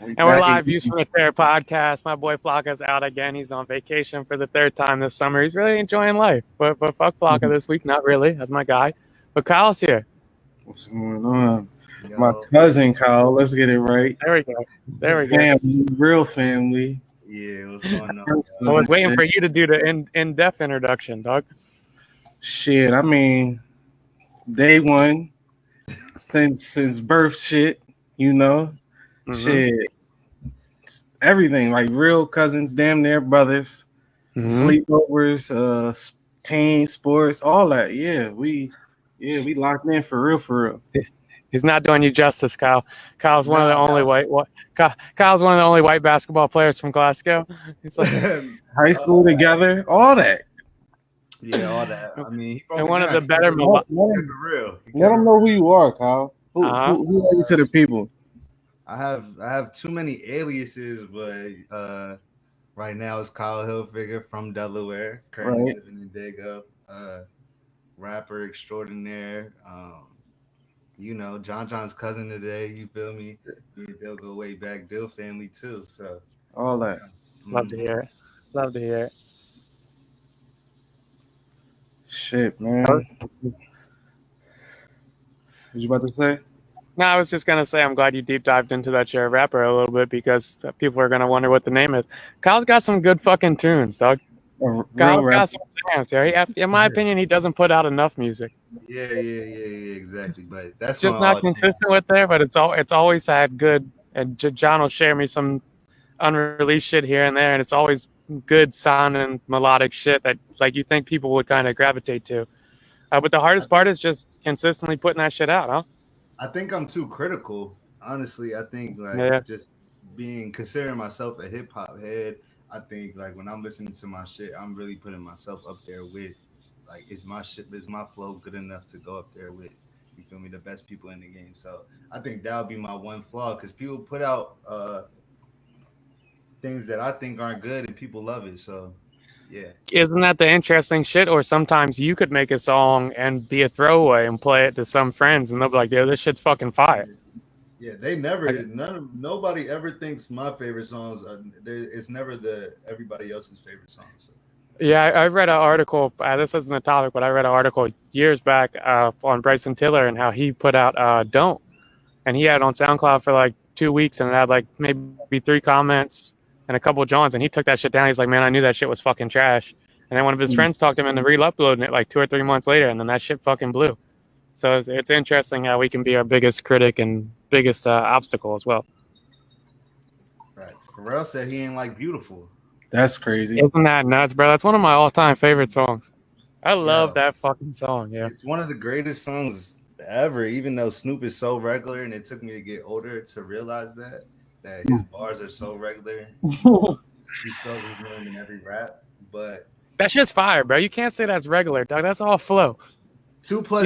And we're live views from the third podcast. My boy Flocka's out again. He's on vacation for the third time this summer. He's really enjoying life. But fuck Flocka this week. Not really. That's my guy. But Kyle's here. What's going on? Yo. My cousin Kyle. Let's get it right. There we go. There we go. Family, real family. Yeah, what's going on? I was waiting for you to do the in-depth introduction, dog. Shit, I mean, day one since birth, shit. You know, shit, everything like real cousins, damn near brothers, sleepovers, team sports, all that. Yeah, we locked in for real. He's not doing you justice, Kyle. Kyle's one of the only Kyle's one of the only white basketball players from Glasgow. He's like high school together, all that. Yeah, all that. I mean, and one of the better. Let them know who you are, Kyle. Who are you to the people? I have too many aliases, but right now it's Kyle Hilfiger from Delaware, currently living in Dago, rapper extraordinaire. You know, John's cousin today. You feel me? They'll go way back. Dill family too. So all that. Love to hear it. Love to hear it. Shit, man. What you about to say? No, I was just going to say I'm glad you deep dived into that Jared rapper a little bit because people are going to wonder what the name is. Kyle's got some good fucking tunes, dog. Kyle's got some jams. In my opinion, he doesn't put out enough music. Yeah, exactly. But that's just not consistent with there, but it's always had good. And John will share me some unreleased shit here and there, and it's always good sounding melodic shit that like you think people would kind of gravitate to. But the hardest part is just consistently putting that shit out, huh? I think I'm too critical. Honestly, I think just considering myself a hip hop head, I think like when I'm listening to my shit, I'm really putting myself up there with like is my flow good enough to go up there with, you feel me, the best people in the game. So I think that'll be my one flaw because people put out things that I think aren't good and people love it. So yeah. Isn't that the interesting shit? Or sometimes you could make a song and be a throwaway and play it to some friends and they'll be like, yo, this shit's fucking fire. Yeah, they never, nobody ever thinks my favorite songs are, it's never everybody else's favorite songs. So. Yeah, I read an article, this isn't a topic, but I read an article years back on Bryson Tiller and how he put out Don't. And he had it on SoundCloud for like 2 weeks and it had like maybe 3 comments and a couple of Johns, and he took that shit down. He's like, man, I knew that shit was fucking trash. And then one of his friends talked him into re-uploading it like 2 or 3 months later, and then that shit fucking blew. So it's interesting how we can be our biggest critic and biggest obstacle as well. Right. Pharrell said he ain't like Beautiful. That's crazy. Isn't that nuts, bro? That's one of my all-time favorite songs. I love that fucking song, yeah. It's one of the greatest songs ever, even though Snoop is so regular, and it took me to get older to realize that his bars are so regular. He spells his name in every rap, but that shit's fire, bro. You can't say that's regular, dog. That's all flow. 2 + 2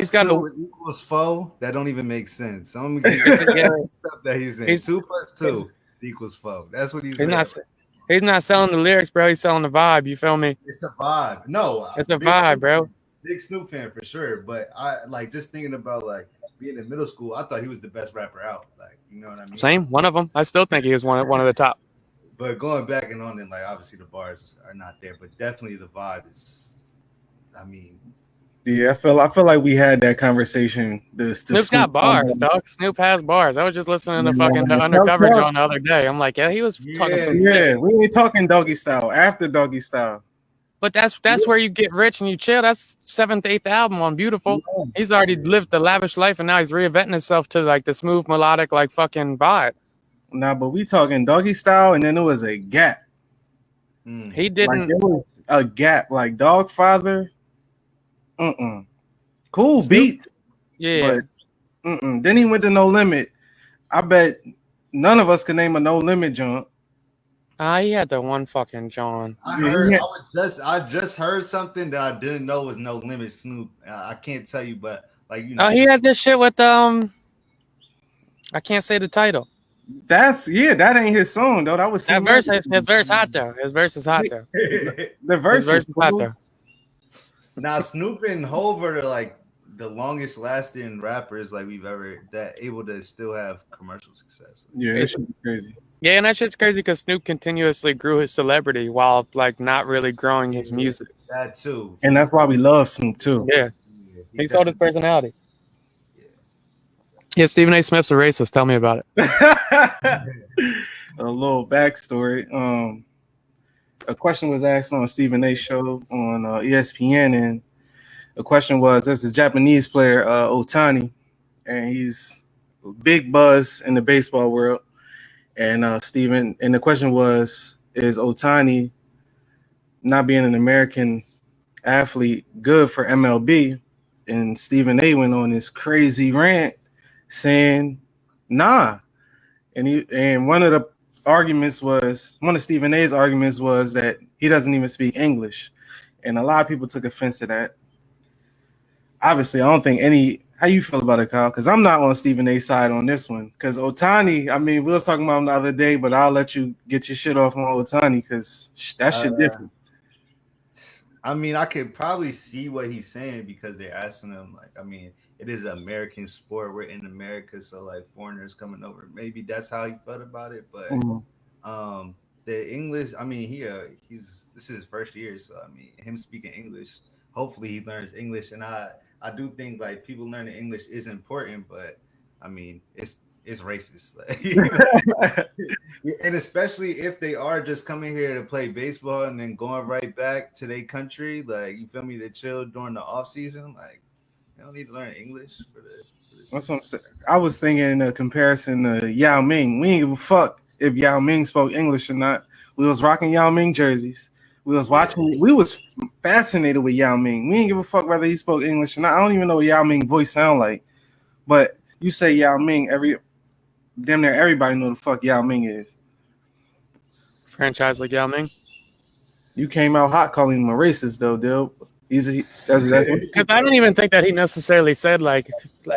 equals 4. That don't even make sense. So I'm gonna get stuff that he's saying. 2 + 2 equals 4. That's what he's saying. He's not selling the lyrics, bro. He's selling the vibe. You feel me? It's a vibe. No, it's a vibe, bro. Big Snoop fan for sure. But I like just thinking about like being in middle school. I thought he was the best rapper out. Like, you know what I mean? Same, one of them. I still think he was one of the top. But going back and on, and like obviously the bars are not there, but definitely the vibe is. I mean. Yeah, I feel like we had that conversation. Snoop's got bars, dog. Snoop has bars. I was just listening to fucking the Undercover John the other day. I'm like, yeah, he was talking some shit. We ain't talking Doggy Style. After Doggy Style. But that's where you get rich and you chill. That's 7th, 8th album on Beautiful. Yeah. He's already lived the lavish life and now he's reinventing himself to like the smooth melodic like fucking vibe. Nah, but we talking Doggy Style and then there was a gap. He didn't. Like, there was a gap like Dogfather. Cool beat. Yeah. But then he went to No Limit. I bet none of us can name a No Limit joint. He had the one fucking John. I just heard something that I didn't know was No Limit Snoop. I can't tell you, but like you know. He had this shit with I can't say the title. That ain't his song though. That was that verse. His verse hot though. His verse is hot though. The verse is hot though. Now Snoop and Hov are like the longest lasting rappers like we've ever able to still have commercial success. Yeah, it should be crazy. Yeah, and that shit's crazy because Snoop continuously grew his celebrity while like not really growing his music. That too. And that's why we love Snoop too. Yeah, he sold his personality. Yeah. Yeah, Stephen A. Smith's a racist. Tell me about it. A little backstory. A question was asked on Stephen A. show on ESPN, and the question was, "There's a Japanese player, Otani, and he's a big buzz in the baseball world." And Stephen, and the question was, "Is Otani not being an American athlete good for MLB?" And Stephen A. went on this crazy rant saying, "Nah." And one of Stephen A's arguments was that he doesn't even speak English, and a lot of people took offense to that. Obviously, I don't think how you feel about it, Kyle? Because I'm not on Stephen A's side on this one. Because Otani, I mean, we were talking about him the other day, but I'll let you get your shit off on Otani because that shit different. I mean, I could probably see what he's saying because they're asking him, like, I mean, it is an American sport. We're in America, so like foreigners coming over. Maybe that's how he felt about it. But the English, I mean, this is his first year, so I mean, him speaking English. Hopefully, he learns English, and I do think like people learning English is important, but I mean, it's racist, and especially if they are just coming here to play baseball and then going right back to their country, like you feel me, to chill during the off season, like. You don't need to learn English for this. That's what I'm saying. I was thinking in a comparison to Yao Ming. We didn't give a fuck if Yao Ming spoke English or not. We was rocking Yao Ming jerseys. We was watching. We was fascinated with Yao Ming. We didn't give a fuck whether he spoke English or not. I don't even know what Yao Ming's voice sound like. But you say Yao Ming, damn near everybody know the fuck Yao Ming is. Franchise like Yao Ming. You came out hot calling him a racist though, dude. That's because I don't even think that he necessarily said like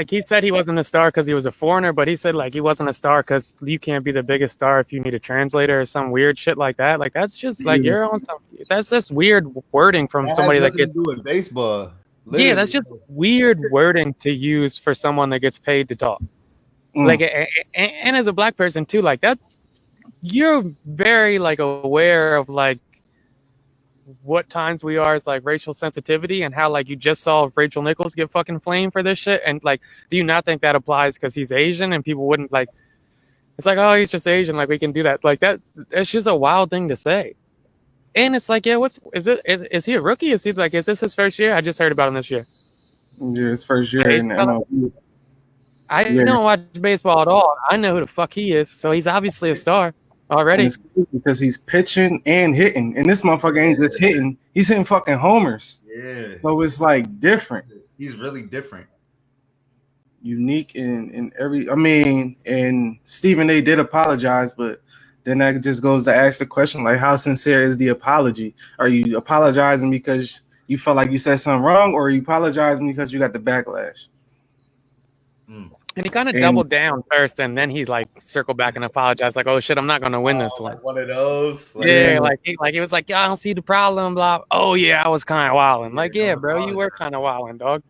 he said he wasn't a star because he was a foreigner, but he said like he wasn't a star because you can't be the biggest star if you need a translator or some weird shit like that. Like that's just like you're on some. That's just weird wording from somebody that gets to do with baseball. Literally. Yeah, that's just weird wording to use for someone that gets paid to talk. Like and as a black person too, like that, you're very like aware of like. What times we are as like racial sensitivity and how like you just saw Rachel Nichols get fucking flamed for this shit, and like do you not think that applies because he's Asian and people wouldn't like it's like, oh, he's just Asian, like we can do that, like that's just a wild thing to say. And it's like, yeah, is he a rookie? Is this his first year? I just heard about him this year. Yeah, his first year in MLB. I don't watch baseball at all. I know who the fuck he is, so he's obviously a star already. Because he's pitching and hitting, and this motherfucker ain't just hitting; he's hitting fucking homers. Yeah. So it's like different. He's really different, unique in every. I mean, and Stephen A. did apologize, but then that just goes to ask the question: like, how sincere is the apology? Are you apologizing because you felt like you said something wrong, or are you apologizing because you got the backlash? And he kind of doubled down first, and then he like circled back and apologized, like, "Oh shit, I'm not gonna win this one." Like one of those. Like, he was like, "Yeah, I don't see the problem." Blah. Oh yeah, I was kind of wilding. Like, yeah, bro, you were kind of wilding, dog.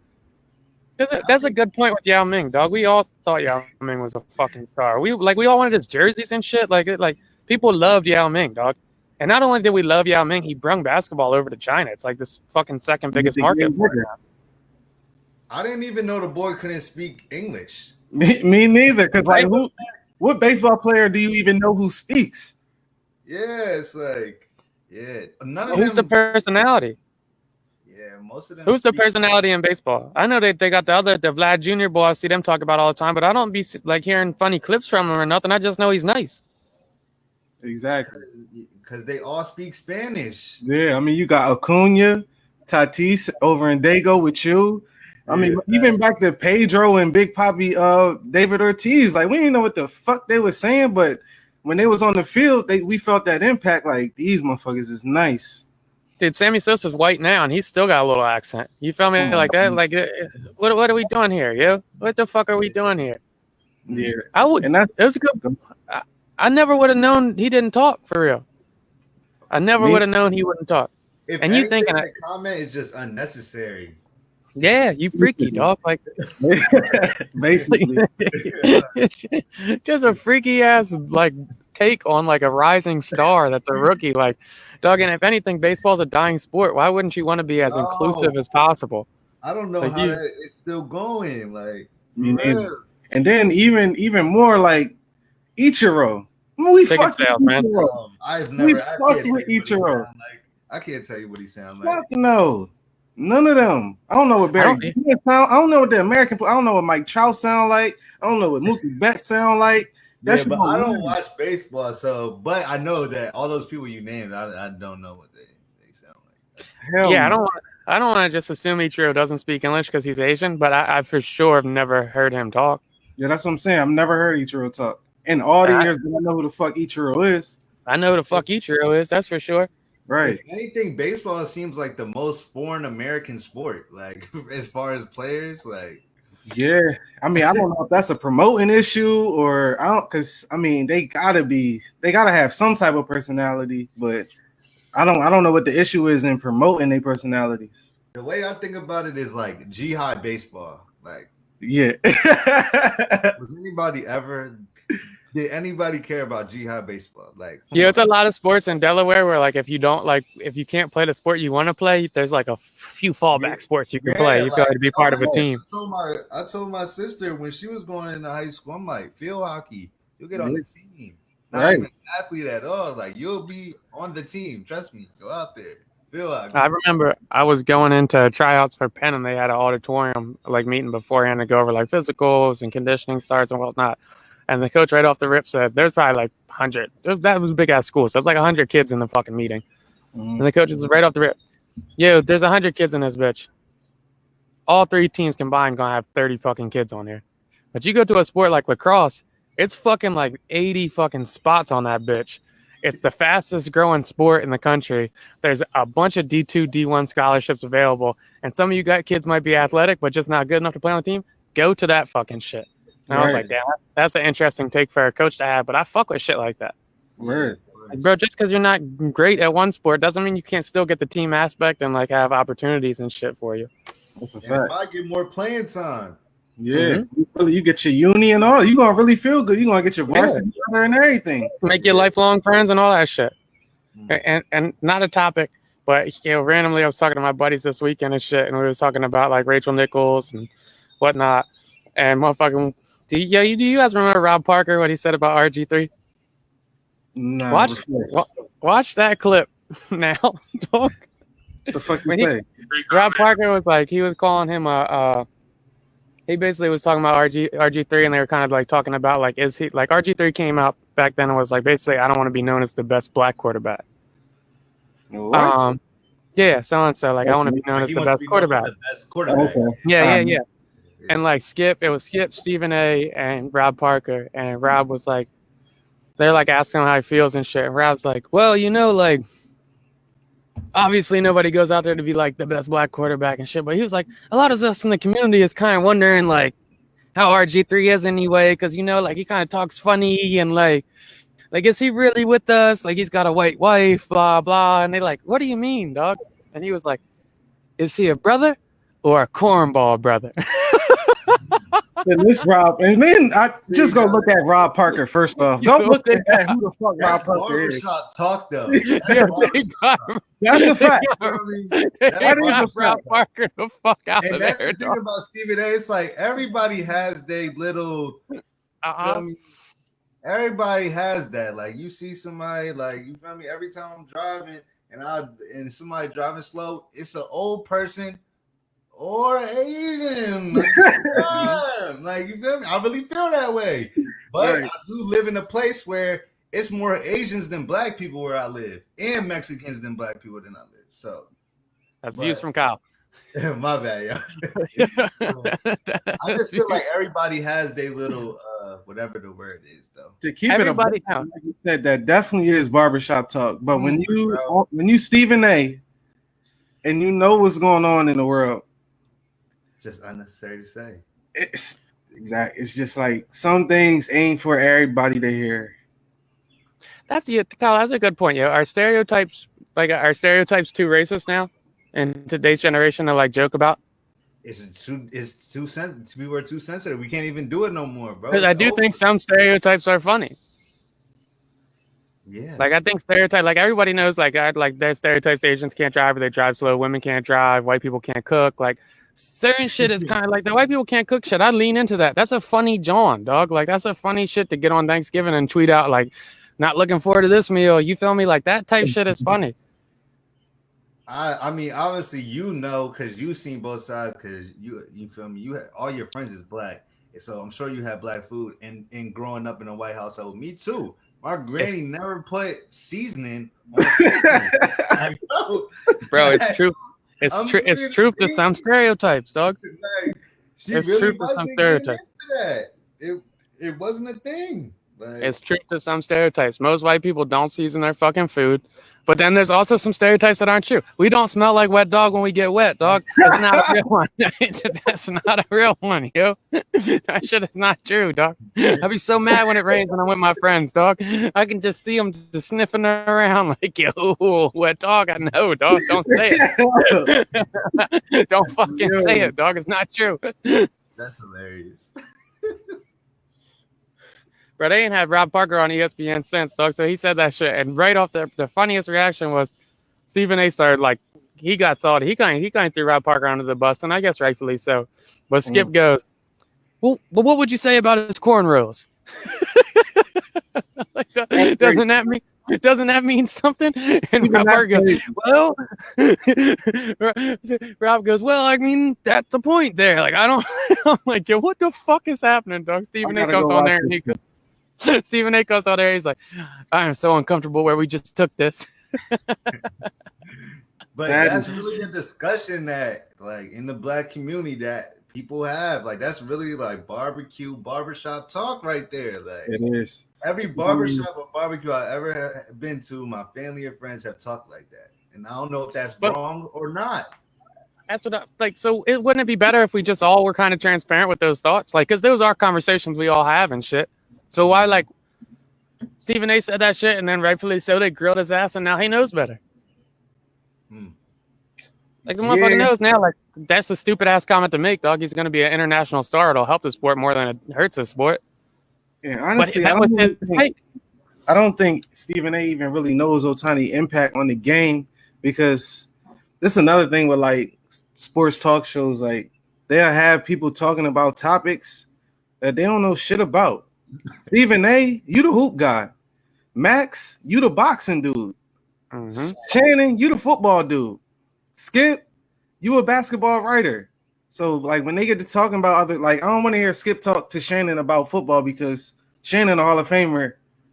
That's a good point with Yao Ming, dog. We all thought Yao Ming was a fucking star. We all wanted his jerseys and shit. Like people loved Yao Ming, dog. And not only did we love Yao Ming, he brung basketball over to China. It's like this fucking second biggest market for him. I didn't even know the boy couldn't speak English. Me neither. Because like, what baseball player do you even know who speaks? Yeah, it's like, none of who's them. The personality? Yeah, most of them. Who's the personality in baseball? I know they got the Vlad Jr. boy. I see them talk about all the time, but I don't be like hearing funny clips from him or nothing. I just know he's nice. Exactly. Because they all speak Spanish. Yeah, I mean, you got Acuna, Tatis over in Dago with you. I mean, even back to Pedro and Big Papi, David Ortiz, like we didn't know what the fuck they were saying, but when they was on the field, we felt that impact. Like these motherfuckers is nice. Dude, Sammy Sosa's white now, and he's still got a little accent. You feel me? Like that? Like, what are we doing here, yo? What the fuck are we doing here? Yeah, I would. And it was a good. I never would have known he didn't talk for real. I never would have known he wouldn't talk. If and you thinking the comment is just unnecessary. Yeah, you freaky dog. Like basically, just a freaky ass like take on like a rising star that's a rookie. Like, dog, and if anything, baseball's a dying sport. Why wouldn't you want to be as inclusive as possible? I don't know like how that it's still going. Like, and then even more like Ichiro. We fucked with Ichiro. I've never fucked with Ichiro. Like, I can't tell you what he sounds like. Fuck no. None of them. I don't know what Barry. I don't know what the American. I don't know what Mike Trout sound like. I don't know what Mookie Betts sound like. That's but I don't watch baseball, so but I know that all those people you named, I don't know what they sound like. Hell yeah, no. I don't want to just assume Ichiro doesn't speak English because he's Asian, but I for sure have never heard him talk. Yeah, that's what I'm saying. I've never heard Ichiro talk. In all the years that I know who the fuck Ichiro is. I know who the fuck Ichiro is, that's for sure. Right. If anything, baseball seems like the most foreign American sport, like as far as players, like. Yeah, I mean, I don't know if that's a promoting issue or I don't, because I mean, they gotta have some type of personality, but I don't know what the issue is in promoting their personalities. The way I think about it is like jihad baseball, like. Yeah. Did anybody care about jihad baseball? Like, yeah, it's a lot of sports in Delaware where, like, if you can't play the sport you want to play, there's like a few fallback sports you can play. You feel like to be part of a team. I told my sister when she was going into high school, I'm like, field hockey, you'll get on the team. Not even an athlete at all. Like, you'll be on the team. Trust me. Go out there. Field hockey. I remember I was going into tryouts for Penn, and they had an auditorium like meeting beforehand to go over like physicals and conditioning starts and whatnot. And the coach right off the rip said, there's probably like 100. That was a big-ass school, so it's like 100 kids in the fucking meeting. And the coach was right off the rip, yo, there's 100 kids in this bitch. All three teams combined gonna have 30 fucking kids on here. But you go to a sport like lacrosse, it's fucking like 80 fucking spots on that bitch. It's the fastest growing sport in the country. There's a bunch of D2, D1 scholarships available. And some of you got kids might be athletic, but just not good enough to play on the team. Go to that fucking shit. And I was like, damn, that's an interesting take for a coach to have, but I fuck with shit like that. Right. Like, bro, just because you're not great at one sport doesn't mean you can't still get the team aspect and like have opportunities and shit for you. If I get more playing time. Yeah, you get your uni and all. You're going to really feel good. You're going to get your varsity and everything. Make your lifelong friends and all that shit. And not a topic, but randomly I was talking to my buddies this weekend and shit, and we was talking about like Rachel Nichols and whatnot. And motherfucking... Do you guys remember Rob Parker, what he said about RG3? No. Watch that clip now. The fuck you say? Rob Parker was like, he was calling him he basically was talking about RG3, and they were kind of like talking about like, is he like RG3 came out back then and was like, basically, I don't want to be known as the best black quarterback. What? Yeah, so and so like I want to be known as the best quarterback. Okay. Yeah. And like it was Skip, Stephen A, and Rob Parker. And Rob was like, they're like asking him how he feels and shit. And Rob's like, well, like, obviously nobody goes out there to be like the best black quarterback and shit. But he was like, a lot of us in the community is kind of wondering like how RG3 is anyway. Because, like he kind of talks funny and like, is he really with us? Like he's got a white wife, blah, blah. And they like, what do you mean, dog? And he was like, is he a brother or a cornball brother? And this Rob, and then I just go look at Rob Parker first off. Don't look at who the fuck Rob Parker is. Talk though. That's a fact. That is Rob Parker the fuck out and of that's there. The thing about Stephen A. It's like everybody has their little. Everybody has that. Like you see somebody, like you feel me. Every time I'm driving and somebody driving slow, it's an old person. Or Asian, like you feel me? I really feel that way, but I do live in a place where it's more Asians than black people where I live, and Mexicans than black people than I live. So that's views from Kyle. My bad, yeah. I just feel like everybody has their little whatever the word is, though. To keep everybody it, like you said, that definitely is barbershop talk. But when you Stephen A. and you know what's going on in the world. Just unnecessary to say. It's exactly. It's just like some things ain't for everybody to hear. That's Kyle. That's a good point. Are stereotypes too racist now in today's generation to like joke about? It's too sensitive. We were too sensitive. We can't even do it no more, bro. Because I do think some stereotypes are funny. Yeah. Like I think stereotype, like everybody knows, like there's stereotypes. Asians can't drive or they drive slow. Women can't drive. White people can't cook. Like certain shit is kind of like the white people can't cook shit. I lean into that. That's a funny John, dog. Like that's a funny shit to get on Thanksgiving and tweet out like, not looking forward to this meal. You feel me? Like that type shit is funny. I mean, obviously, because you've seen both sides. Because you feel me. All your friends is black, so I'm sure you had black food. And growing up in a white household, me too. My granny never put seasoning on like, bro, it's true. It's truth to some stereotypes, dog. Like, it's really truth to some stereotypes. It wasn't a thing. Like, it's truth to some stereotypes. Most white people don't season their fucking food. But then there's also some stereotypes that aren't true. We don't smell like wet dog when we get wet, dog. That's not a real one. That's not a real one, yo. That shit is not true, dog. I'd be so mad when it rains when I'm with my friends, dog. I can just see them just sniffing around like, yo, wet dog. I know, dog. Don't say it. Don't fucking say it, dog. It's not true. That's hilarious. Bro, they ain't had Rob Parker on ESPN since, dog. So he said that shit, and right off the funniest reaction was Stephen A. started like he got salty. He kind of threw Rob Parker under the bus, and I guess rightfully so. But Skip goes, "Well, what would you say about his cornrows?" Like, doesn't that mean something? And Rob Parker goes, "Well," Rob goes, "Well, I mean, that's the point there. Like, I don't." I'm like, "Yo, what the fuck is happening, dog?" Stephen A. comes on there and he goes. Stephen A. goes out there. He's like, I am so uncomfortable where we just took this. But that's really a discussion that, like, in the black community that people have. Like, that's really like barbershop talk right there. Like, it is. Every barbershop or barbecue I've ever been to, my family and friends have talked like that. And I don't know if that's wrong or not. That's what I like. So wouldn't it be better if we just all were kind of transparent with those thoughts? Like, because those are conversations we all have and shit. So why, like, Stephen A. said that shit, and then rightfully so, they grilled his ass, and now he knows better. Like, the motherfucker knows now, like, that's a stupid-ass comment to make, dog. He's going to be an international star. It'll help the sport more than it hurts the sport. Yeah, honestly, I don't think Stephen A. even really knows Ohtani's impact on the game, because this is another thing with, like, sports talk shows. Like, they'll have people talking about topics that they don't know shit about. Stephen A., you the hoop guy. Max, you the boxing dude. Shannon, you the football dude. Skip, you a basketball writer. So, like, when they get to talking about other, like, I don't want to hear Skip talk to Shannon about football, because Shannon a Hall of Famer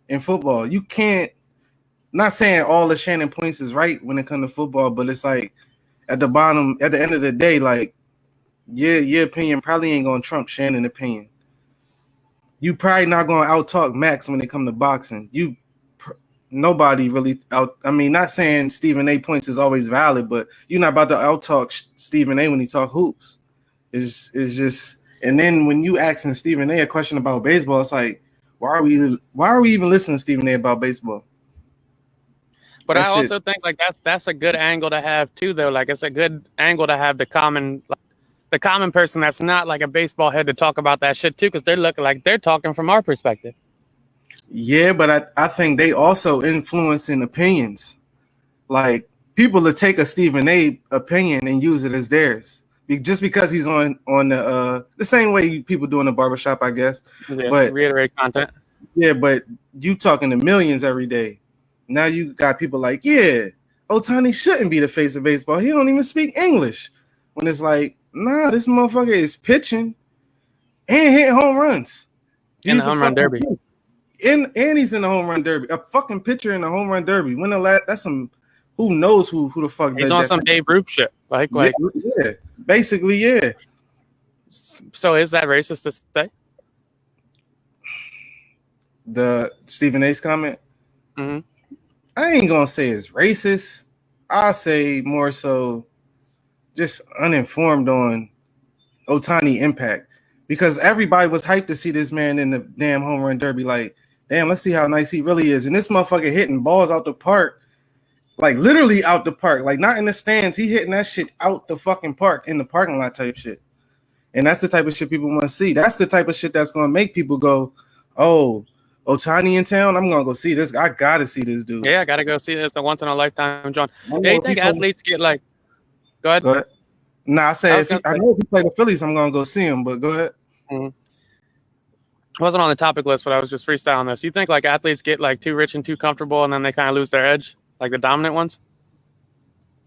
in football. You can't, not saying all the Shannon points is right when it comes to football, but it's like at the end of the day, like, your opinion probably ain't gonna trump Shannon's opinion. You probably not gonna out-talk Max when it comes to boxing. Nobody really out. I mean, not saying Stephen A. points is always valid, but you're not about to out-talk Stephen A. when he talk hoops. It's just, and then when you asking Stephen A. a question about baseball, it's like, why are we even listening to Stephen A. about baseball? But I also think, like, that's a good angle to have too, though. Like, it's a good angle to have the common person that's not like a baseball head to talk about that shit too, because they're looking like they're talking from our perspective. Yeah, but I think they also influencing opinions. Like, people will take a Stephen A. opinion and use it as theirs, just because he's on the same way people do in the barbershop, I guess. Yeah, but reiterate content. Yeah, but you talking to millions every day. Now you got people like, yeah, Ohtani shouldn't be the face of baseball. He don't even speak English. When it's like, nah, this motherfucker is pitching and hitting home runs. In the home run derby. And he's in the home run derby. A fucking pitcher in the home run derby. That's some, who knows who the fuck. He's on some Babe Ruth shit. Like, yeah, basically, yeah. So is that racist to say? The Stephen A's comment? Mm-hmm. I ain't gonna say it's racist. I'll say more so just uninformed on Ohtani impact, because everybody was hyped to see this man in the damn home run derby. Like, damn, let's see how nice he really is. And this motherfucker hitting balls out the park, like literally out the park, like not in the stands. He hitting that shit out the fucking park, in the parking lot type shit. And that's the type of shit people want to see. That's the type of shit that's going to make people go, oh, Otani in town, I'm gonna go see this. I gotta see this dude. Yeah, I gotta go see this. It's a once in a lifetime, John. I Yeah, you think athletes get like? Go ahead. Go ahead. Nah, I said I say, know if he play the Phillies, I'm gonna go see him. But go ahead. Mm-hmm. Wasn't on the topic list, but I was just freestyling this. You think like athletes get like too rich and too comfortable, and then they kind of lose their edge, like the dominant ones?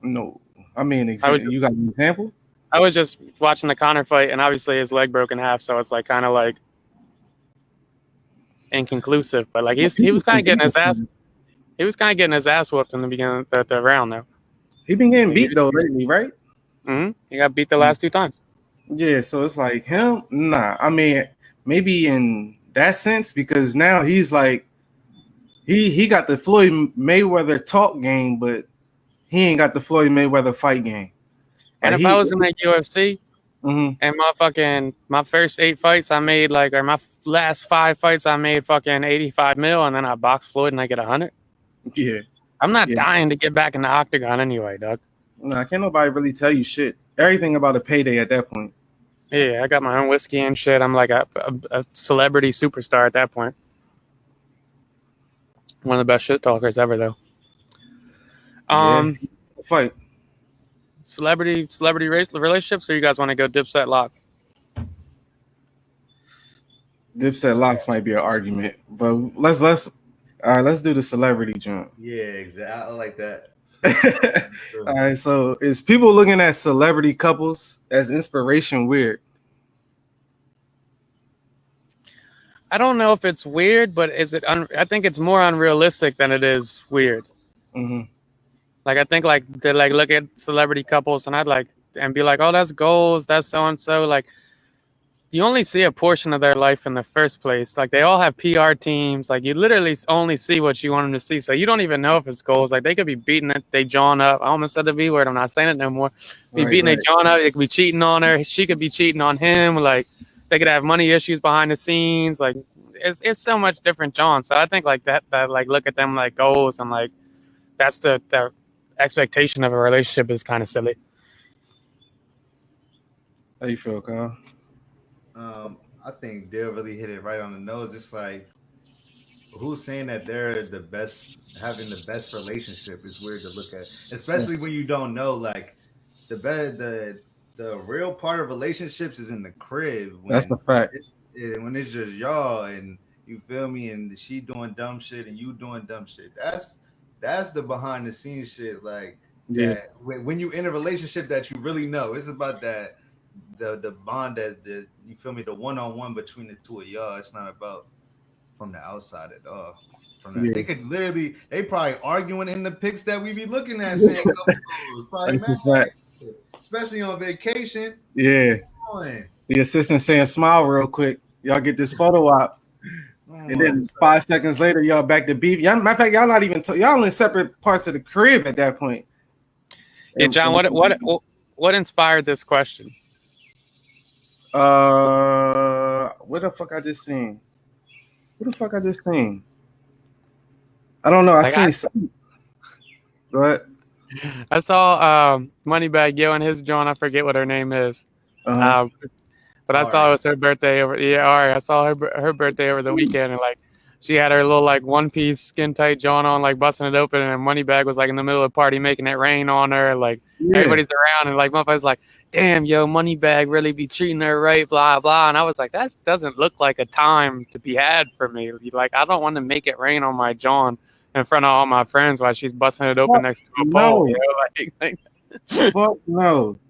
No, I mean, you got an example? I was just watching the Conor fight, and obviously his leg broke in half, so it's like kind of like inconclusive. But like he was kind of getting his ass. He was kind of getting his ass whooped in the beginning of the round, though. He been getting beat though lately, right? Mm-hmm. He got beat the last 2 times. Yeah, so it's like him. Nah, I mean, maybe in that sense because now he's like he got the Floyd Mayweather talk game, but he ain't got the Floyd Mayweather fight game. And like if I was in the UFC and my first 8 fights I made or my last 5 fights I made fucking 85 mil, and then I box Floyd and I get 100. Yeah, I'm not dying to get back in the octagon anyway, Doug. Nah, can't nobody really tell you shit. Everything about a payday at that point. Yeah, I got my own whiskey and shit. I'm like a celebrity superstar at that point. One of the best shit talkers ever, though. Fight. Celebrity relationships, or you guys want to go Dipset locks? Dipset locks might be an argument, but let's all right, let's do the celebrity jump. Yeah, exactly. I like that. All right, so is people looking at celebrity couples as inspiration weird? I don't know if it's weird, but I think it's more unrealistic than it is weird. Mm-hmm. Like I think like they like look at celebrity couples and and be like, oh, that's goals, that's so and so. Like you only see a portion of their life in the first place. Like they all have PR teams. Like you literally only see what you want them to see. So you don't even know if it's goals. Like they could be beating they John up. I almost said the V word. I'm not saying it no more. Beating they John up. They could be cheating on her. She could be cheating on him. Like they could have money issues behind the scenes. Like it's so much different, John. So I think like that like look at them like goals and like that's the expectation of a relationship is kind of silly. How you feel, Kyle? I think Dale really hit it right on the nose. It's like, who's saying that they're the best, having the best relationship is weird to look at, especially when you don't know. Like the real part of relationships is in the crib. That's the fact. When it's just y'all and you feel me, and she doing dumb shit and you doing dumb shit. That's the behind the scenes shit. Like when you in a relationship that you really know, it's about that. The bond that you feel me, the one-on-one between the two of y'all. It's not about from the outside at all. They could literally, they probably arguing in the pics that we be looking at, saying probably mad, especially on vacation. Yeah, the assistant saying smile real quick, y'all get this photo op, and then 5 seconds later y'all back to beef. Y'all, matter of fact, y'all not even y'all in separate parts of the crib at that point. Yeah, John, what inspired this question? What the fuck I just seen? I don't know. I seen something. Go ahead. I saw Moneybagg Yo and his John. I forget what her name is. But I saw it was her birthday over. Yeah, all right. I saw her birthday over the weekend, and like she had her little like one piece skin tight John on, like busting it open, and Moneybagg was like in the middle of the party making it rain on her. Like everybody's around, and like motherfuckers like, damn, yo, Moneybagg really be treating her right, blah blah. And I was like, that doesn't look like a time to be had for me. Like I don't want to make it rain on my John in front of all my friends while she's busting it open next to a pole. You know? Fuck no.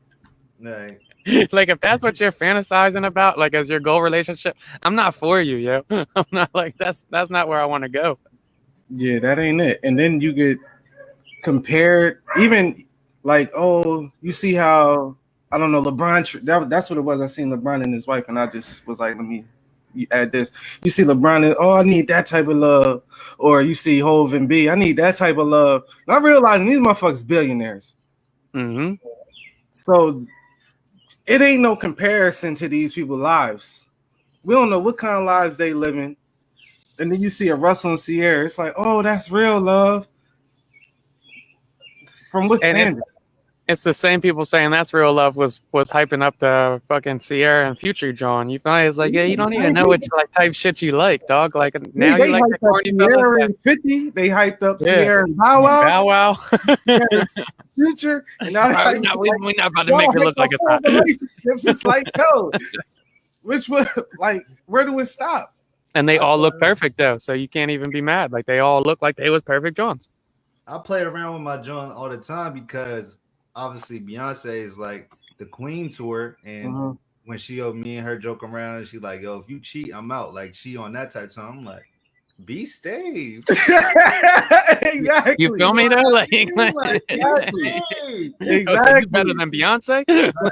Like if that's what you're fantasizing about, like as your goal relationship, I'm not for you, yo. I'm not like that's not where I want to go. Yeah, that ain't it. And then you get compared, even like, oh, you see how I don't know LeBron. That's what it was. I seen LeBron and his wife, and I just was like, let me add this. You see LeBron, and I need that type of love, or you see Hov and B, I need that type of love. And I'm realizing these motherfuckers billionaires. Mm-hmm. So it ain't no comparison to these people's lives. We don't know what kind of lives they living. And then you see a Russell and Sierra. It's like, oh, that's real love. From what standard? It's the same people saying that's real love was hyping up the fucking Sierra and Future John. You know, it's like, yeah, you don't even know what like type shit you like, dog. Like now They you like the hyped up corny fellas. Sierra and 50. They hyped up Yeah. Sierra and Bow Wow. Bow Wow. Future. And now We're not about to make it look like it's not. Relationships. It's like, yo, which was like, where do it stop? And they all look perfect though, so you can't even be mad. Like they all look like they was perfect Johns. I play around with my John all the time because obviously Beyonce is like the queen to her, and when me and her joke around, she like, yo, if you cheat, I'm out. Like she on that type time. I'm like, be stayed. Exactly. You feel me though? Like exactly. Exactly. Better than Beyonce.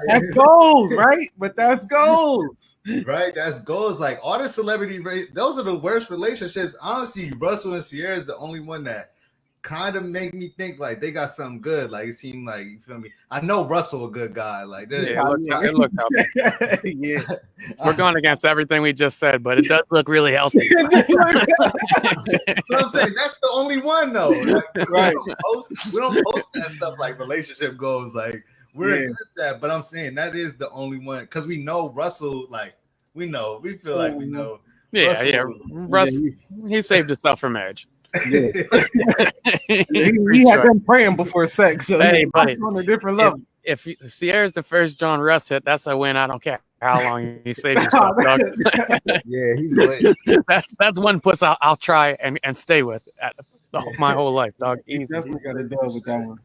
That's goals, right? But that's goals. Right, that's goals. Like all the celebrity those are the worst relationships. Honestly, Russell and Sierra is the only one that kind of make me think like they got something good. Like it seemed like, you feel me? I know Russell a good guy. Like it looks healthy. Yeah. We're going against everything we just said, but it does look really healthy. But I'm saying that's the only one though. Like, right. We don't post that stuff like relationship goals. Like we're against that, but I'm saying that is the only one because we know Russell. Like we feel like we know. Yeah, Russell, he saved himself for marriage. Yeah. he had them praying before sex, so hey, buddy, on a different level. If Sierra's the first John Russ hit, that's a win. I don't care how long you save yourself, dog. Yeah, he's lit. That's one puss I'll try and stay with my whole life, dog. You definitely got to deal with that one.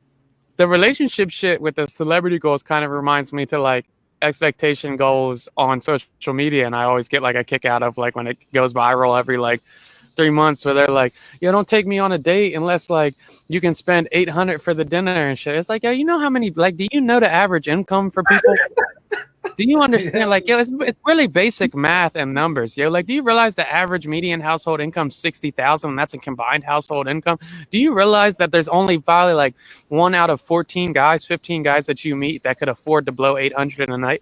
The relationship shit with the celebrity goals kind of reminds me to like expectation goals on social media, and I always get like a kick out of like when it goes viral every like 3 months where they're like, yo, don't take me on a date unless like you can spend $800 for the dinner and shit. It's like, yo, you know how many, like, do you know the average income for people? Do you understand? Like, yo, it's really basic math and numbers. Yo, like, do you realize the average median household income is $60,000 and that's a combined household income? Do you realize that there's only probably like 1 out of 15 guys that you meet that could afford to blow $800 a night?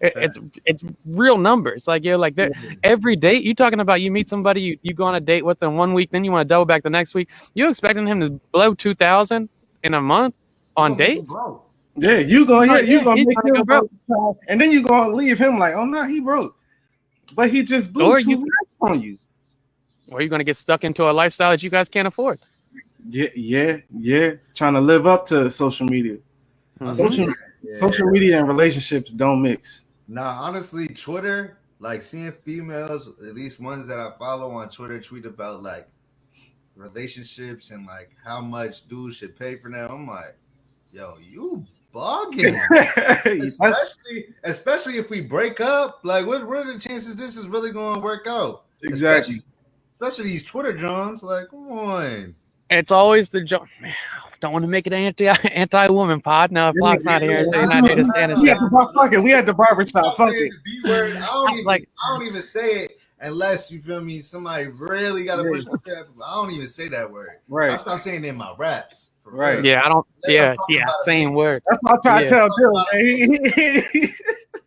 It's real numbers. Like, you're like every date you talking about, you meet somebody, you go on a date with them 1 week, then you want to double back the next week. You expecting him to blow $2,000 in a month on dates? Yeah, you gonna make him broke, and then you gonna leave him like, oh no, he broke, but he just blew $2,000 on you. Or you're gonna get stuck into a lifestyle that you guys can't afford. Yeah. Trying to live up to social media. Mm-hmm. Social media and relationships don't mix. Nah, honestly, Twitter, like seeing females, at least ones that I follow on Twitter, tweet about like relationships and like how much dudes should pay for them. I'm like, yo, you bugging. especially if we break up. Like, what are the chances this is really going to work out? Exactly. Especially these Twitter Johns. Like, come on. It's always the John. Don't want to make it an anti-woman pod. No, Flock's not here. They're not here to stand We had the barbershop. Fuck it. B-word. I don't even say it unless, you feel me, somebody really got to push my therapy. I don't even say that word. Right. I start saying it in my raps. Right. Yeah, I don't. Same word. That's what I'm trying to tell Bill.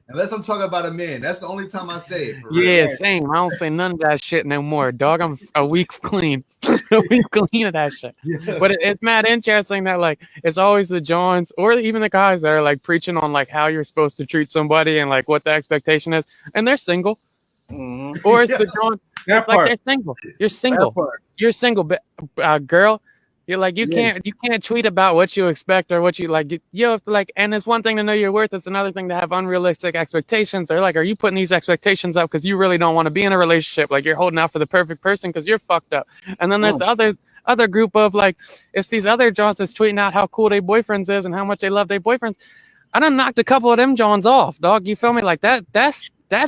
Unless I'm talking about a man. That's the only time I say it. Yeah, same. I don't say none of that shit no more, dog. I'm a week clean. A week clean of that shit. Yeah. But it's mad interesting that like it's always the Johns or even the guys that are like preaching on like how you're supposed to treat somebody and like what the expectation is, and they're single. Mm-hmm. Or it's the John like they're single. You're single. You're single, girl. You're like you can't tweet about what you expect or what you like. You have to like, and it's one thing to know your worth. It's another thing to have unrealistic expectations. Or like, are you putting these expectations up because you really don't want to be in a relationship? Like you're holding out for the perfect person because you're fucked up. And then there's the other group of like, it's these other Johns that's tweeting out how cool their boyfriends is and how much they love their boyfriends. I done knocked a couple of them Johns off, dog. You feel me? Like that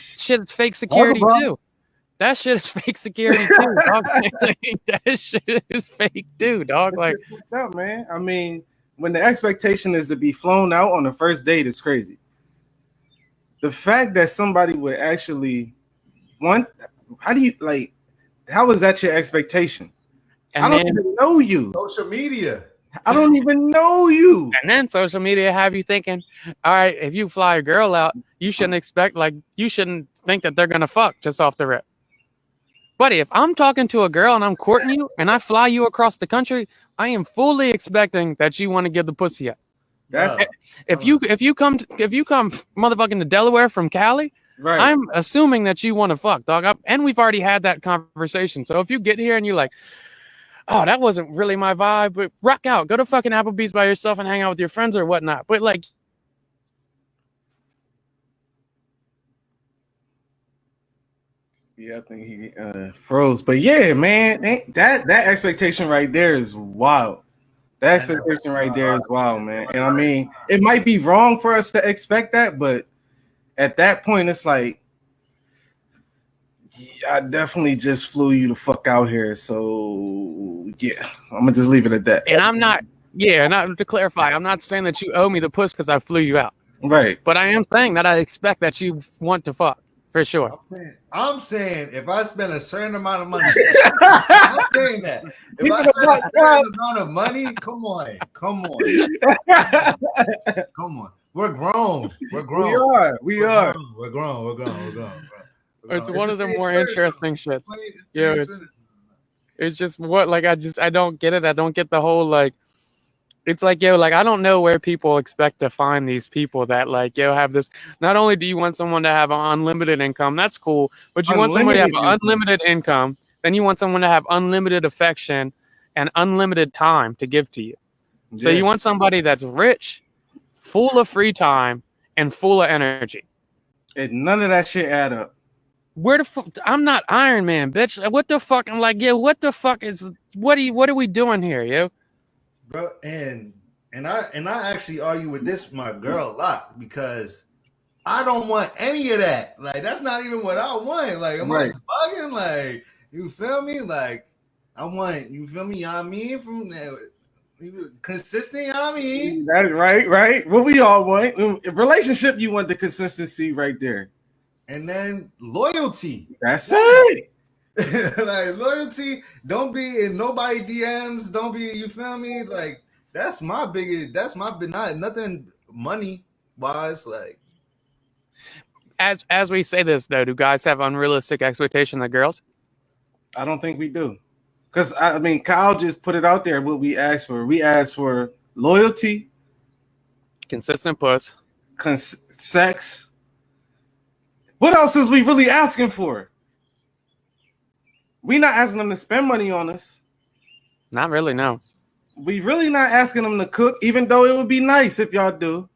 shit is fake security too. That shit is fake security too, dog. That shit is fake too, dog. Like, no, man. I mean, when the expectation is to be flown out on the first date, it's crazy. The fact that somebody would actually want, how is that your expectation? I don't even know you. Social media. I don't even know you. And then social media have you thinking, all right, if you fly a girl out, you shouldn't think that they're gonna fuck just off the rip. Buddy, if I'm talking to a girl and I'm courting you and I fly you across the country, I am fully expecting that you want to give the pussy up. if you come motherfucking to Delaware from Cali, right. I'm assuming that you want to fuck, dog. And we've already had that conversation. So if you get here and you're like, oh, that wasn't really my vibe, but rock out, go to fucking Applebee's by yourself and hang out with your friends or whatnot. But like, yeah, I think he froze. But yeah, man, that expectation right there is wild. That expectation right there is wild, man. And I mean, it might be wrong for us to expect that, but at that point, it's like, yeah, I definitely just flew you the fuck out here. So yeah, I'm gonna just leave it at that. And I'm not, and to clarify, I'm not saying that you owe me the puss because I flew you out. Right. But I am saying that I expect that you want to fuck. For sure. I'm saying if I spend a certain amount of money, I'm saying that. If I spend a certain amount of money, come on. Come on. We're grown. We are. We're grown. It's one of the more interesting shits. Yeah, it's just what, like, I don't get it. I don't get the whole, like, it's like, yo, like, I don't know where people expect to find these people that, like, yo, have this. Not only do you want someone to have an unlimited income, that's cool, but you want someone to have an unlimited income, then you want someone to have unlimited affection and unlimited time to give to you. Yeah. So you want somebody that's rich, full of free time, and full of energy. And none of that shit add up. Where the fuck? I'm not Iron Man, bitch. What the fuck? I'm like, yo, what the fuck is? What are we doing here, yo? Bro, and I actually argue with this my girl a lot because I don't want any of that. Like, that's not even what I want. Like, am I bugging? Like, you feel me? Like, I want, you feel me? You know what I mean? From consistent, you know what I mean? That's right. What we all want. In relationship, you want the consistency right there. And then loyalty. That's it. Like, loyalty, don't be in nobody DMs, don't be, you feel me? Like, that's my not nothing money wise. Like, as we say this though, do guys have unrealistic expectations of girls? I don't think we do, because I mean, Kyle just put it out there. What we asked for, loyalty, consistent puss, sex. What else is we really asking for? We not asking them to spend money on us. Not really, no. We really not asking them to cook, even though it would be nice if y'all do.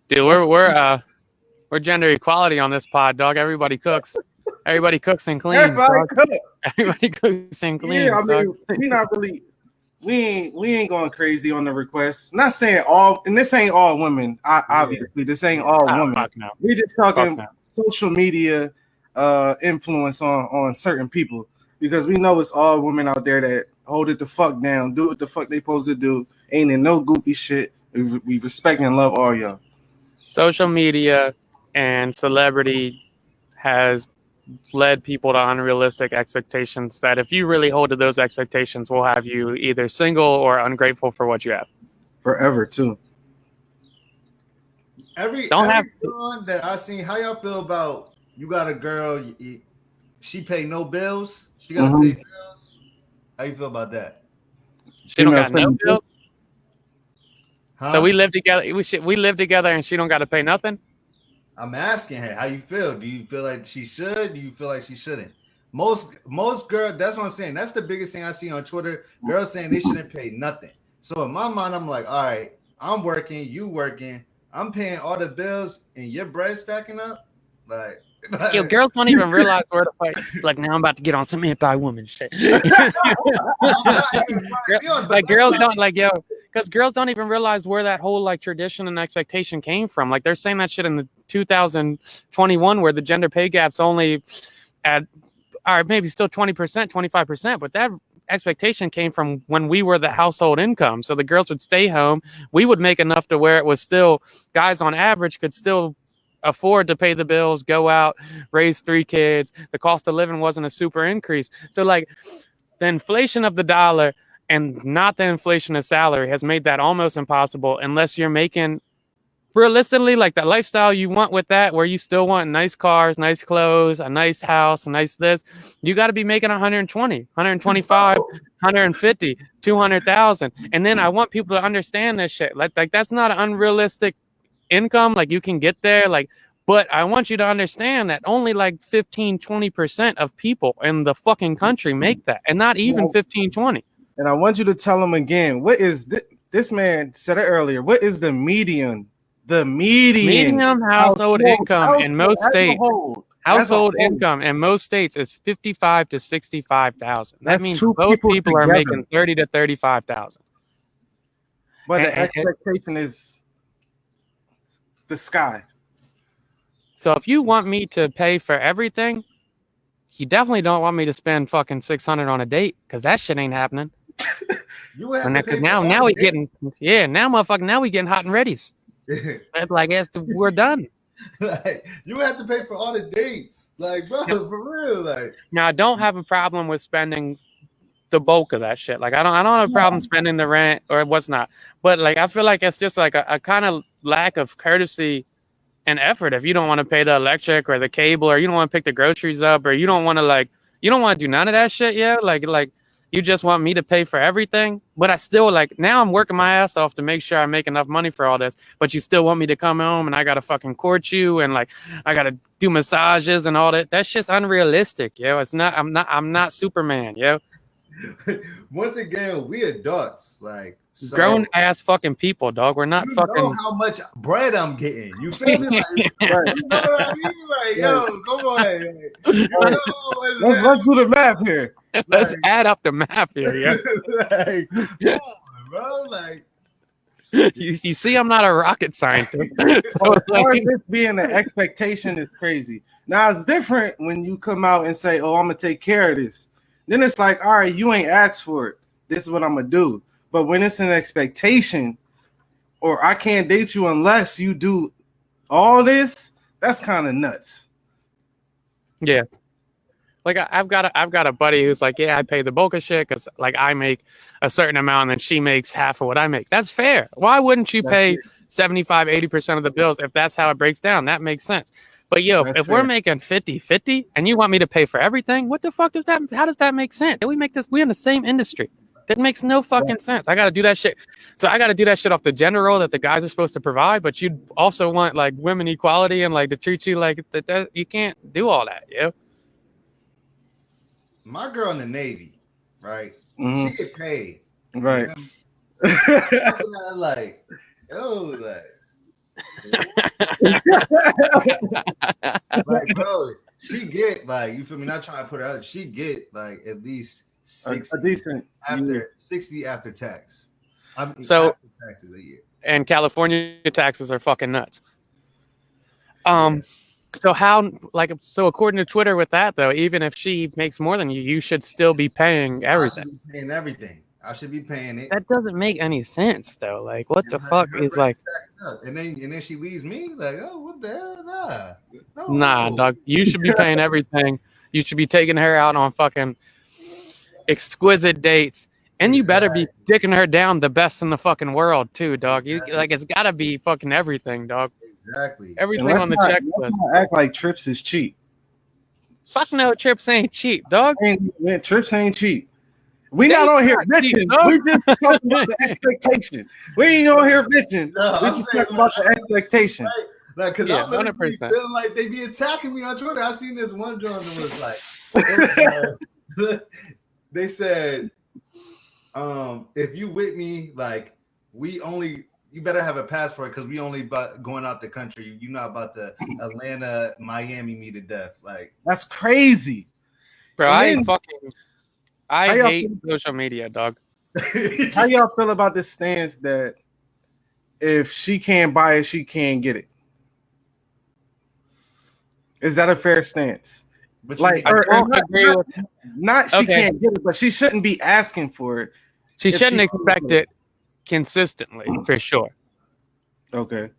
Dude, we're gender equality on this pod, dog. Everybody cooks. Everybody cooks and cleans. Everybody cooks and cleans. Yeah, I mean, we not really. We ain't going crazy on the requests. Not saying all, and this ain't all women. Obviously, this ain't all women. No. We just talking social media influence on certain people. Because we know it's all women out there that hold it the fuck down, do what the fuck they supposed to do, ain't in no goofy shit. We respect and love all y'all. Social media and celebrity has led people to unrealistic expectations that if you really hold to those expectations, will have you either single or ungrateful for what you have. Forever, too. Every girl that I seen, how y'all feel about, you got a girl, she pay no bills? She gotta pay bills. How you feel about that? She don't got no bills. Huh? So we live together. We live together, and she don't got to pay nothing. I'm asking her, how you feel? Do you feel like she should? Do you feel like she shouldn't? Most girls. That's what I'm saying. That's the biggest thing I see on Twitter. Girls saying they shouldn't pay nothing. So in my mind, I'm like, all right, I'm working, you working, I'm paying all the bills, and your bread stacking up, like. Yo, girls don't even realize where to fight. Like, now I'm about to get on some anti-woman shit. Like, girls don't, like, yo, because girls don't even realize where that whole, like, tradition and expectation came from. Like, they're saying that shit in the 2021 where the gender pay gap's only at, all right, maybe still 20%, 25%, but that expectation came from when we were the household income. So the girls would stay home. We would make enough to where it was still, guys on average could still afford to pay the bills, go out, raise 3 kids. The cost of living wasn't a super increase. So like the inflation of the dollar and not the inflation of salary has made that almost impossible unless you're making realistically, like that lifestyle you want with that, where you still want nice cars, nice clothes, a nice house, a nice this, you got to be making 120, 125, 150, 200,000. And then I want people to understand this shit. Like that's not an unrealistic income. Like you can get there, like, but I want you to understand that only like 15, 20% of people in the fucking country make that, and not even 15, 20. And I want you to tell them again, what is this man said it earlier. What is the median? The median household income in most states. Household income in most states is 55 to 65,000. That means most people are making 30 to 35,000. But the expectation is the sky. So if you want me to pay for everything, you definitely don't want me to spend fucking $600 on a date, because that shit ain't happening. You have to pay now we getting now we getting hot and ready's. Like we're done. Like you have to pay for all the dates, like bro, for real. Like now, I don't have a problem with spending the bulk of that shit. Like I don't have a problem spending the rent or what's not. But like I feel like it's just like a kind of lack of courtesy and effort if you don't want to pay the electric or the cable, or you don't want to pick the groceries up, or you don't want to do none of that shit. Yeah, like you just want me to pay for everything, but I still now I'm working my ass off to make sure I make enough money for all this, but you still want me to come home and I gotta fucking court you and I gotta do massages and all that. That shit's unrealistic, yo. It's not. I'm not Superman, yo. Once again, we adults, so, grown ass fucking people, dog. We're not fucking. You know how much bread I'm getting. You feel me? You know what I mean? Yo, come on. Let's do the math here. Let's add up the math here, yeah. Come on, bro. You see, I'm not a rocket scientist. So this being an expectation is crazy. Now it's different when you come out and say, "Oh, I'm gonna take care of this." Then it's like, all right, you ain't asked for it. This is what I'm gonna do. But when it's an expectation, or I can't date you unless you do all this, that's kind of nuts. Yeah. Like I've got a buddy who's like, yeah, I pay the bulk of shit because I make a certain amount and she makes half of what I make. That's fair. Why wouldn't you pay 75, 80% of the bills if that's how it breaks down? That makes sense. But if we're making 50-50 and you want me to pay for everything, what the fuck does that? How does that make sense? We're in the same industry. That makes no fucking sense. I got to do that shit. So I got to do that shit off the gender role that the guys are supposed to provide, but you also want women equality and to treat you like that. You can't do all that, yo. My girl in the Navy, right? Mm-hmm. She get paid, right? Bro, she get you feel me? Not trying to put her out. She get at least 60, a decent 60 after tax. So after taxes a year. And California taxes are fucking nuts. So according to Twitter with that though, even if she makes more than you, you should still be paying everything. I should be paying everything. I should be paying it. That doesn't make any sense though. What the fuck is and then she leaves me oh, what the hell? Nah, dog. You should be paying everything. You should be taking her out on fucking exquisite dates. And you better be dicking her down the best in the fucking world too, dog. It's gotta be fucking everything, dog. Exactly. Everything on the checklist. Act like trips is cheap. Fuck no, trips ain't cheap, dog. Trips ain't cheap. We not on here bitching. We just talking about the expectation. We ain't on here bitching. We just talking about the expectation. Because I'm 100% feeling like they be attacking me on Twitter. I seen this one joint that was they said, if you with me, you better have a passport because we only about going out the country. You're not about to Atlanta, Miami me to death. That's crazy, bro. I hate social media, dog. How y'all feel about this stance that if she can't buy it, she can't get it? Is that a fair stance? She can't get it, but she shouldn't be asking for it. She shouldn't expect it consistently, for sure. Okay.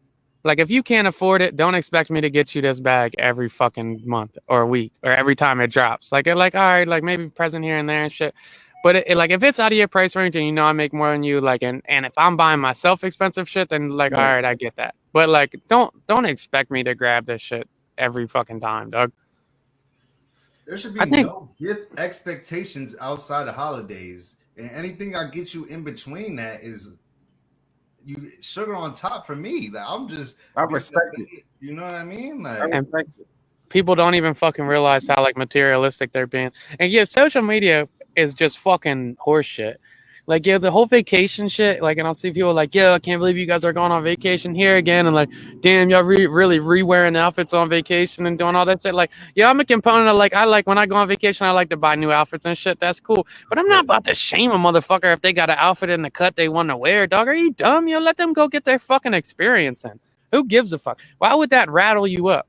If you can't afford it, don't expect me to get you this bag every fucking month or week or every time it drops. All right, maybe present here and there and shit. But if it's out of your price range and I make more than you, and if I'm buying myself expensive shit, then all right, I get that. But like, don't expect me to grab this shit every fucking time, dog. There should be no gift expectations outside of holidays, and anything I get you in between that is you sugar on top for me. Like I respect it. You know what I mean? Like, I respect it. People don't even fucking realize how like materialistic they're being. And yeah, social media is just fucking horse shit. Like, yeah, the whole vacation shit, like, and I'll see people like, yeah, I can't believe you guys are going on vacation here again. And like, damn, y'all really re-wearing outfits on vacation and doing all that shit. Like, yeah, I'm a component of like, I like when I go on vacation, I like to buy new outfits and shit. That's cool. But I'm not about to shame a motherfucker if they got an outfit in the cut they want to wear, dog. Are you dumb? Yo, let them go get their fucking experience in. Who gives a fuck? Why would that rattle you up?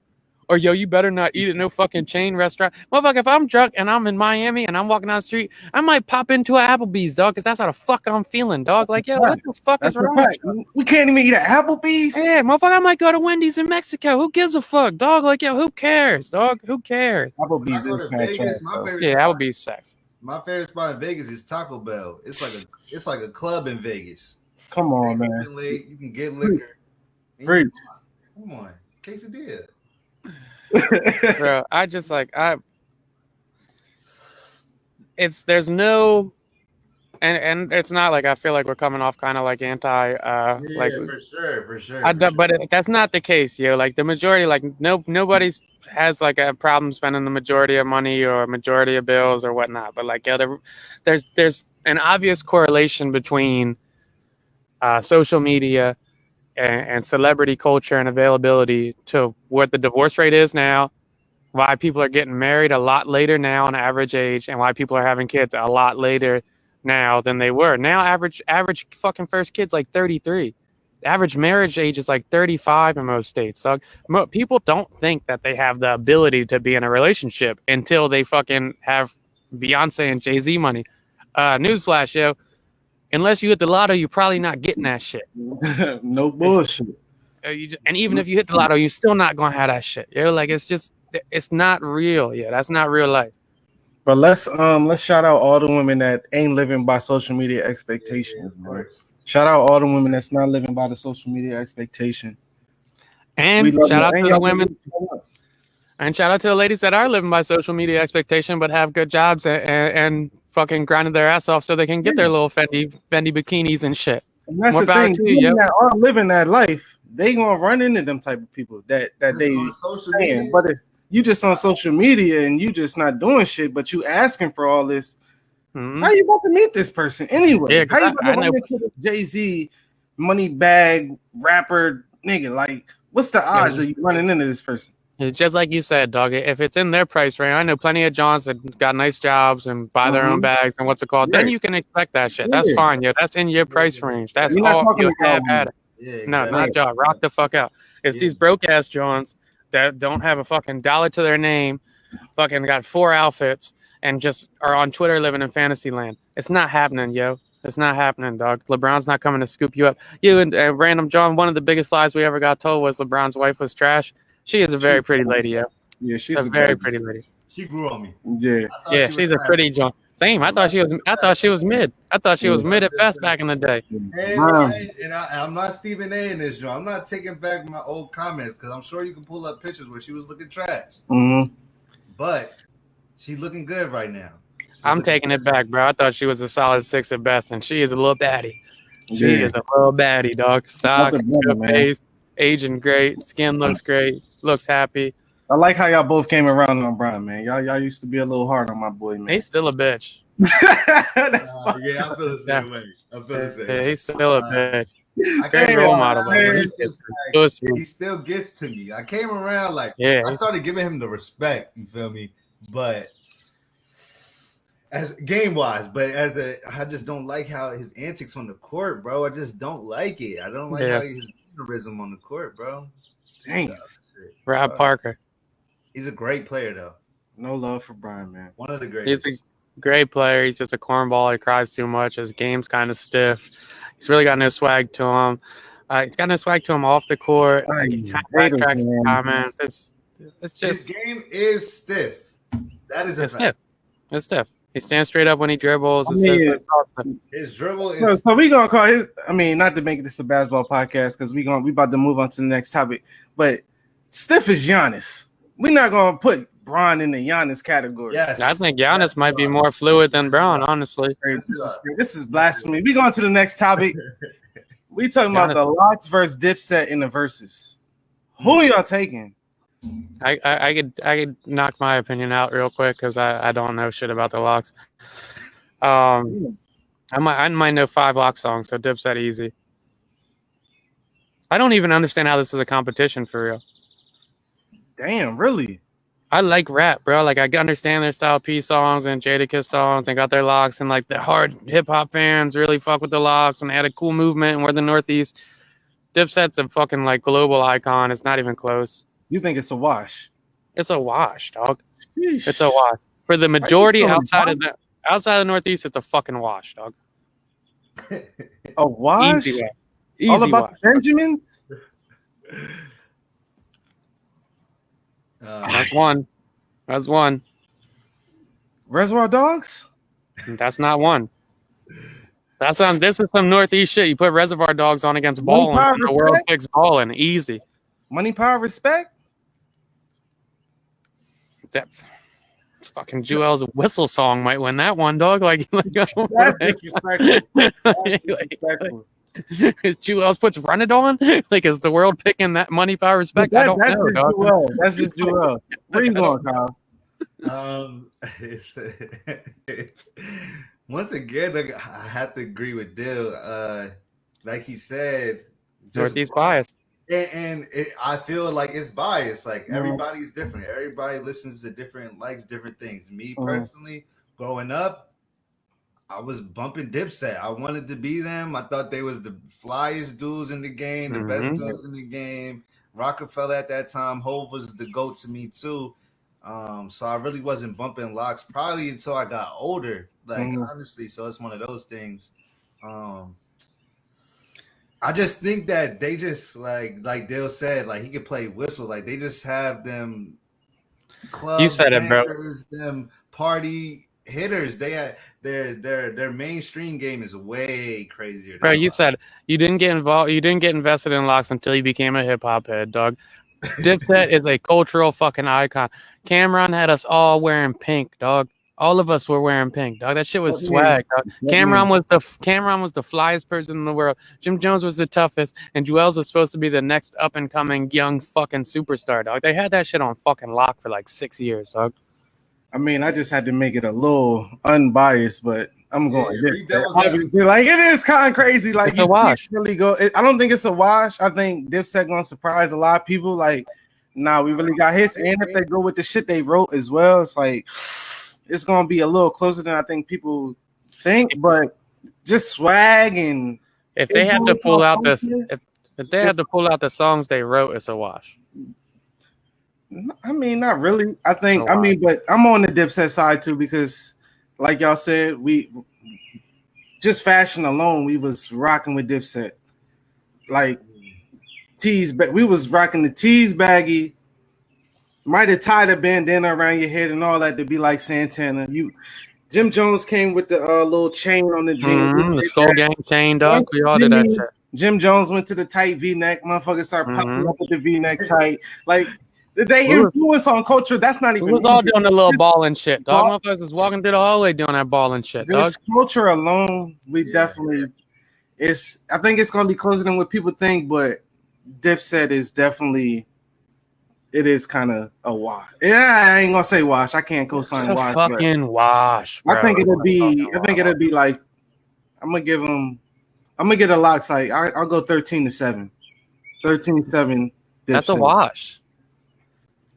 Or, yo, you better not eat at no fucking chain restaurant. Motherfucker, if I'm drunk and I'm in Miami and I'm walking down the street, I might pop into an Applebee's, dog, because that's how the fuck I'm feeling, dog. Like, yo, what the fuck is wrong with you? We can't even eat at Applebee's? Yeah, motherfucker, I might go to Wendy's in Mexico. Who gives a fuck, dog? Like, yo, who cares, dog? Who cares? Applebee's is kind of trash. Yeah, Applebee's sex. My favorite spot in Vegas is Taco Bell. It's like a club in Vegas. Come on, man. You can get liquor. Preach. Come on, quesadilla. Bro, I just like there's no and it's not like I feel like we're coming off kind of like anti like for sure. But that's not the case, yo. Like the majority, like nobody's has like a problem spending the majority of money or majority of bills or whatnot. But like, yeah, there's an obvious correlation between social media and celebrity culture and availability to what the divorce rate is now, why people are getting married a lot later now on average age, and why people are having kids a lot later now than they were. Now average fucking first kid's like 33. Average marriage age is like 35 in most states. So people don't think that they have the ability to be in a relationship until they fucking have Beyonce and Jay-Z money. Newsflash, yo. Unless you hit the lotto, you're probably not getting that shit. No bullshit. And even if you hit the lotto, you're still not gonna have that shit. You know, like it's not real. Yeah, that's not real life. But let's shout out all the women that ain't living by social media expectations. Yeah, shout out all the women that's not living by the social media expectation. And shout out to the women. And shout out to the ladies that are living by social media expectation, but have good jobs and fucking grinding their ass off so they can get their little Fendi bikinis and shit. And that's the thing. People that are living that life, they gonna run into them type of people that they saying. But if you just on social media and you just not doing shit, but you asking for all this, how you about to meet this person anyway? Yeah, how you about to run into this Jay-Z money bag rapper nigga? Like, what's the odds of you running into this person? It's just like you said, dog. If it's in their price range, I know plenty of Johns that got nice jobs and buy their own bags and what's it called. Then you can expect that shit. That's fine, yeah. That's in your price range. That's all you have at it. Yeah, exactly. No, not y'all. Rock the fuck out. It's these broke ass Johns that don't have a fucking dollar to their name, fucking got 4 outfits, and just are on Twitter living in fantasy land. It's not happening, yo. It's not happening, dog. LeBron's not coming to scoop you up. You and random John, one of the biggest lies we ever got told was LeBron's wife was trash. She is a very pretty lady, yo. Yeah, she's a very pretty lady. She grew on me. Yeah, she's a pretty John. Same. I thought she was mid. I thought she was mid at best back in the day. And I'm not Stephen A in this, John. I'm not taking back my old comments because I'm sure you can pull up pictures where she was looking trash. But she's looking good right now. I'm taking it back, bro. I thought she was a solid 6 at best, and she is a little baddie. She is a little baddie, dog. Socks, good face, aging great, skin looks great, looks happy. I like how y'all both came around on Brian, man. Y'all used to be a little hard on my boy, man. He's still a bitch. Yeah, I feel the same way. Yeah, he's still a bitch. Great role model, man. He still gets to me. I came around I started giving him the respect, you feel me? But as game wise, I just don't like how his antics on the court, bro. I just don't like it. I don't like how his mannerism on the court, bro. Dang. Rob Parker. He's a great player, though. No love for Brian, man. One of the greatest. He's a great player. He's just a cornball. He cries too much. His game's kind of stiff. He's really got no swag to him. He's got no swag to him off the court. He kind of backtracks the comments. It's just his game is stiff. That is stiff. It's stiff. He stands straight up when he dribbles. I mean, his dribble is. So we gonna call his. I mean, not to make this a basketball podcast because we about to move on to the next topic. But stiff is Giannis. We're not gonna put Bron in the Giannis category. Yes, I think Giannis might be more fluid than Brown, honestly. This is blasphemy. We going to the next topic. We talking about the Locks versus Dipset in the verses. Who y'all taking? I could knock my opinion out real quick because I don't know shit about the Locks. I might know 5 Lock songs, so Dipset easy. I don't even understand how this is a competition for real. Damn, really? I like rap, bro. Like, I understand their Style P songs and Jadakiss songs. They got their Locks, and like the hard hip hop fans really fuck with the Locks, and they had a cool movement. And we're the Northeast. Dipset's a fucking like global icon. It's not even close. You think it's a wash? It's a wash, dog. Sheesh. It's a wash for the majority outside of the Northeast. It's a fucking wash, dog. A wash? Easy way. All Easy about wash. the Benjamins? That's one. That's one. Reservoir Dogs? That's not one. This is some Northeast shit. You put Reservoir Dogs on against Ballin', and the world picks Ballin'. Easy. Money, Power, Respect? That's fucking Jewel's whistle song might win that one, dog. Like That's disrespectful. That's disrespectful. Jewel's puts Run It On? Like, is the world picking that Money, Power, Respect? I don't know, dog. Jewel. That's just Jewel. Where you going, Kyle? Once again, I have to agree with Dill. Like he said, Northeast bias. And I feel like it's biased. Like everybody's different. Everybody listens to different, likes different things. Me personally, growing up, I was bumping Dipset. I wanted to be them. I thought they was the flyest dudes in the game, the best dudes in the game. Rockefeller at that time, Hov was the GOAT to me too. So I really wasn't bumping Locks probably until I got older. Like honestly, so it's one of those things. I just think that they just like Dale said, like he could play whistle. Like they just have them club You said it, bro. Them party hitters. They had their mainstream game is way crazier. Bro, you said you didn't get involved. You didn't get invested in Locks until you became a hip hop head, dog. Dipset is a cultural fucking icon. Cameron had us all wearing pink, dog. All of us were wearing pink, dog. That shit was swag, dog. Cameron was the flyest person in the world. Jim Jones was the toughest, and Jewels was supposed to be the next up and coming young fucking superstar, dog. They had that shit on fucking lock for like 6 years, dog. I mean, I just had to make it a little unbiased, but I'm going Dipset. Like it is kind of crazy. Like it's a wash. Really go. I don't think it's a wash. I think Dipset gonna surprise a lot of people. Like, nah, we really got hits, and if they go with the shit they wrote as well, it's like it's gonna be a little closer than I think people think. But just swag and if they had to pull out this, if they had to pull out the songs they wrote, it's a wash. I mean, not really. I think. I mean, but I'm on the Dipset side too because, like y'all said, we just fashion alone, we was rocking with Dipset. Like tees, but we was rocking the tees baggy. Might have tied a bandana around your head and all that to be like Santana. Jim Jones came with the little chain on the jeans. The Skull Gang chain, dog. We all did that shit. Jim Jones went to the tight V-neck. Motherfuckers start popping up with the V-neck tight. Like they influence on culture. That's not even. We was all doing the little ball and shit, dog. Motherfuckers was walking through the hallway doing that ball and shit, dog. This culture alone, we definitely. I think it's gonna be closer than what people think, but Dipset is definitely. It is kind of a wash. Yeah, I ain't gonna say wash. I can't co-sign wash. Fucking wash. Bro. I think it'll be like. I'm gonna give them. I'm gonna get a lock site. I'll go 13-7. 13-7. That's a wash.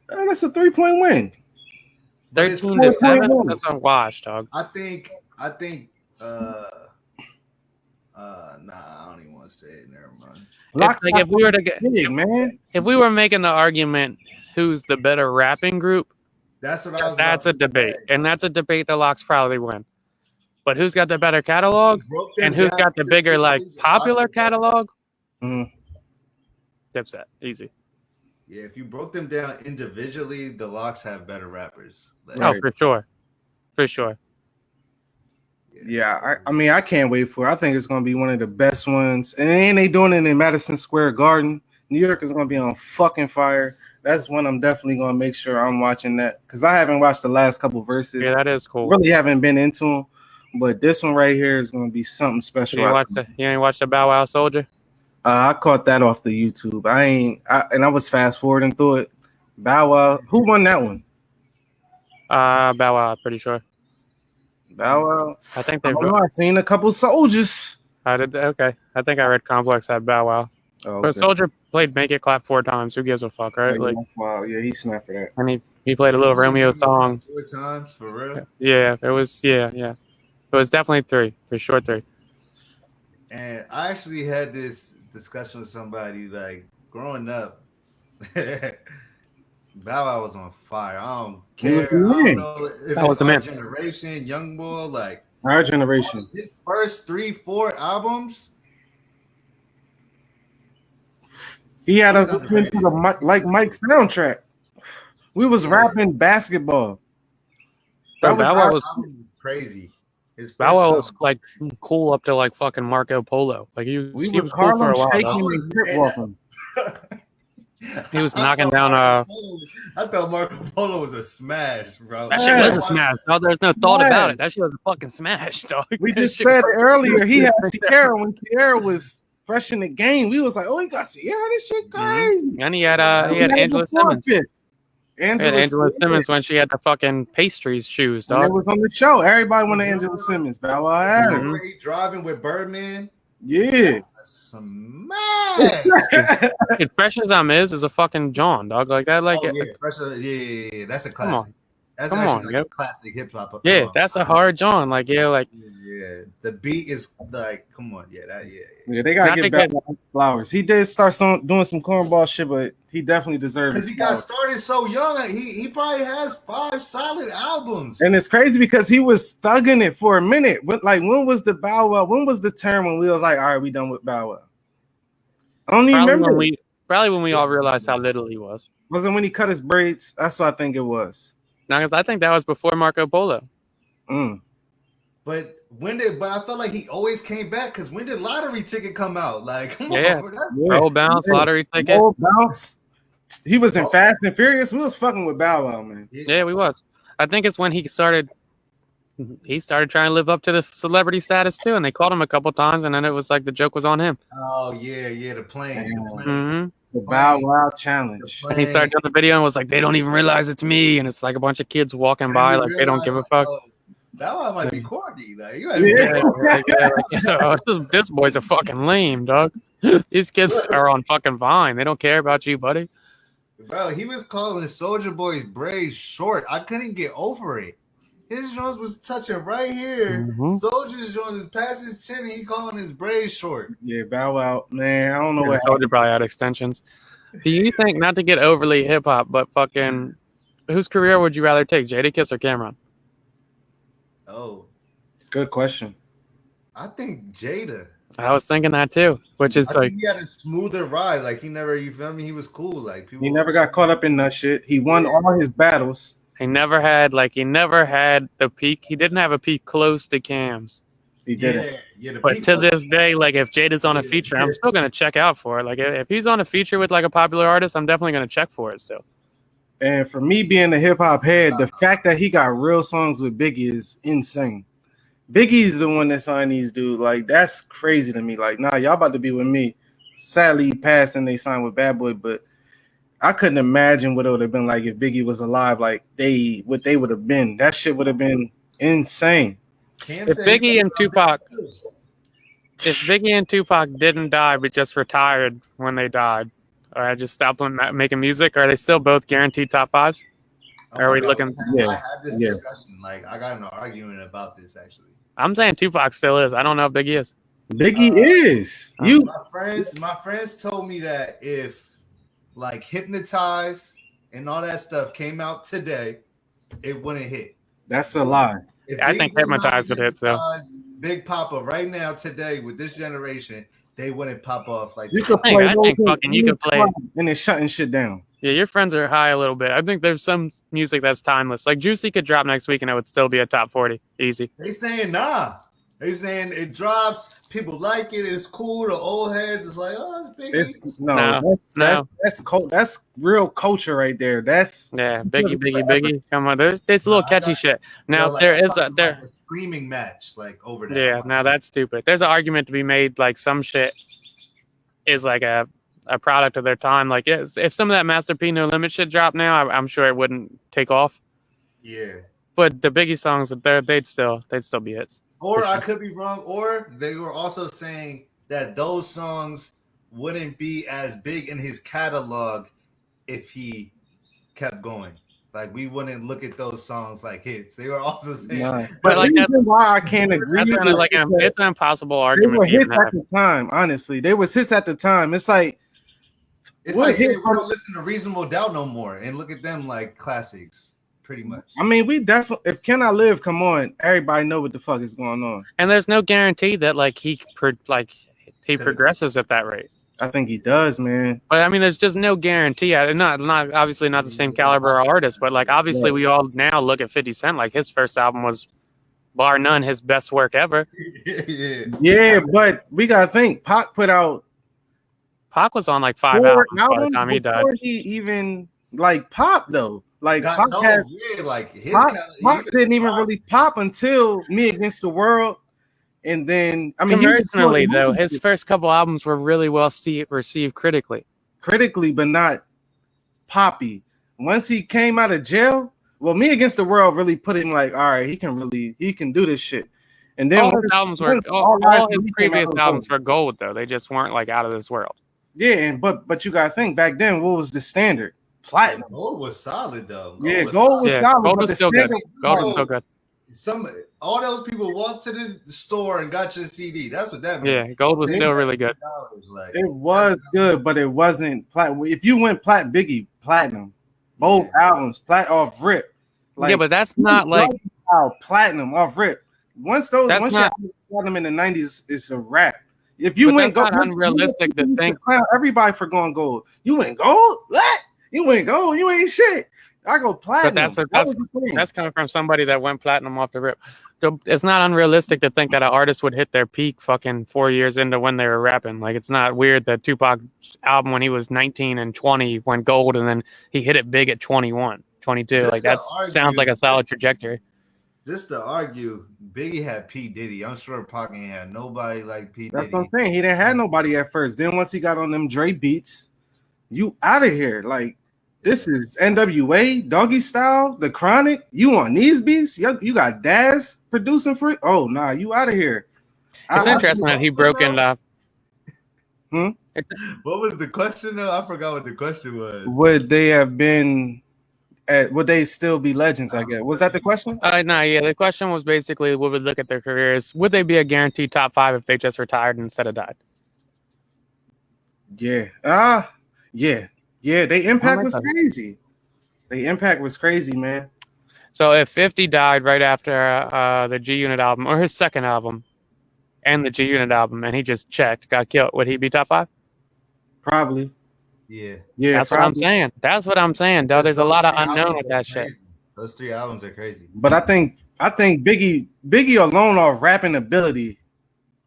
That's a 3-point win. 13-7. That's a wash, dog. I think. Nah, I don't even want to say it. Never mind. It's like if we were to get, if we were making the argument, who's the better rapping group? That's what I was. That's a debate, and that's a debate the Locks probably win. But who's got the better catalog, and who's got the bigger like popular catalog? Dipset, easy. Yeah, if you broke them down individually, the Locks have better rappers. Like, for sure. Yeah, I mean, I can't wait for it. I think it's going to be one of the best ones. And they doing it in Madison Square Garden. New York is going to be on fucking fire. That's one I'm definitely going to make sure I'm watching that. Because I haven't watched the last couple verses. Yeah, that is cool. Really haven't been into them. But this one right here is going to be something special. You ain't watched the Bow Wow Soldier? I caught that off the YouTube. I was fast forwarding through it. Bow Wow. Who won that one? Bow Wow, I'm pretty sure. Bow Wow. I think I've seen a couple soldiers. I did. Okay, I think I read Complex had Bow Wow. Oh, okay. But Soldier played Make It Clap 4 times. Who gives a fuck, right? Like, wow, yeah, he snapped for that. And he played a little Romeo song. 4 times for real. Yeah, it was. Yeah. It was definitely 3 for sure. 3. And I actually had this discussion with somebody like growing up. Bow Wow was on fire. I don't care. I don't know if it's our generation, young boy, like our generation. His first 3-4 albums. He had us listening to the Like Mike soundtrack. We was rapping basketball. Bow Wow was crazy. Bow Wow was like cool up to like fucking Marco Polo. Like he was cool for a while. He was knocking down I thought Marco Polo was a smash, bro. That shit was a smash. No, there's no thought about it. That shit was a fucking smash, dog. We just said earlier he had Sierra when Sierra was fresh in the game. We was like, oh, he got Sierra. This shit crazy. Mm-hmm. And he had Angela Simmons. Angela Simmons when she had the fucking pastries shoes, dog. And it was on the show. Everybody wanted Angela Simmons. Bow Wow had her. He driving with Birdman. Yeah. Smash. Fresh as I'm is a fucking John, dog. Like that, like yeah. That's a classic. That's a classic hip hop. Yeah, that's a hard John. Like the beat is like, come on, yeah. They gotta get back on flowers. He did start doing some cornball shit, but he definitely deserves it. Because he got started so young. Like, he probably has 5 solid albums. And it's crazy because he was thugging it for a minute. When was the Bow Wow? When was the term when we was like, all right, we done with Bow Wow? I don't even remember. Probably when we all realized how little he was. Was it when he cut his braids? That's what I think it was. No, because I think that was before Marco Polo. But I felt like he always came back because when did Lottery Ticket come out? Like, come on, Roll Bounce, Lottery Ticket. Roll Bounce. He was in Fast and Furious. We was fucking with Bow Wow, man. Yeah, we was. I think it's when he started trying to live up to the celebrity status too, and they called him a couple times, and then it was like the joke was on him. Oh yeah, the plane. Mm-hmm. The Bow Wow challenge. And he started doing the video and was like, they don't even realize it's me, and it's like a bunch of kids walking by like they don't give a fuck. That one might be corny. Like, this boy's a fucking lame, dog. These kids are on fucking Vine. They don't care about you, buddy. Bro, he was calling Soulja Boy's braids short. I couldn't get over it. His Jones was touching right here. Mm-hmm. Soulja's Jones is past his chin and he calling his braids short. Yeah, Bow Wow. Man, I don't know what Soulja probably had extensions. Do you think, not to get overly hip hop, but fucking whose career would you rather take, Jadakiss or Cameron? Oh. Good question. I think Jada. I was thinking that too, which is like he had a smoother ride. Like he never, you feel me? He was cool. Like he never got caught up in that shit. He won all his battles. He never had the peak. He didn't have a peak close to Cam's. He didn't. Yeah, but to this day, like if Jada's on a feature, I'm still gonna check out for it. Like if he's on a feature with like a popular artist, I'm definitely gonna check for it still. And for me being a hip hop head, the fact that he got real songs with Biggie is insane. Biggie's the one that signed these dudes. Like, that's crazy to me. Like, nah, y'all about to be with me. Sadly, he passed and they signed with Bad Boy, but I couldn't imagine what it would have been like if Biggie was alive. Like, what they would have been. That shit would have been insane. If Biggie and Tupac didn't die but just retired when they died, or I just stopped making music, are they still both guaranteed top 5s? Are we looking? Yeah, I had this discussion. Like, I got in an argument about this actually. I'm saying Tupac still is. I don't know if Biggie is. Biggie is. My friends told me that if like Hypnotize and all that stuff came out today, it wouldn't hit. That's a lie. I think Hypnotize would hit. So Big Papa right now today with this generation, they wouldn't pop off like you could play. You could play, and it's shutting shit down. Yeah, your friends are high a little bit. I think there's some music that's timeless. Like Juicy could drop next week and it would still be a top 40. Easy. They saying nah. They saying it drops. People like it. It's cool. The old heads is like, oh, it's Biggie. That's real culture right there. That's Biggie. Come on, there's a little catchy shit. Now there is a screaming match like over that. Yeah, now that's stupid. There's an argument to be made. Like some shit is like a product of their time. Like if some of that Master P No Limit shit dropped now, I'm sure it wouldn't take off. Yeah. But the Biggie songs, they'd still be hits. Or I could be wrong. Or they were also saying that those songs wouldn't be as big in his catalog if he kept going. Like we wouldn't look at those songs like hits. They were also saying, but like that's why I can't agree. That's kind of like it's an impossible argument. They were hits at the time. Honestly, they was hits at the time. It's like saying we don't listen to Reasonable Doubt no more and look at them like classics. Pretty much. I mean, we definitely. If Can I Live, come on, everybody know what the fuck is going on. And there's no guarantee that he progresses at that rate. I think he does, man. But I mean, there's just no guarantee. Not obviously not the same caliber of artist, but like obviously we all now look at 50 Cent. Like his first album was, bar none, his best work ever. Yeah, but we gotta think. Pac was on like 5 albums by the time he died. He even like pop though. Like Pac didn't even really pop until Me Against the World, and then I mean, commercially though, his first couple albums were really well received critically, but not poppy. Once he came out of jail, well, Me Against the World really put him like, all right, he can do this shit. And then all his previous albums were gold though; they just weren't like out of this world. Yeah, but you gotta think back then, what was the standard? Platinum. Gold was solid though. Gold was solid. Gold was still good. Gold was still good. All those people walked to the store and got your CD. That's what that meant. Yeah, gold was still really good. It was good, but it wasn't platinum. If you went Biggie platinum, both albums off rip. Like, but that's not like platinum off rip. Once you platinum in the 90s, it's a wrap. If you went gold, unrealistic to think everybody for going gold. You went gold? What? You went gold? You ain't shit. I go platinum. But that's coming from somebody that went platinum off the rip. It's not unrealistic to think that an artist would hit their peak fucking 4 years into when they were rapping. Like it's not weird that Tupac's album when he was 19 and 20 went gold, and then he hit it big at 21, 22. Like that sounds like a solid trajectory. Just to argue, Biggie had P. Diddy. I'm sure Pac ain't had nobody like P. Diddy. That's what I'm saying. He didn't have nobody at first. Then once he got on them Dre beats, you out of here. Like this is NWA, Doggy Style, The Chronic. You on these beats? You got Daz producing for it? Oh, nah, you out of here. It's interesting that he broke into. What was the question though? I forgot what the question was. Would they have been would they still be legends, I guess? Was that the question? The question was basically, would we look at their careers? Would they be a guaranteed top 5 if they just retired instead of died? Yeah. Yeah, their impact was crazy. Their impact was crazy, man. So if 50 died right after the G Unit album or his second album and the G Unit album, and he just got killed, would he be top 5? Probably. Yeah. That's probably what I'm saying. Though there's a lot of unknown with that shit. Those 3 albums are crazy. But I think Biggie alone off rapping ability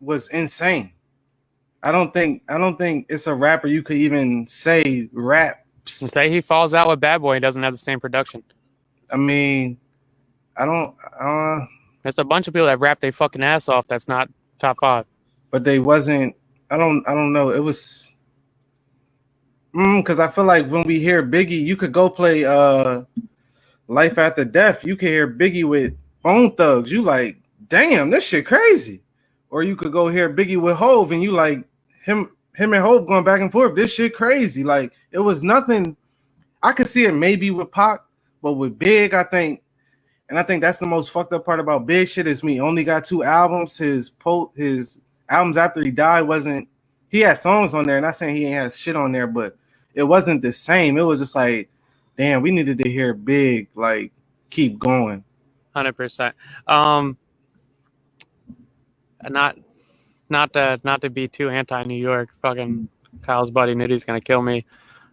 was insane. I don't think it's a rapper you could even say raps. And say he falls out with Bad Boy, he doesn't have the same production. I mean, I don't. There's a bunch of people that rap their fucking ass off. That's not top 5. But they wasn't. I don't know. It was. Because I feel like when we hear Biggie, you could go play Life After Death. You can hear Biggie with Bone Thugs. You like, damn, this shit crazy. Or you could go hear Biggie with Hove, and you like him and Hove going back and forth. This shit crazy. Like it was nothing. I could see it maybe with Pac, but with Big, I think that's the most fucked up part about Big shit is me. Only got 2 albums. His albums after he died wasn't. He had songs on there. Not saying he ain't had shit on there, but it wasn't the same. It was just like, damn, we needed to hear Big like keep going. 100%. Not to be too anti-New York. Fucking Kyle's buddy Nitty's gonna kill me.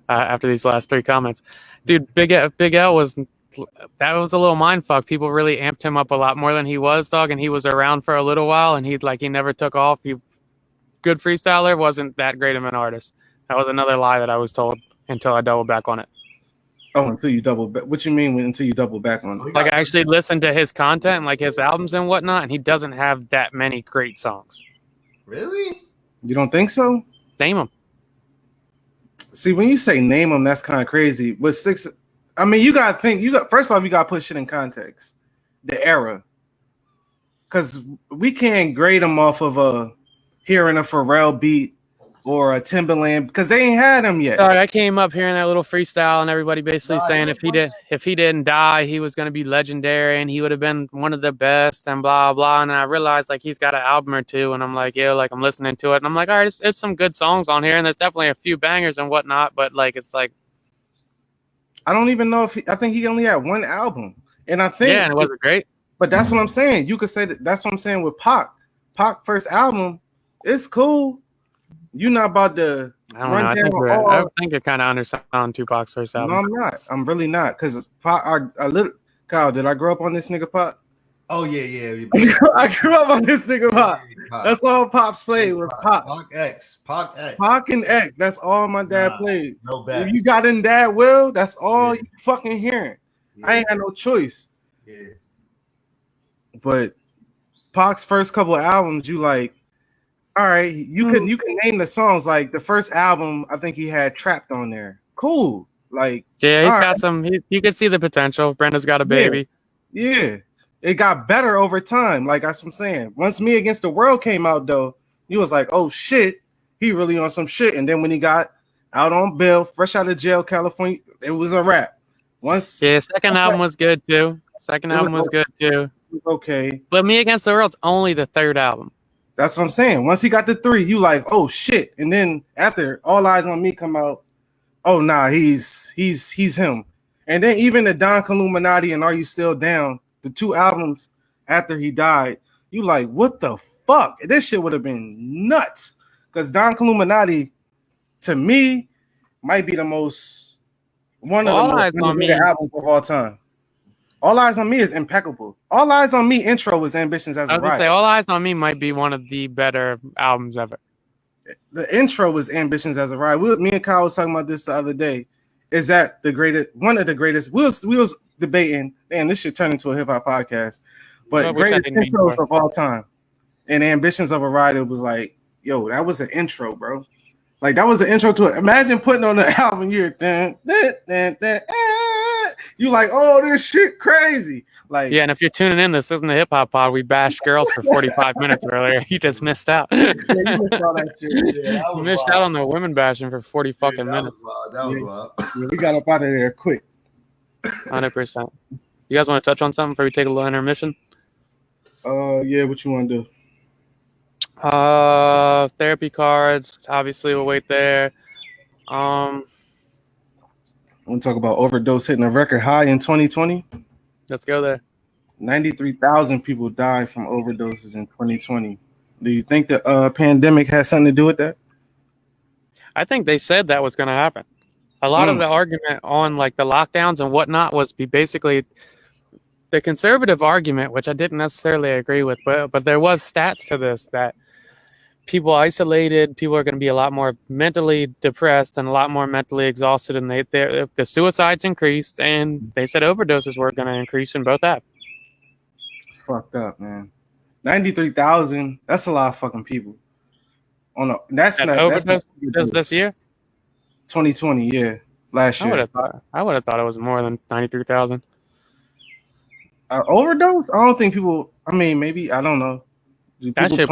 after these last 3 comments. Dude, Big L was a little mind fuck. People really amped him up a lot more than he was, dog, and he was around for a little while, and he never took off. He good freestyler, wasn't that great of an artist. That was another lie that I was told until I doubled back on it. Oh, until you double back. What you mean until you double back on it? Like, I actually listened to his content, like his albums and whatnot, and he doesn't have that many great songs. Really? You don't think so? Name them. See, when you say name them, that's kind of crazy. But six, I mean, you gotta think. First off, you gotta put shit in context, the era, because we can't grade them off of hearing a Pharrell beat or a Timbaland because they ain't had them yet. I came up hearing that little freestyle and everybody basically saying if he didn't die, he was gonna be legendary and he would have been one of the best and blah blah. And I realized like he's got an album or two, and I'm like, yeah, like I'm listening to it and I'm like, all right, it's some good songs on here, and there's definitely a few bangers and whatnot, but like it's like I don't even know if I think he only had one album, and I think and it wasn't great. But that's what I'm saying. You could say that's what I'm saying with Pac. Pac first album, it's cool. You're not about to. I don't know. I think you're kind of underselling Tupac's first album. No, I'm not. I'm really not. Because Pac, Kyle, did I grow up on this nigga Pac? Oh yeah. I grew up on this nigga Pac. That's all Pops played with Pac. Pac and X. That's all my dad played. No bad. If you got in Dad Will, that's all you fucking hearing. Yeah. I ain't had no choice. Yeah. But Pac's first couple of albums, you like. All right, you can name the songs. Like the first album, I think he had Trapped on there. Cool. Like yeah, he's got some. You can see the potential. Brenda's Got a Baby. Yeah, it got better over time. Like that's what I'm saying. Once Me Against the World came out, though, he was like, oh shit, he really on some shit. And then when he got out on bail, fresh out of jail, California, it was a wrap. Second album was good too. Okay, but Me Against the World's only the third album. That's what I'm saying. Once he got the 3, you like, oh shit. And then after All Eyes on Me come out, oh nah, he's him. And then even the Don Illuminati and Are You Still Down, the 2 albums after he died, you like, what the fuck? This shit would have been nuts. Because Don Illuminati, to me, might be the most one of the most albums of all time. All Eyes on Me is impeccable. All Eyes on Me intro was Ambitions as a Riot. I was gonna say All Eyes on Me might be one of the better albums ever. The intro was Ambitions as a Riot. Me and Kyle was talking about this the other day. Is that the greatest? One of the greatest. We was debating. Damn, this should turn into a hip hop podcast. But greatest intros of all time. And Ambitions of a Riot, it was like, yo, that was an intro, bro. Like that was an intro to it. Imagine putting on the album here. You like, oh, this shit crazy. Like, yeah, and if you're tuning in, this isn't a hip hop pod. We bashed girls for 45 minutes earlier. You just missed out. You missed all that shit. Yeah, you missed out on the women bashing for 40 fucking minutes. That was wild. Yeah, we got up out of there quick. 100%. You guys want to touch on something before we take a little intermission? Yeah, what you want to do? Therapy cards. Obviously, we'll wait there. I want to talk about overdose hitting a record high in 2020. Let's go there. 93,000 people died from overdoses in 2020. Do you think the pandemic has something to do with that? I think they said that was going to happen. A lot of the argument on like the lockdowns and whatnot was basically the conservative argument, which I didn't necessarily agree with, but there was stats to this that people isolated, people are going to be a lot more mentally depressed and a lot more mentally exhausted, and the suicides increased, and they said overdoses were going to increase in both apps. It's fucked up, man. 93,000, that's a lot of fucking people. That's this year? 2020, yeah. Last year. I would have thought it was more than 93,000. Overdose? I don't think people, I mean, maybe, I don't know. That should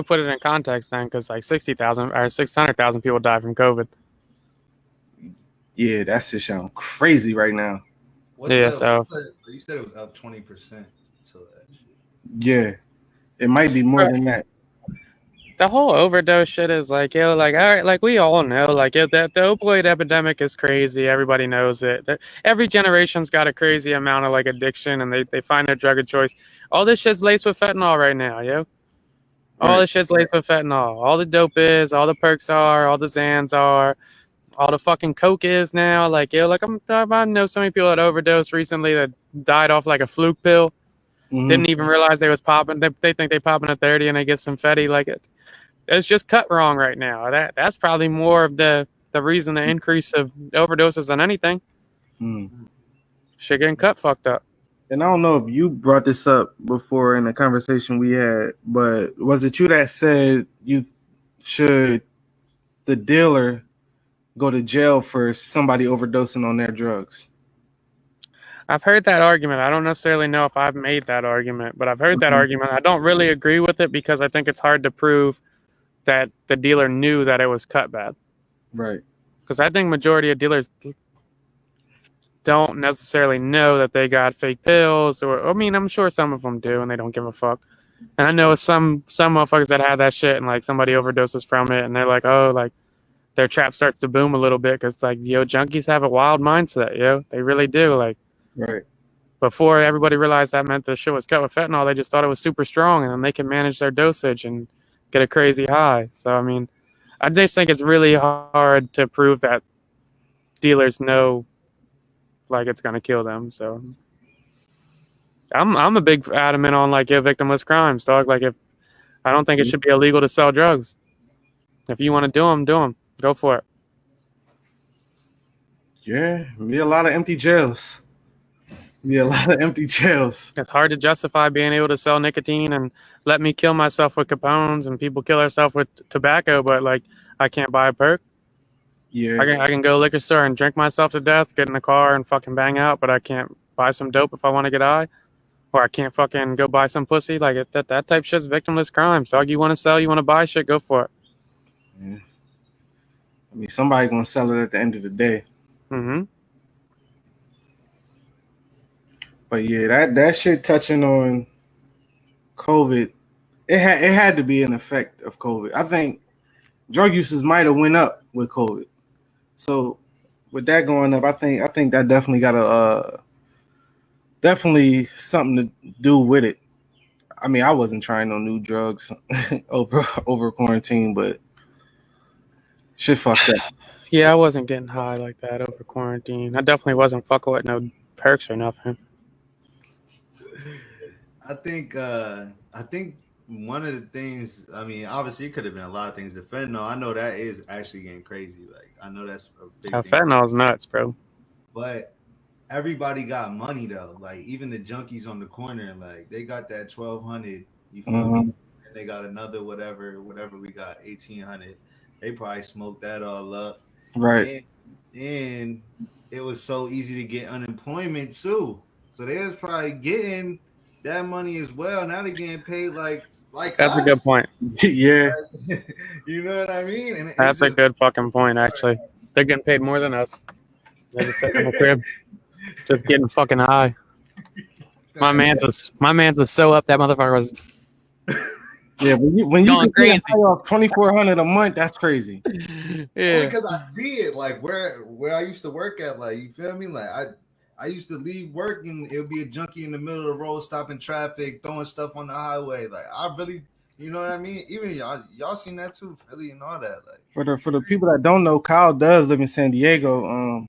put it in context then, because like 60,000 or 600,000 people died from COVID. Yeah, that shit sound crazy right now. You said it was up 20%. So yeah, it might be more than that. The whole overdose shit is like, all right, like we all know, like the opioid epidemic is crazy. Everybody knows it. Every generation's got a crazy amount of like addiction, and they find their drug of choice. All this shit's laced with fentanyl right now, yo. All the shit's laced with fentanyl. All the dope is, all the perks are, all the Xans are, all the fucking coke is now. Like, yo, like I know so many people that overdosed recently that died off like a fluke pill. Didn't even realize they was popping. They think they popping at 30 and they get some fetty. Like it's just cut wrong right now. That's probably more of the reason the increase of overdoses than anything. Shit getting cut fucked up. And I don't know if you brought this up before in the conversation we had, but was it you that said should the dealer go to jail for somebody overdosing on their drugs? I've heard that argument. I don't necessarily know if I've made that argument, but I've heard that argument. I don't really agree with it because I think it's hard to prove that the dealer knew that it was cut bad. Right. Because I think majority of dealers don't necessarily know that they got fake pills, or I mean, I'm sure some of them do, and they don't give a fuck. And I know some motherfuckers that have that shit, and like somebody overdoses from it, and they're like, oh, like their trap starts to boom a little bit because like yo, junkies have a wild mindset, yo, they really do. Like, right. Before everybody realized that meant the shit was cut with fentanyl, they just thought it was super strong, and then they can manage their dosage and get a crazy high. So I mean, I just think it's really hard to prove that dealers know like it's gonna kill them. So I'm a big adamant on like victimless crimes, dog. Like I don't think it should be illegal to sell drugs. If you want to do them. Go for it. Yeah, be a lot of empty jails. It's hard to justify being able to sell nicotine and let me kill myself with Capones and people kill themselves with tobacco, but like I can't buy a perk. Yeah, I can go to the liquor store and drink myself to death, get in the car and fucking bang out, but I can't buy some dope if I want to get high, or I can't fucking go buy some pussy. Like that type shit's victimless crime. So you want to sell, you want to buy shit, go for it. Yeah. I mean, somebody gonna sell it at the end of the day. But yeah, that shit touching on COVID, it had to be an effect of COVID. I think drug uses might have went up with COVID. So with that going up, I think that definitely got definitely something to do with it. I mean, I wasn't trying no new drugs over quarantine, but shit fucked up. Yeah, I wasn't getting high like that over quarantine. I definitely wasn't fucking with no perks or nothing. I think one of the things, I mean, obviously it could have been a lot of things. The fentanyl, I know that is actually getting crazy. Like, I know that's a big thing. Fentanyl's nuts, bro. But everybody got money though. Like, even the junkies on the corner, like they got that 1,200. You feel me? And they got another whatever we got 1,800. They probably smoked that all up. Right. And it was so easy to get unemployment too. So they was probably getting that money as well. Now they're getting paid like that's us. A good point. Yeah. You know what I mean? And that's a good fucking point, actually. They're getting paid more than us. They're just sitting in the crib, just getting fucking high. My man's was so up, that motherfucker was. Yeah, when you can pay off $2,400 a month, that's crazy. Yeah, because I see it like where I used to work at. Like, you feel me? Like I used to leave work and it would be a junkie in the middle of the road, stopping traffic, throwing stuff on the highway. Like, I really, you know what I mean? Even y'all seen that too, Philly and all that. Like, for the people that don't know, Kyle does live in San Diego.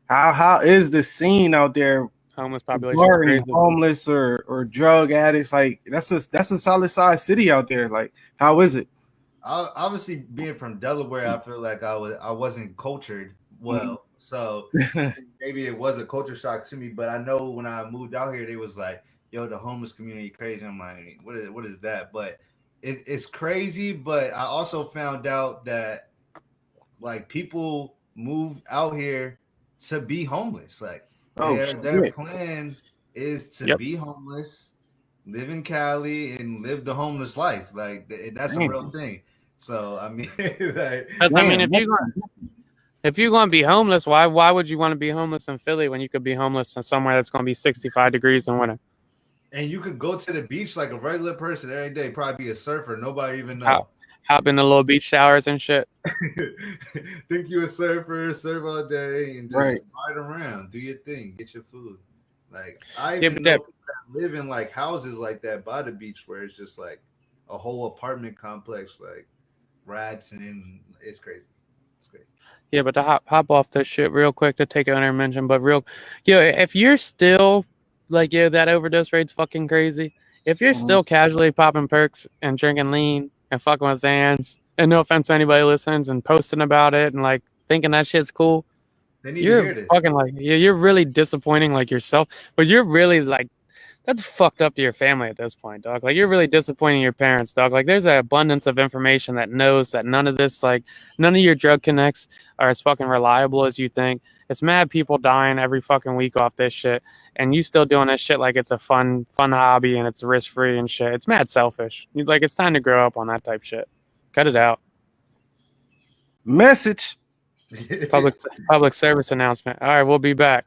How is the scene out there? Homeless population, homeless or drug addicts, like that's a solid size city out there. Like, how is it? Obviously, being from Delaware, I feel like I wasn't cultured well, so maybe it was a culture shock to me. But I know when I moved out here, they was like, "Yo, the homeless community crazy." I'm like, "What is that?" But it's crazy. But I also found out that like people move out here to be homeless, like. Their plan is to be homeless, live in Cali, and live the homeless life. Like, that's a real thing. So I mean, like, I mean, if you're going to be homeless, why would you want to be homeless in Philly when you could be homeless in somewhere that's going to be 65 degrees in winter? And you could go to the beach like a regular person every day. Probably be a surfer. Nobody even know. Hop in the little beach showers and shit. Think you a surfer, surf all day, and just ride around, do your thing, get your food. Like, I even know people that live in like houses like that by the beach where it's just like a whole apartment complex, like rats, and it's crazy. It's crazy. Yeah, but to hop off this shit real quick to take an intervention, but if you're still like, that overdose rate's fucking crazy. If you're still casually popping perks and drinking lean and fucking with Zans, and no offense to anybody listens, and posting about it and like thinking that shit's cool, They need to hear you're this. fucking like, you're really disappointing like yourself, but you're really like, that's fucked up to your family at this point, dog. Like, you're really disappointing your parents, dog. Like, there's an abundance of information that knows that none of this, like, none of your drug connects are as fucking reliable as you think. It's mad people dying every fucking week off this shit, and you still doing this shit like it's a fun hobby and it's risk free and shit. It's mad selfish. Like, it's time to grow up on that type shit. Cut it out. Message. Public service announcement. All right, we'll be back.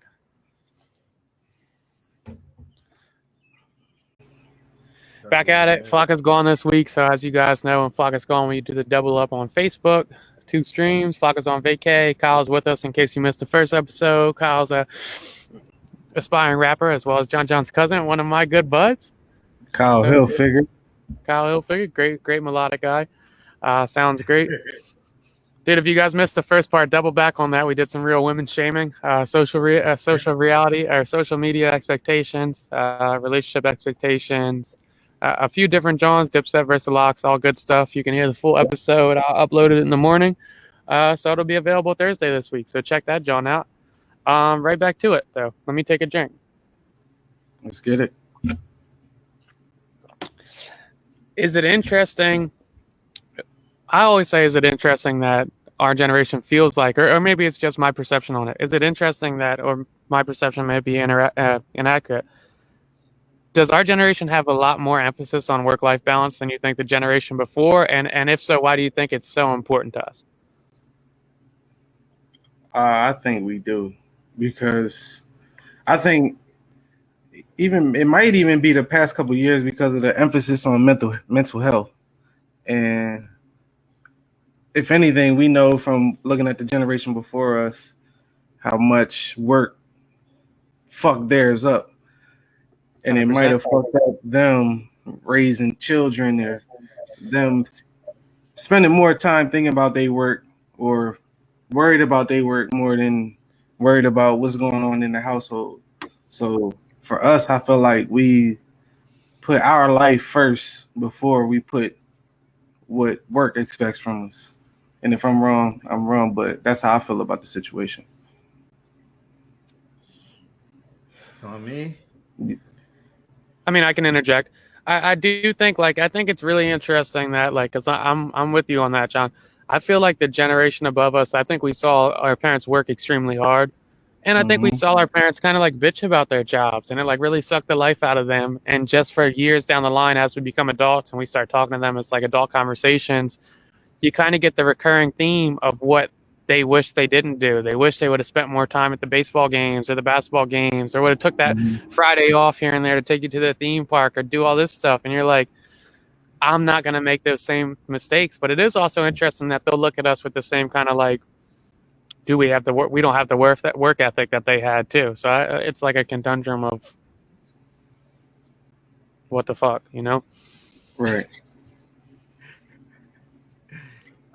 Back at it. Flocka's gone this week, so as you guys know, when Flocka's gone, we do the double up on Facebook. 2 streams. Flocka's on vacay. Kyle's with us in case you missed the first episode. Kyle's a aspiring rapper as well as John's cousin, one of my good buds. Kyle Hilfiger. Great melodic guy. Sounds great. Dude, if you guys missed the first part, double back on that. We did some real women shaming, social reality, or social media expectations, relationship expectations, a few different Johns, Dipset versus Locks, all good stuff. You can hear the full episode. I'll upload it in the morning. So it'll be available Thursday this week. So check that John out. Right back to it, though. Let me take a drink. Let's get it. Is it interesting? I always say, is it interesting that our generation feels like, or maybe it's just my perception on it. Is it interesting that, or my perception may be inaccurate, does our generation have a lot more emphasis on work-life balance than you think the generation before? And if so, why do you think it's so important to us? I think we do, because I think it might even be the past couple of years because of the emphasis on mental health. And if anything, we know from looking at the generation before us how much work fucked theirs up. And it might have fucked up them raising children, or them spending more time thinking about their work, or worried about their work more than worried about what's going on in the household. So for us, I feel like we put our life first before we put what work expects from us. And if I'm wrong, I'm wrong, but that's how I feel about the situation. So me? I mean, I can interject. I do think, like, I think it's really interesting that, like, because I'm with you on that, John. I feel like the generation above us, I think we saw our parents work extremely hard. And I think we saw our parents kind of like bitch about their jobs, and it like really sucked the life out of them. And just for years down the line, as we become adults and we start talking to them, it's like adult conversations, you kind of get the recurring theme of what they wish they didn't do. They wish they would have spent more time at the baseball games or the basketball games, or would have took that Friday off here and there to take you to the theme park or do all this stuff. And you're like, I'm not going to make those same mistakes. But it is also interesting that they'll look at us with the same kind of like, do we have the work? We don't have the work ethic that they had too. So it's like a conundrum of what the fuck, you know? Right.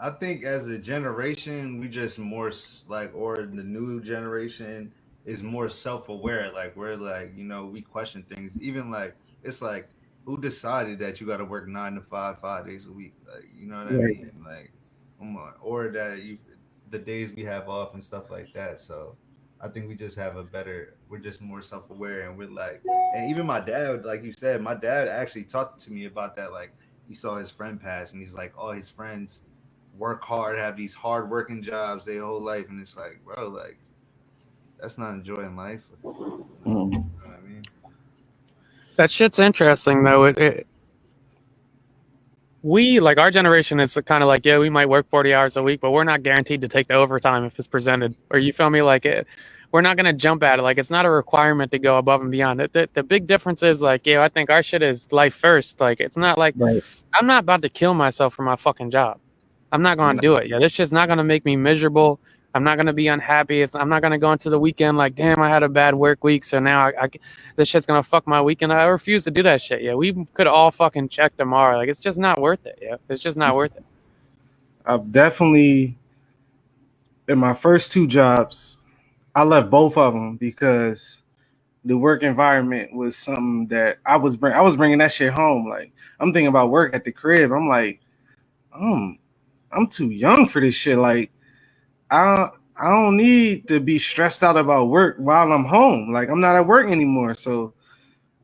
I think as a generation, we just more like, or the new generation is more self-aware. Like, we're like, you know, we question things. Even like, it's like, who decided that you got to work 9 to 5, 5 days a week? Like, you know what I mean? Like, come on. Or that the days we have off and stuff like that. So I think we just have we're just more self-aware, and we're like, and even my dad, like you said, my dad actually talked to me about that. Like, he saw his friend pass, and he's like, oh, his friends work hard, have these hard working jobs their whole life, and it's like, bro, like, that's not enjoying life. You know what I mean? That shit's interesting though. We, like, our generation is kind of like, yeah, we might work 40 hours a week, but we're not guaranteed to take the overtime if it's presented. Or you feel me? Like, we're not going to jump at it. Like, it's not a requirement to go above and beyond. The big difference is, like, yeah, I think our shit is life first. Like, it's not like, I'm not about to kill myself for my fucking job. I'm not going to do it. Yeah, this shit's not going to make me miserable. I'm not gonna be unhappy. I'm not gonna go into the weekend like, damn, I had a bad work week, so now this shit's gonna fuck my weekend. I refuse to do that shit. Yeah, we could all fucking check tomorrow. Like, it's just not worth it. Yeah, it's just not worth it. I've definitely, in my first 2 jobs, I left both of them because the work environment was something that I was bringing that shit home. Like, I'm thinking about work at the crib. I'm like, I'm too young for this shit. Like, I don't need to be stressed out about work while I'm home. Like, I'm not at work anymore. So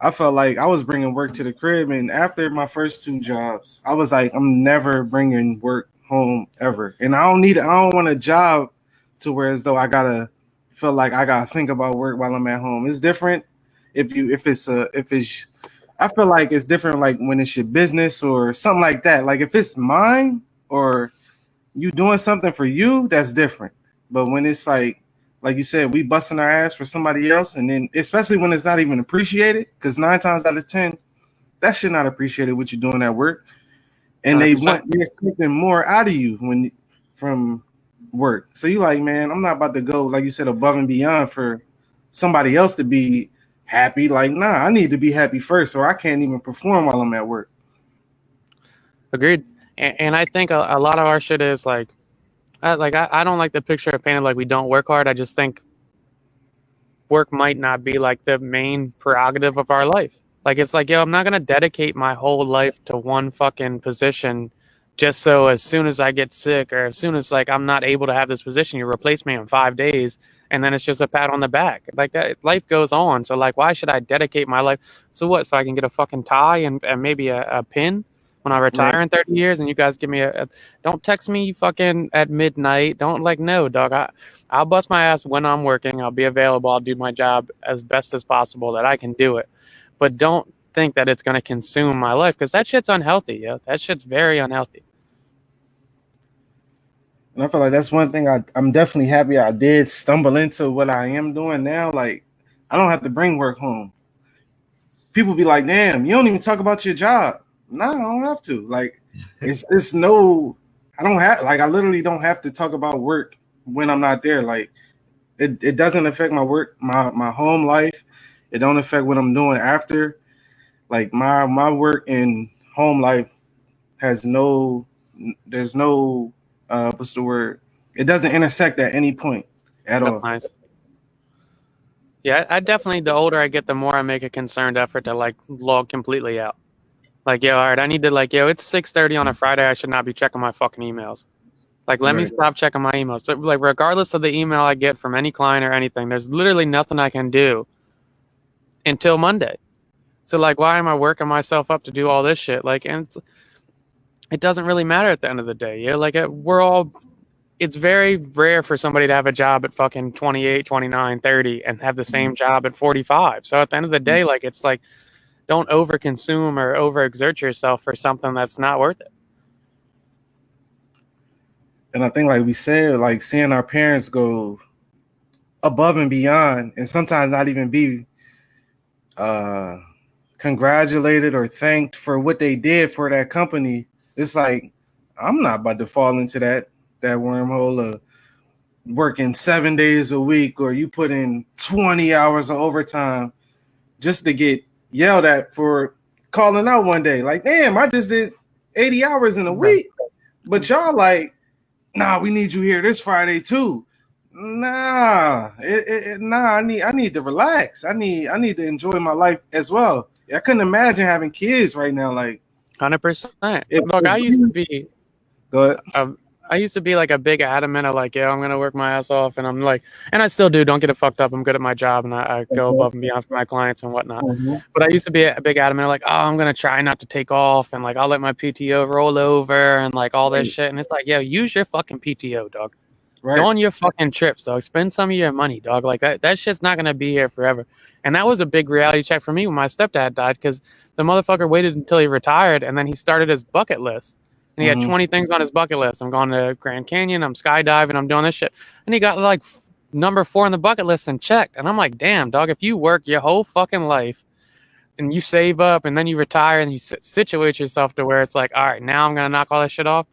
I felt like I was bringing work to the crib. And after my first 2 jobs, I was like, I'm never bringing work home ever. And I don't want a job to where as though I gotta feel like I gotta think about work while I'm at home. It's different if I feel like it's different like when it's your business or something like that. Like if it's mine or you doing something for you, that's different. But when it's like you said, we busting our ass for somebody else, and then especially when it's not even appreciated, because 9 times out of 10, that shit not appreciated what you're doing at work, and 100%. they're expecting more out of you from work. So you like, man, I'm not about to go, like you said, above and beyond for somebody else to be happy. Like, nah, I need to be happy first, or I can't even perform while I'm at work. Agreed. And I think a lot of our shit is like I don't like the picture of painted like we don't work hard. I just think work might not be like the main prerogative of our life. Like, it's like, yo, I'm not gonna dedicate my whole life to one fucking position just so as soon as I get sick or as soon as like I'm not able to have this position, you replace me in 5 days, and then it's just a pat on the back. Like, that life goes on. So like, why should I dedicate my life? So what? So I can get a fucking tie and maybe a pin when I retire in 30 years, and you guys give me don't text me fucking at midnight. Don't, like, no, dog. I'll bust my ass when I'm working. I'll be available. I'll do my job as best as possible that I can do it. But don't think that it's going to consume my life, because that shit's unhealthy, yo. That shit's very unhealthy. And I feel like that's one thing I'm definitely happy I did stumble into what I am doing now. Like, I don't have to bring work home. People be like, damn, you don't even talk about your job. No, I don't have to. Like, it's no, I don't have, like, I literally don't have to talk about work when I'm not there. Like, it doesn't affect my work, my home life. It don't affect what I'm doing after. Like, my work and home life there's no what's the word? It doesn't intersect at any point at all. Nice. Yeah, I definitely, the older I get, the more I make a concerned effort to like log completely out. Like, yo, all right, I need to, like, yo, it's 6:30 on a Friday. I should not be checking my fucking emails. Like, let me stop checking my emails. So, like, regardless of the email I get from any client or anything, there's literally nothing I can do until Monday. So, like, why am I working myself up to do all this shit? Like, and it doesn't really matter at the end of the day. Yeah, like, it's very rare for somebody to have a job at fucking 28, 29, 30 and have the same job at 45. So at the end of the day, like, it's like, don't overconsume or overexert yourself for something that's not worth it. And I think, like we said, like, seeing our parents go above and beyond, and sometimes not even be congratulated or thanked for what they did for that company. It's like, I'm not about to fall into that wormhole of working 7 days a week, or you put in 20 hours of overtime just to get yelled at for calling out one day. Like, damn, I just did 80 hours in a week, but y'all like, nah, we need you here this Friday too. Nah, I need to relax. I need to enjoy my life as well. I couldn't imagine having kids right now. Like, 100%. Look, I used to be. Go ahead. I used to be like a big adamant of like, yeah, I'm gonna work my ass off, and I'm like, and I still do. Don't get it fucked up. I'm good at my job, and I go above and beyond for my clients and whatnot. Mm-hmm. But I used to be a big adamant of like, oh, I'm gonna try not to take off, and like I'll let my PTO roll over, and like all this shit. And it's like, yo, use your fucking PTO, dog. Right. Go on your fucking trips, dog. Spend some of your money, dog. Like that shit's not gonna be here forever. And that was a big reality check for me when my stepdad died, because the motherfucker waited until he retired, and then he started his bucket list. And he had 20 things on his bucket list. I'm going to Grand Canyon. I'm skydiving. I'm doing this shit. And he got like number 4 on the bucket list and checked. And I'm like, damn, dog, if you work your whole fucking life and you save up and then you retire and you situate yourself to where it's like, all right, now I'm going to knock all this shit off.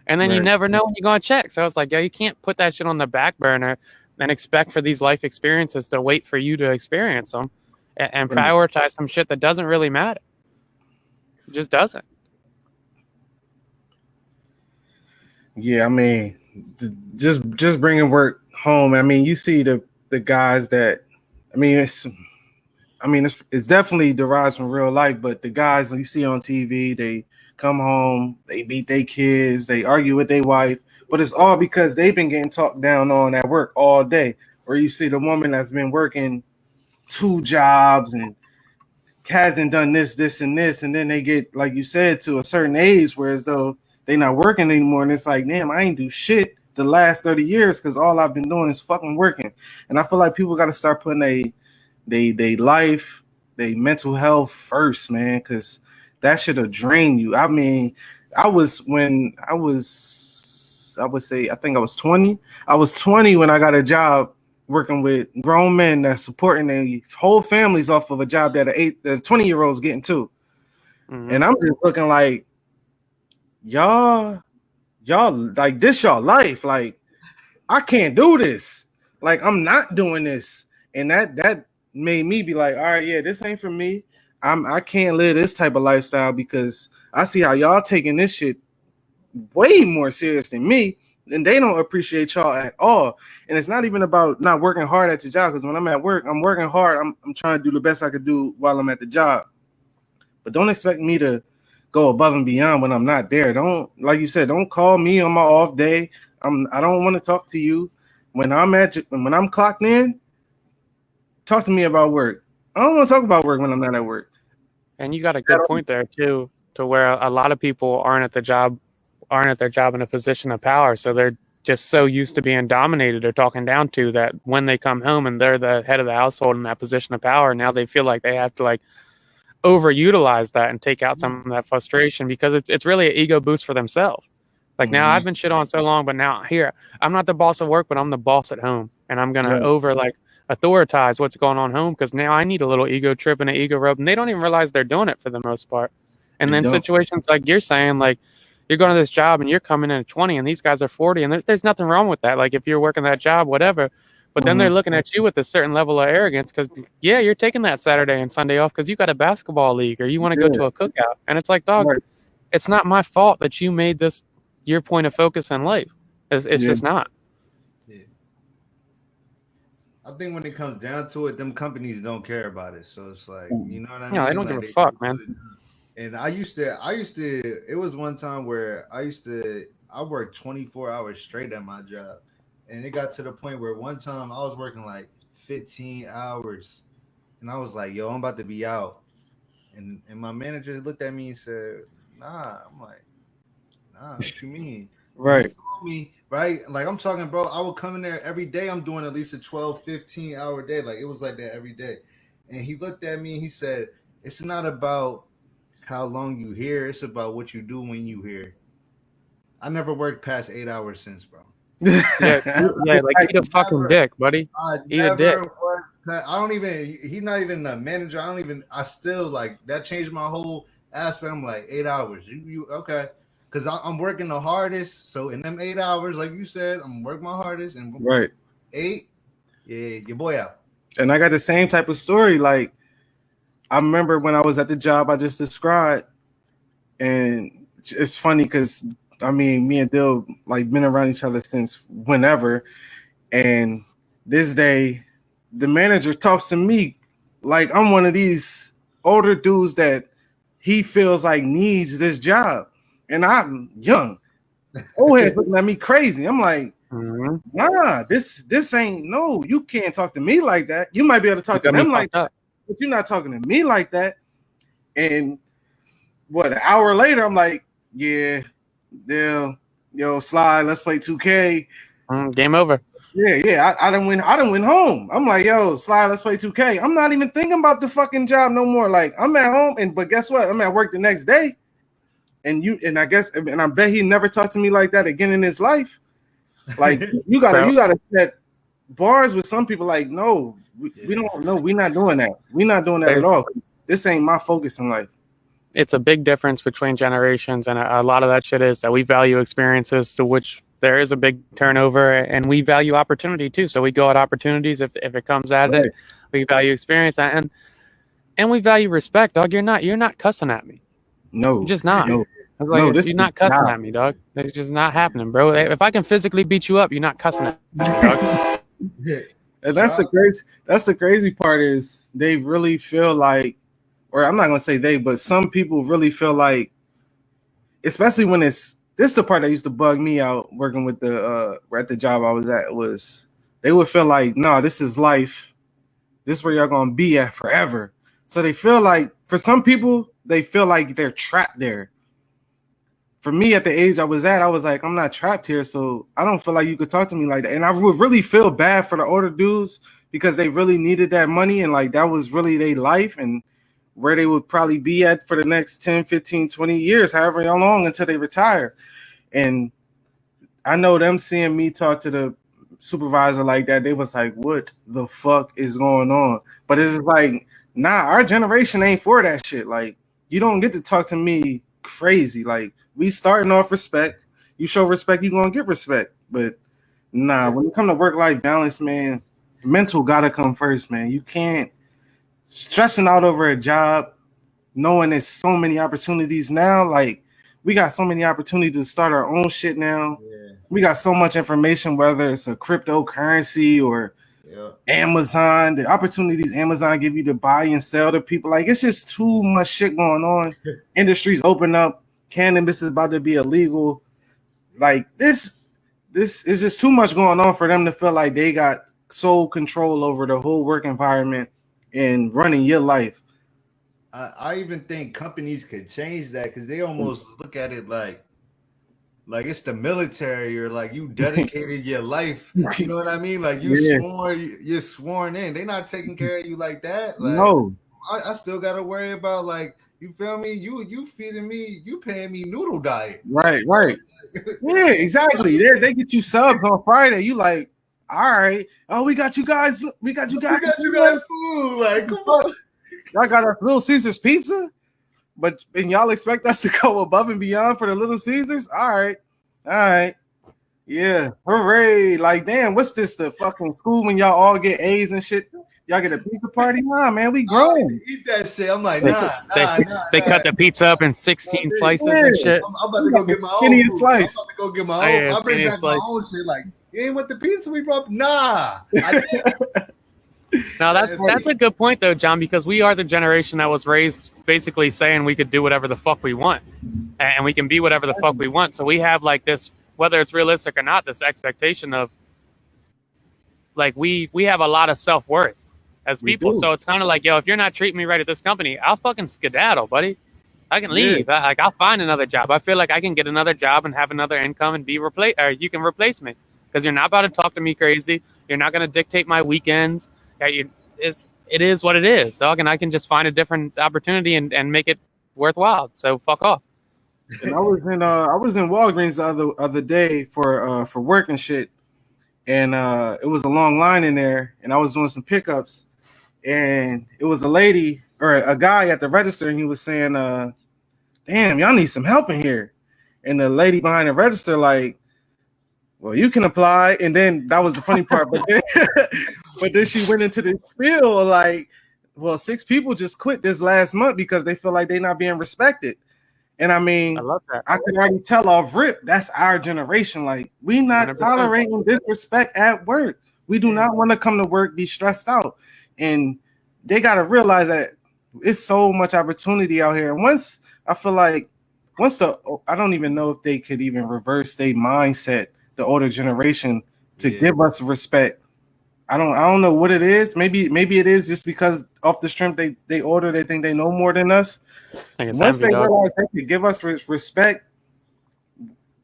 And then you never know when you're going to check. So it's like, yo, you can't put that shit on the back burner and expect for these life experiences to wait for you to experience them and prioritize some shit that doesn't really matter. It just doesn't. Yeah, I mean, just bringing work home. I mean, you see the guys that, I mean, it's definitely derives from real life, but the guys you see on TV, they come home, they beat their kids, they argue with their wife, but it's all because they've been getting talked down on at work all day. Or you see the woman that's been working 2 jobs and hasn't done this, and this, and then they get, like you said, to a certain age where as though they're not working anymore, and it's like, damn, I ain't do shit the last 30 years because all I've been doing is fucking working. And I feel like people got to start putting they life, they mental health first, man, because that should have drained you. I mean, I would say, I think I was 20. I was 20 when I got a job working with grown men that's supporting their whole families off of a job that the 20-year-olds getting to. And I'm just looking like, y'all like this y'all life. Like, I can't do this. Like, I'm not doing this. And that made me be like, all right, yeah, this ain't for me. I can't live this type of lifestyle because I see how y'all taking this shit way more serious than me, and they don't appreciate y'all at all. And it's not even about not working hard at your job, because when I'm at work, I'm working hard. I'm trying to do the best I could do while I'm at the job. But don't expect me to go above and beyond when I'm not there. Don't, like you said, don't call me on my off day. I don't want to talk to you when I'm clocked in. Talk to me about work. I don't want to talk about work when I'm not at work. And you got a good point there too, to where a lot of people aren't at their job in a position of power, so they're just so used to being dominated or talking down to that when they come home and they're the head of the household in that position of power, now they feel like they have to like overutilize that and take out some of that frustration, because it's really an ego boost for themselves. Like, now I've been shit on so long, but now here I'm not the boss at work, but I'm the boss at home, and I'm gonna authoritize what's going on home, because now I need a little ego trip and an ego rub, and they don't even realize they're doing it for the most part. And then situations like you're saying, like, you're going to this job and you're coming in at 20 and these guys are 40, and there's nothing wrong with that. Like, if you're working that job, whatever, but then they're looking at you with a certain level of arrogance because, yeah, you're taking that Saturday and Sunday off because you got a basketball league or you want to go to a cookout. And it's like, dog, it's not my fault that you made this your point of focus in life. It's just not. I think when it comes down to it, them companies don't care about it. So it's like, you know what I mean? Yeah, they don't give a fuck, man. And I used to, it was one time where I worked 24 hours straight at my job. And it got to the point where one time I was working like 15 hours. And I was like, yo, I'm about to be out. And my manager looked at me and said, nah. I'm like, nah, what you mean? Right. He told me, right? Like, I'm talking, bro, I would come in there every day. I'm doing at least a 12, 15 hour day. Like, it was like that every day. And he looked at me and he said, it's not about how long you here. It's about what you do when you here. I never worked past 8 hours since, bro. Like eat a fucking dick, buddy. Eat a dick. He's not even a manager. I still, like, that changed my whole aspect. I'm like, 8 hours. You okay. Because I'm working the hardest. So in them 8 hours, like you said, I'm working my hardest. And 8, yeah, your boy out. And I got the same type of story. Like, I remember when I was at the job I just described, and it's funny because, I mean, me and Dill, like, been around each other since whenever. And this day, the manager talks to me like I'm one of these older dudes that he feels like needs this job. And I'm young. Old head's looking at me crazy. I'm like, nah, this ain't, no, you can't talk to me like that. You might be able to talk to them like that, but you're not talking to me like that. And what, an hour later, I'm like, yeah, yo, Sly, let's play 2K. Game over. Yeah, I done went home. I'm like, yo, Sly, let's play 2K. I'm not even thinking about the fucking job no more. Like, I'm at home, but guess what? I'm at work the next day. And I guess, and I bet he never talked to me like that again in his life. Like, you gotta set bars with some people. Like, no, we don't know. We're not doing that. We're not doing that at all. This ain't my focus in life. it's a big difference between generations, and a lot of that shit is that we value experiences, to which there is a big turnover, and we value opportunity too. So we go at opportunities if it comes at Right. it. We value experience, and we value respect, dog. You're not cussing at me. No, You're just not. no, I was like, no. This you're is not cussing not. at me, dog. It's just not happening, bro. If I can physically beat you up, you're not cussing at me, dog. And that's the crazy part is they really feel like, or I'm not gonna say they, but some people really feel like, especially when this is the part that used to bug me out working with the at the job I was at, was they would feel like, no, this is life. This is where y'all gonna be at forever. So they feel like, for some people, they feel like they're trapped there. For me, at the age I was at, I was like, I'm not trapped here, so I don't feel like you could talk to me like that. And I would really feel bad for the older dudes because they really needed that money, and like that was really their life and where they would probably be at for the next 10, 15, 20 years, however long until they retire. And I know them seeing me talk to the supervisor like that, they was like, what the fuck is going on? But it's like, nah, our generation ain't for that shit. Like, you don't get to talk to me crazy. Like, we starting off respect. You show respect, you gonna get respect. But nah, when it come to work-life balance, man, mental gotta come first, man. You can't stressing out over a job, knowing there's so many opportunities now. Like, we got so many opportunities to start our own shit now. Yeah. We got so much information, whether it's a cryptocurrency or Amazon, the opportunities Amazon give you to buy and sell to people. Like, it's just too much shit going on. Industries open up. Cannabis is about to be illegal. Like, this is just too much going on for them to feel like they got sole control over the whole work environment and running your life. I even think companies could change that, because they almost look at it like it's the military, or like you dedicated your life. You know what I mean? Like you're sworn in. They're not taking care of you like that. Like, no, I still got to worry about, like, you feel me? You feeding me, you paying me noodle diet. Right. Yeah, exactly. They get you subs on Friday. You like, all right. Oh, we got you guys. We got you guys food. Like, come on. Y'all got our Little Caesars pizza, and y'all expect us to go above and beyond for the Little Caesars? All right. Yeah, hooray. Like, damn, what's this, the fucking school when y'all all get A's and shit? Y'all get a pizza party? Nah, man, we grown. Eat that shit. I'm like, They cut the pizza up in 16 slices and shit. I'm about to go get my own slice. I'm about to go get my own. I bring back my own shit. Like, you ain't want the pizza we brought? Nah. Now that's a good point though, John, because we are the generation that was raised basically saying we could do whatever the fuck we want, and we can be whatever the fuck we want. So we have like this, whether it's realistic or not, this expectation of like we have a lot of self-worth as people. So it's kind of like, yo, if you're not treating me right at this company, I'll fucking skedaddle, buddy. I can leave. Yeah. I'll find another job. I feel like I can get another job and have another income and be replaced, or you can replace me, because you're not about to talk to me crazy. You're not going to dictate my weekends. It is what it is, dog, and I can just find a different opportunity and make it worthwhile. So fuck off. And I was in Walgreens the other day for work and shit, and it was a long line in there, and I was doing some pickups, and it was a lady or a guy at the register, and he was saying, "Damn, y'all need some help in here," and the lady behind the register like, well, you can apply. And then that was the funny part. But then she went into this spiel like, well, 6 people just quit this last month because they feel like they're not being respected. And I mean, I love that. I can already tell off rip, that's our generation. Like, we not 100%. Tolerating disrespect at work. We do not want to come to work, be stressed out. And they got to realize that it's so much opportunity out here. And I don't even know if they could even reverse their mindset, the older generation, to give us respect. I don't know what it is. Maybe it is just because off the strength they older, they think they know more than us. Once they realize they can give us respect,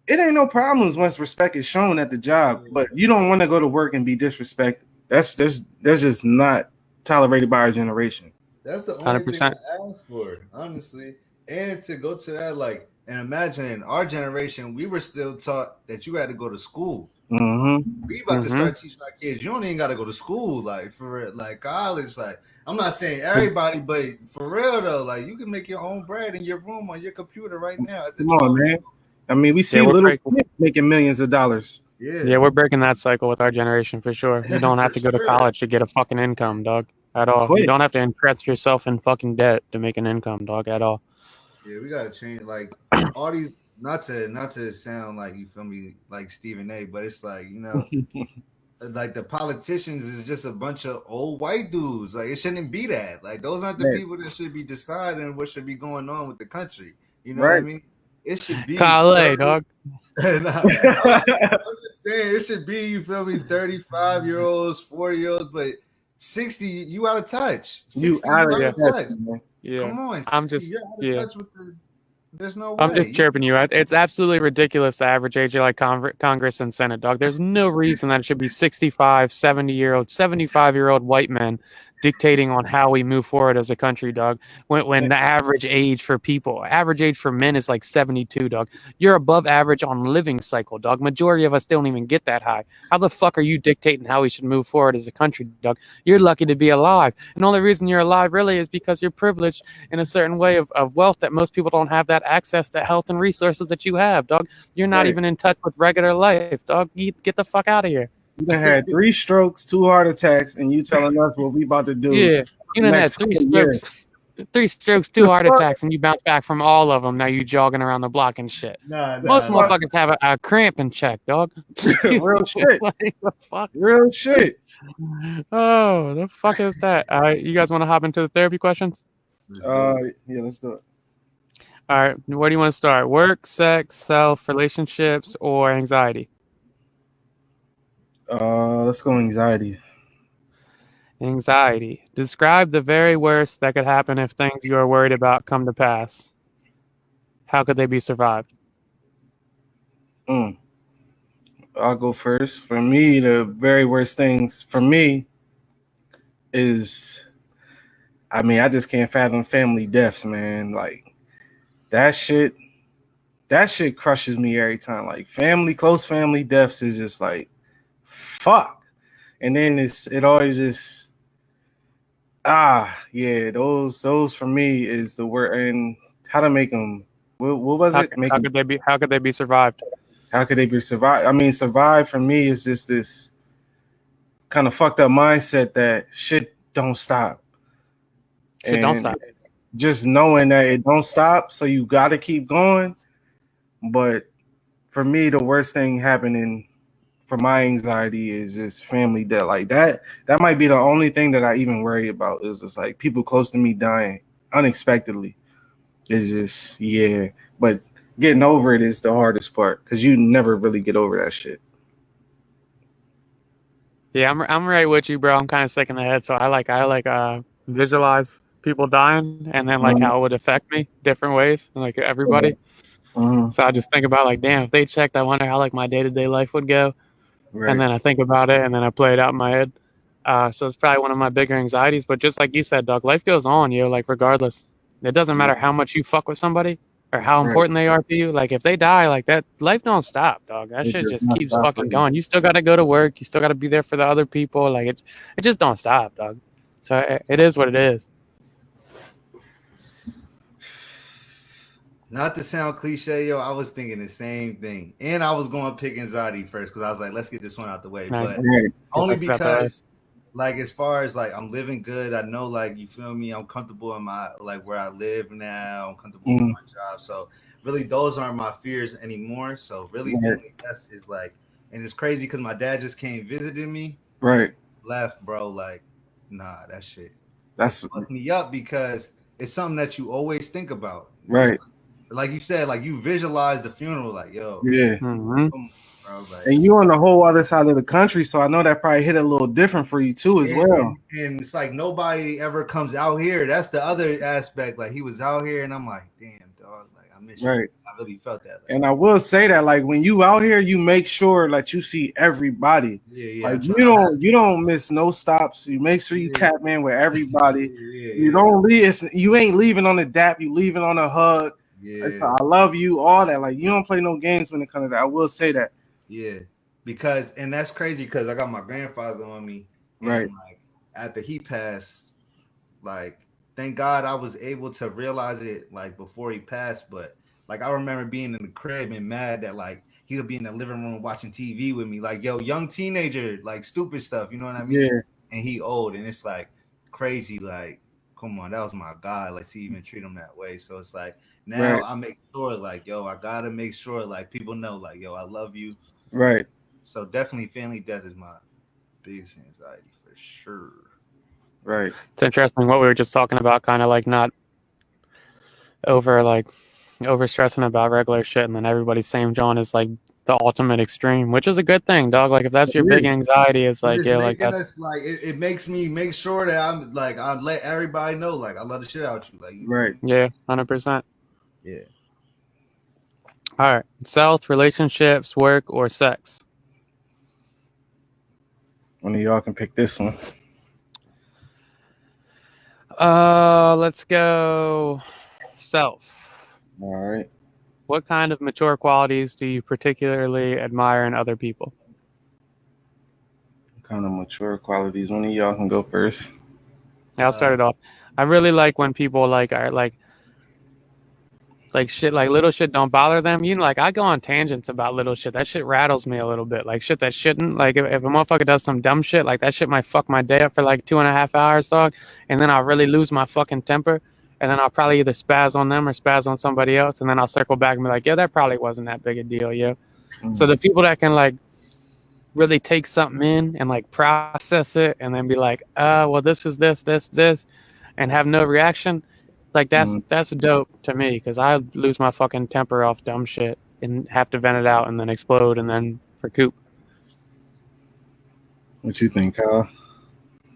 it ain't no problems once respect is shown at the job. But you don't want to go to work and be disrespected. That's just not tolerated by our generation. That's the only 100%. Thing I asked for, honestly. And to go to that, like, and imagine in our generation, we were still taught that you had to go to school. Mm-hmm. We about to start teaching our kids, you don't even got to go to school, like, for like college. Like, I'm not saying everybody, but for real though, like you can make your own bread in your room on your computer right now. Come on, man. I mean, we see little kids making millions of dollars. Yeah, we're breaking that cycle with our generation for sure. You don't have to go to college to get a fucking income, dog, at all. You don't have to impress yourself in fucking debt to make an income, dog, at all. Yeah, we gotta change like all these. Not to sound like you feel me like Stephen A, but it's like like the politicians is just a bunch of old white dudes. Like it shouldn't be that. Like those aren't the people that should be deciding what should be going on with the country. You know what I mean? It should be Kale, dog. I'm just saying it should be, you feel me, 35-year-olds, 40-year-olds, but 60, you out of touch. 60, you out of touch. Yeah. Come on, 60, I'm just you're out of touch with the. There's no way. I'm just chirping you. It's absolutely ridiculous the average age of like Congress and Senate, dog. There's no reason that it should be 65, 70-year-old, 75-year-old white men dictating on how we move forward as a country, dog. When the average age for men is like 72, dog. You're above average on living cycle, dog. Majority of us don't even get that high. How the fuck are you dictating how we should move forward as a country, dog? You're lucky to be alive. And the only reason you're alive really is because you're privileged in a certain way of wealth that most people don't have that access to health and resources that you have, dog. You're not even in touch with regular life, dog. Get the fuck out of here. You done had 3 strokes, 2 heart attacks, and you telling us what we about to do. Yeah, you done had 3 strokes. 3 strokes, 2 heart attacks, and you bounce back from all of them. Now you jogging around the block and shit. Most motherfuckers have a cramp in check, dog. Real shit. Like, the fuck? Real shit. Oh, the fuck is that? You guys want to hop into the therapy questions? Yeah, let's do it. All right, where do you want to start? Work, sex, self, relationships, or anxiety? Let's go anxiety. Anxiety. Describe the very worst that could happen if things you are worried about come to pass. How could they be survived? I'll go first. For me, the very worst things for me is, I mean, I just can't fathom family deaths, man. Like that shit crushes me every time. Like close family deaths is just like, fuck. And then it always just those for me is the word. And how to make them, what was it? How could they be survived? How could they be survived? I mean, survive for me is just this kind of fucked up mindset that shit don't stop. Shit don't stop. Just knowing that it don't stop, so you got to keep going. But for me, the worst thing happening for my anxiety is just family death. Like that might be the only thing that I even worry about, is just like people close to me dying unexpectedly. It's just, but getting over it is the hardest part, because you never really get over that shit. Yeah, I'm right with you, bro. I'm kind of sick in the head, so I like visualize people dying, and then like how it would affect me different ways, like everybody. So I just think about like, damn, if they checked, I wonder how like my day-to-day life would go. Right. And then I think about it, and then I play it out in my head. So it's probably one of my bigger anxieties. But just like you said, dog, life goes on, like regardless. It doesn't matter how much you fuck with somebody or how important they are to you. Like if they die, like that, life don't stop, dog. That shit just keeps fucking going. You still got to go to work. You still got to be there for the other people. Like it just don't stop, dog. So it is what it is. Not to sound cliche, yo, I was thinking the same thing. And I was going to pick anxiety first, because I was like, let's get this one out the way. Nice. But only because, like, as far as, like, I'm living good, I know, like, you feel me? I'm comfortable in my, like, where I live now. I'm comfortable with my job. So, really, those aren't my fears anymore. So, really, family deaths is, like, and it's crazy because my dad just came visiting me. Right. Left, bro. Like, nah, that shit. That's fucked me up, because it's something that you always think about. Right. Like you said, like you visualize the funeral, like, yo. Yeah. Bro, like, and you on the whole other side of the country, so I know that probably hit a little different for you too as well. And it's like nobody ever comes out here. That's the other aspect. Like he was out here, and I'm like, damn, dog. Like I miss you. I really felt that. Like, and I will say that, like, when you out here, you make sure that you see everybody. Yeah. Like you don't miss no stops. You make sure you tap in with everybody. You don't leave. You ain't leaving on the dap. You leaving on a hug. Yeah, I love you, all that. Like, you don't play no games when it comes to that. I will say that. Yeah, because, and that's crazy, because I got my grandfather on me. Right. Like, after he passed, like, thank God I was able to realize it like before he passed. But like, I remember being in the crib and mad that like he would be in the living room watching TV with me, like, yo, young teenager, like stupid stuff, you know what I mean? Yeah. And he old, and it's like crazy, like, come on, that was my guy, like to even treat him that way. So it's like now Right. I make sure, like, yo, I gotta make sure like people know, like, yo, I love you. Right. So definitely family death is my biggest anxiety for sure. Right. It's interesting what we were just talking about, kind of like not over stressing about regular shit, and then everybody's same John is like the ultimate extreme, which is a good thing, dog. Like if that's your big anxiety, it's But like it's yeah, like making that. us like it makes me make sure that I'm like I let everybody know like I love the shit out you. Like you Right. Yeah, 100%. Yeah. All right, self, relationships, work, or sex. One of y'all can pick this one. Let's go self. All right. What kind of mature qualities do you particularly admire in other people? Kind of mature qualities. One of y'all can go first. Yeah, I'll start it off. I really like when people like are like shit, like little shit don't bother them. You know, like I go on tangents about little shit. That shit rattles me a little bit. Like shit that shouldn't. Like if a motherfucker does some dumb shit, like that shit might fuck my day up for like 2.5 hours, dog. And then I'll really lose my fucking temper. And then I'll probably either spaz on them or spaz on somebody else. And then I'll circle back and be like, yeah, that probably wasn't that big a deal, yo. So the people that can like really take something in and like process it and then be like, well, this is this, and have no reaction. Like that's dope to me because I lose my fucking temper off dumb shit and have to vent it out and then explode and then recoup. What you think, Kyle?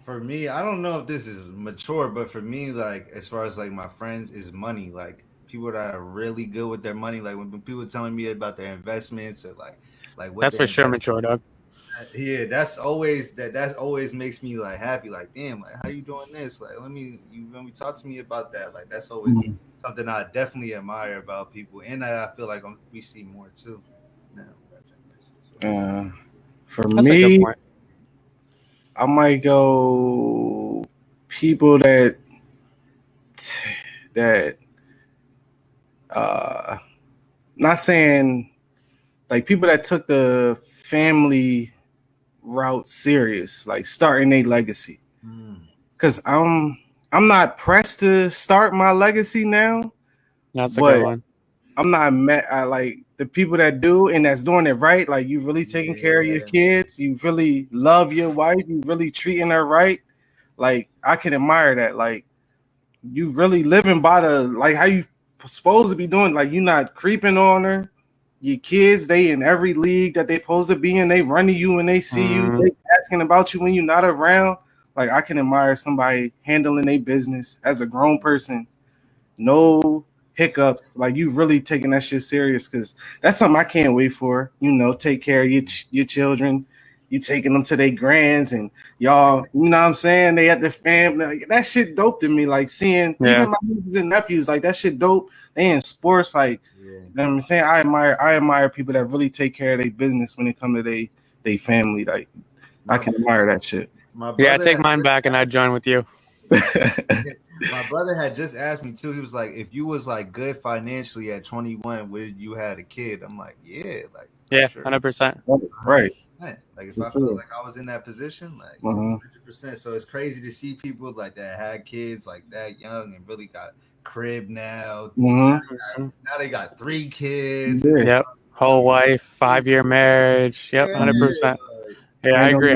For me, I don't know if this is mature, but for me, like as far as like my friends, is money. Like people that are really good with their money. Like when people telling me about their investments or like what That's they for sure invest. mature, dog. Yeah, that's always that always makes me like happy. Like, damn, like how you doing this? Like, let me talk to me about that. Like, that's always something I definitely admire about people, and that I feel like we see more too now. For That's a good me, point. I might go people that not saying like people that took the family route serious, like starting a legacy. Because I'm not pressed to start my legacy now. That's a good one. I'm not mad. I like the people that do and that's doing it right. Like you really taking care of your kids. You really love your wife. You really treating her right. Like I can admire that. Like you really living by the like how you supposed to be doing. Like you not creeping on her. Your kids, they in every league that they supposed to be in. They run to you when they see you. They asking about you when you're not around. Like I can admire somebody handling their business as a grown person. No hiccups. Like you really taking that shit serious because that's something I can't wait for. You know, take care of your children. You taking them to their grands and y'all, you know what I'm saying? They at the family. Like, that shit dope to me. Like seeing even my nieces and nephews, like that shit dope. They in sports, like you know what I'm saying? I admire people that really take care of their business when it comes to they family. Like I can admire that shit. Yeah, I take mine back and I join with you. My brother had just asked me too. He was like, "If you was like good financially at 21, would you had a kid?" I'm like, "Yeah, like yeah, sure. 100%. Right. Like if I felt like I was in that position, like 100%. So it's crazy to see people like that had kids like that young and really got crib now. Now they got 3 kids. Yep, whole wife, 5-year marriage. Yep, 100%. Yeah, I agree.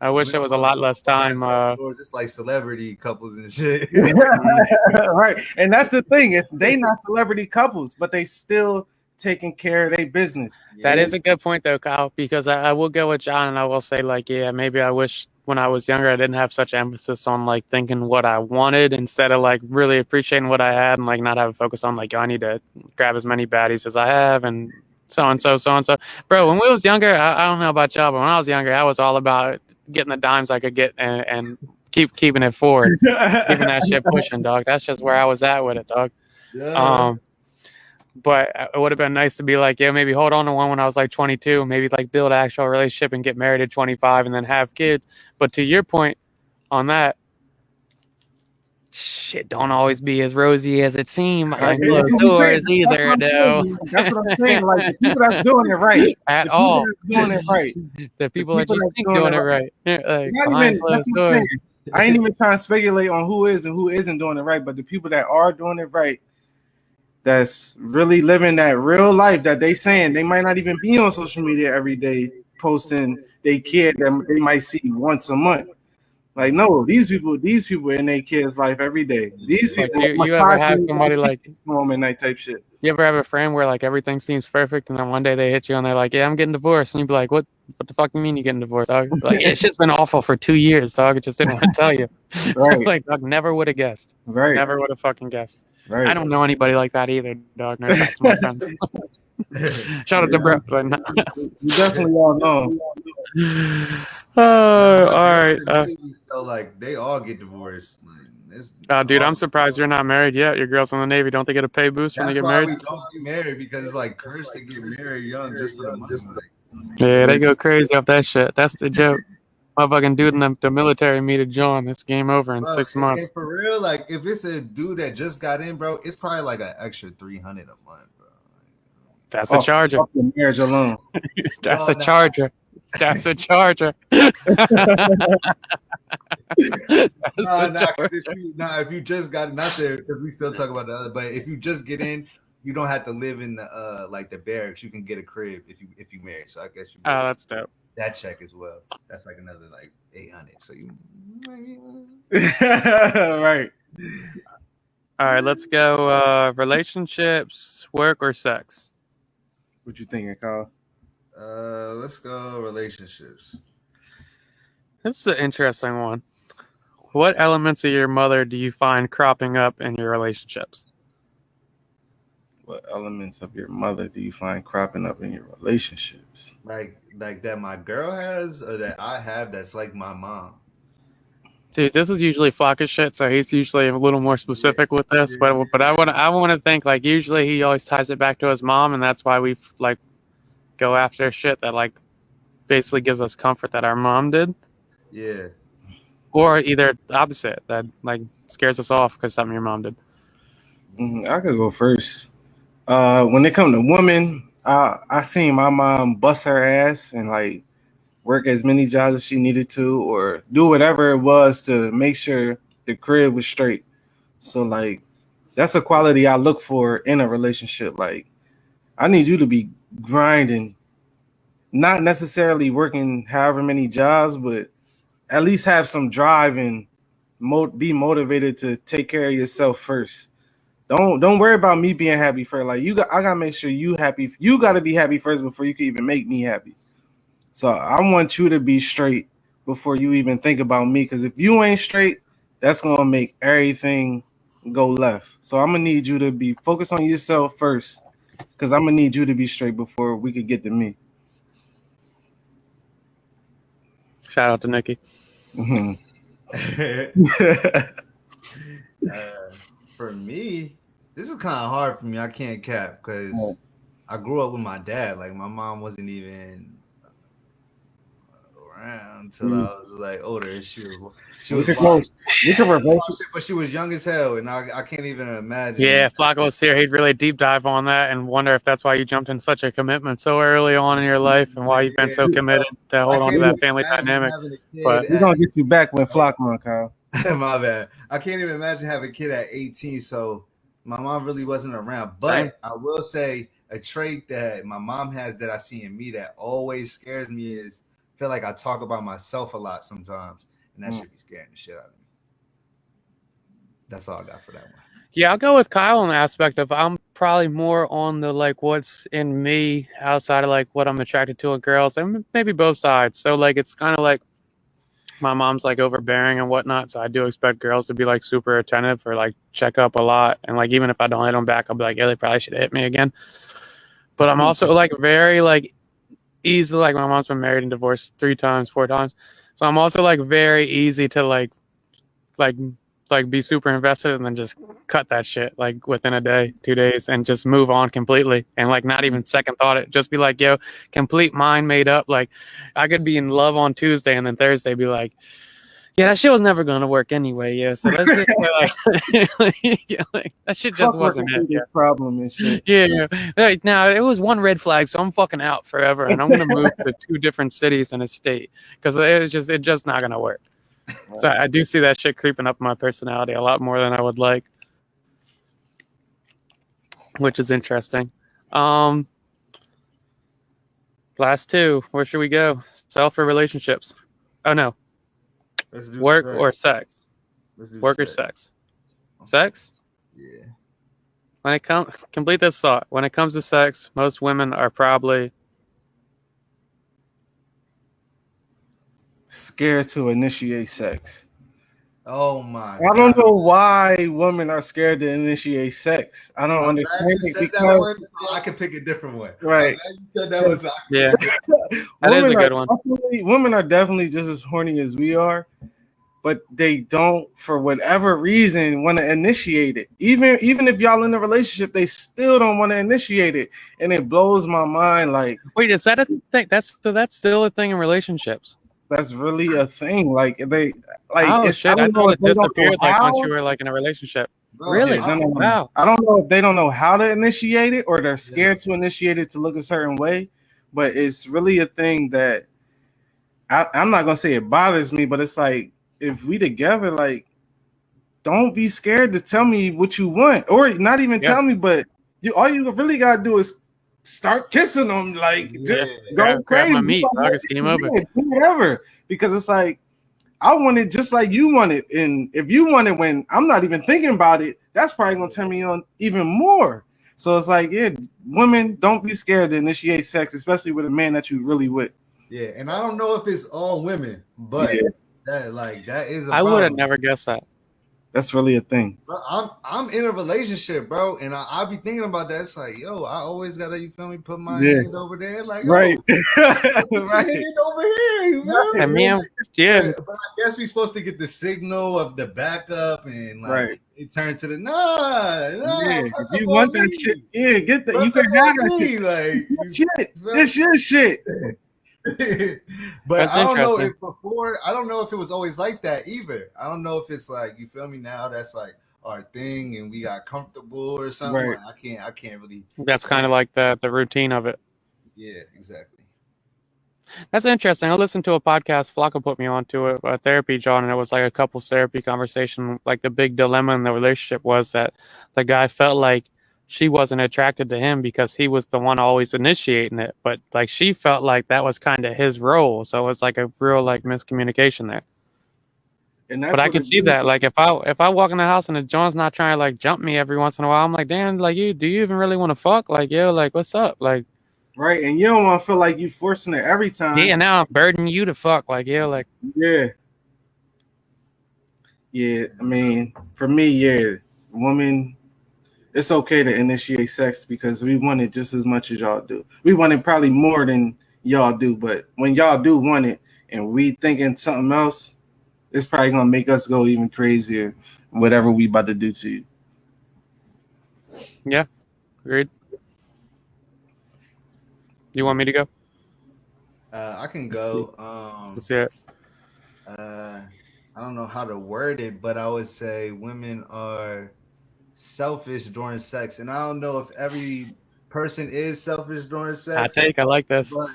I wish it was a lot less time. It's like celebrity couples and shit. Right, and that's the thing. It's they not celebrity couples, but they still taking care of their business. That is a good point, though, Kyle, because I will go with John and I will say, like, yeah, maybe I wish when I was younger I didn't have such emphasis on, like, thinking what I wanted instead of, like, really appreciating what I had and, like, not have a focus on, like, I need to grab as many baddies as I have and so-and-so. Bro, when we was younger, I don't know about y'all, but when I was younger, I was all about getting the dimes I could get and keeping it forward, keeping that shit pushing, dog. That's just where I was at with it, dog. But it would have been nice to be like, yeah, maybe hold on to one when I was like 22, maybe like build an actual relationship and get married at 25 and then have kids. But to your point on that, shit don't always be as rosy as it seemed behind That's closed doors either, though. That's what I'm saying. Like the people that's doing it right, At the people all. that's doing it right, The the people that people you that's think doing doing it it right. right. Like Not behind even that's closed what I'm saying. doors. I ain't even trying to speculate on who is and who isn't doing it right, but the people that are doing it right, that's really living that real life that they saying they might not even be on social media every day posting they kid that they might see once a month. Like no, these people in their kids' life every day. These Like people you ever have massaging somebody like moment night type shit. you ever have a friend where like everything seems perfect and then one day they hit you and they're like, yeah, I'm getting divorced, and you'd be like, what the fuck you mean you getting divorced, dog? Like it's just been awful for 2 years, dog. I just didn't want to tell you. Right, Like dog, never would have guessed. right, Never would have fucking guessed. I right. don't know anybody like that either, dog. No shots to my friends. Shout out to Brett, but no. You definitely all know. All right. So like they all get divorced. Like, Dude, I'm surprised you're not married yet. Your girl's in the Navy. Don't they get a pay boost when they That's get why married? we don't get married, because it's like cursed to get married young just for the money. Yeah, they go crazy off that shit. That's the joke. Motherfucking dude in the military meet a John. It's game over in Bro, 6 and months. for real, like if it's a dude that just got in, bro, it's probably like an extra $300 a month, bro. That's a charger. Off the marriage alone. That's a charger. That's a charger. If you just got, not that if we still talk about the other, but if you just get in, you don't have to live in the like the barracks. You can get a crib if you marry. So I guess you. Oh, that's dope. That check as well. That's like another like 800. So you. Right. All right, let's go. Relationships, work, or sex? What you thinking, Kyle? Let's go relationships. This is an interesting one. What elements of your mother do you find cropping up in your relationships? What elements of your mother do you find cropping up in your relationships? Like that my girl has, or that I have that's like my mom. Dude, this is usually Flocka's shit, so he's usually a little more specific with this. But I want to think like usually he always ties it back to his mom, and that's why we like go after shit that like basically gives us comfort that our mom did. Yeah. Or either the opposite, that like scares us off because something your mom did. I could go first. When it comes to women, I seen my mom bust her ass and like work as many jobs as she needed to, or do whatever it was to make sure the crib was straight. So like that's a quality I look for in a relationship. Like I need you to be grinding, not necessarily working however many jobs, but at least have some drive and be motivated to take care of yourself first. Don't worry about me being happy first. Like I gotta make sure you happy. You gotta be happy first before you can even make me happy. So I want you to be straight before you even think about me. Because if you ain't straight, that's gonna make everything go left. So I'm gonna need you to be focused on yourself first. Because I'm gonna need you to be straight before we could get to me. Shout out to Nikki. Mm-hmm. For me, this is kind of hard for me. I can't cap because I grew up with my dad. Like my mom wasn't even around until I was like older. She was but she was young as hell, and I can't even imagine. Yeah, if Flacco was here, he'd really deep dive on that and wonder if that's why you jumped in such a commitment so early on in your life and why you've been so committed to hold on to that family dynamic. But we're gonna get you back when Flock on, Kyle. My bad. I can't even imagine having a kid at 18. So my mom really wasn't around. But I will say a trait that my mom has that I see in me that always scares me is I feel like I talk about myself a lot sometimes, and that should be scaring the shit out of me. That's all I got for that one. Yeah, I'll go with Kyle on the aspect of I'm probably more on the like what's in me outside of like what I'm attracted to in girls, and maybe both sides. So like it's kind of like my mom's like overbearing and whatnot, so I do expect girls to be like super attentive or like check up a lot, and like even if I don't hit them back, I'll be like, yeah, they probably should hit me again. But I'm also like very like easy. Like my mom's been married and divorced 3 times, 4 times, so I'm also like very easy to like be super invested and then just cut that shit like within a day, 2 days, and just move on completely and like not even second thought it. Just be like, yo, complete mind made up. Like I could be in love on Tuesday and then Thursday be like, Yeah, that shit was never gonna work anyway. Yeah, so let's just that shit just wasn't it. Yeah. Problem and shit. Yeah. Right, now it was one red flag, so I'm fucking out forever, and I'm gonna move to 2 different cities and a state because it's just not gonna work. So I do see that shit creeping up my personality a lot more than I would like, which is interesting. Last 2. Where should we go? Self or relationships? Oh no. Let's do Work sex. or sex? Let's do Work sex. or sex? Sex? Yeah. When it comes, complete this thought. When it comes to sex, most women are probably scared to initiate sex. Oh my! I don't know why women are scared to initiate sex. I don't understand it because I can pick a different one. Right. Yeah. That is a good one. Women are definitely just as horny as we are, but they don't, for whatever reason, want to initiate it. Even if y'all in a relationship, they still don't want to initiate it, and it blows my mind. Like, wait, is that a thing? That's still a thing in relationships. That's really a thing. Like they, like, oh shit! I thought it disappeared like once you were like in a relationship. Bro, really? No. Wow. I don't know if they don't know how to initiate it or they're scared to initiate it to look a certain way, but it's really a thing that I'm not gonna say it bothers me, but it's like if we together, like, don't be scared to tell me what you want, or not even tell me, but all you really gotta do is start kissing them, like just go crazy. Grab my meat, game over. Whatever, because it's like I want it just like you want it, and if you want it when I'm not even thinking about it, that's probably gonna turn me on even more. So it's like, yeah, women, don't be scared to initiate sex, especially with a man that you really with. Yeah, and I don't know if it's all women, but that is a I would have never guessed that. That's really a thing. Bro, I'm in a relationship, bro, and I be thinking about that. It's like, yo, I always gotta, you feel me, put my hand over there, like, right, hand over here, you know? I mean, yeah. But I guess we're supposed to get the signal of the backup, and like it turned to the Yeah, if you want that shit, get that. You can have that shit. Like, shit, this your shit. But that's I don't know if before. I don't know if it was always like that either. I don't know if it's like, you feel me, now that's like our thing and we got comfortable or something. Right. Like, I can't really. That's kind of like the routine of it. Yeah, exactly. That's interesting. I listened to a podcast. Flocka put me onto a therapy, John, and it was like a couples therapy conversation. Like the big dilemma in the relationship was that the guy felt like she wasn't attracted to him because he was the one always initiating it, but like she felt like that was kind of his role. So it was like a real like miscommunication there. And but I can see that. Like if I walk in the house and the John's not trying to like jump me every once in a while, I'm like, damn, like do you even really want to fuck? Like, yo, like what's up? Like, right, and you don't want to feel like you forcing it every time. Yeah, now I'm burdening you to fuck. Like, yo, like yeah. I mean, for me, woman, it's okay to initiate sex because we want it just as much as y'all do. We want it probably more than y'all do, but when y'all do want it and we thinking something else, it's probably gonna make us go even crazier, whatever we about to do to you. Yeah, agreed. You want me to go? I can go. Let's see it. I don't know how to word it, but I would say women are selfish during sex, and I don't know if every person is selfish during sex. Hot take, I like this. But,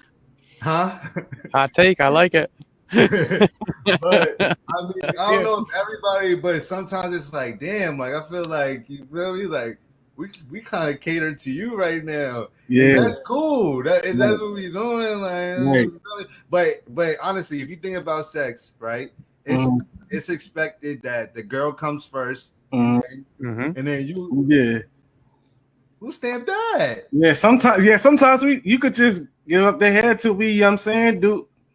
hot take, I like it. But I mean, I don't know if everybody, but sometimes it's like, damn, like I feel like, you feel me, like we kind of cater to you right now. Yeah, and that's cool. That's what we doing. Like, but honestly, if you think about sex, right, it's expected that the girl comes first. And then who stamped that? Yeah, sometimes you could just give up the head till we, you know what I'm saying,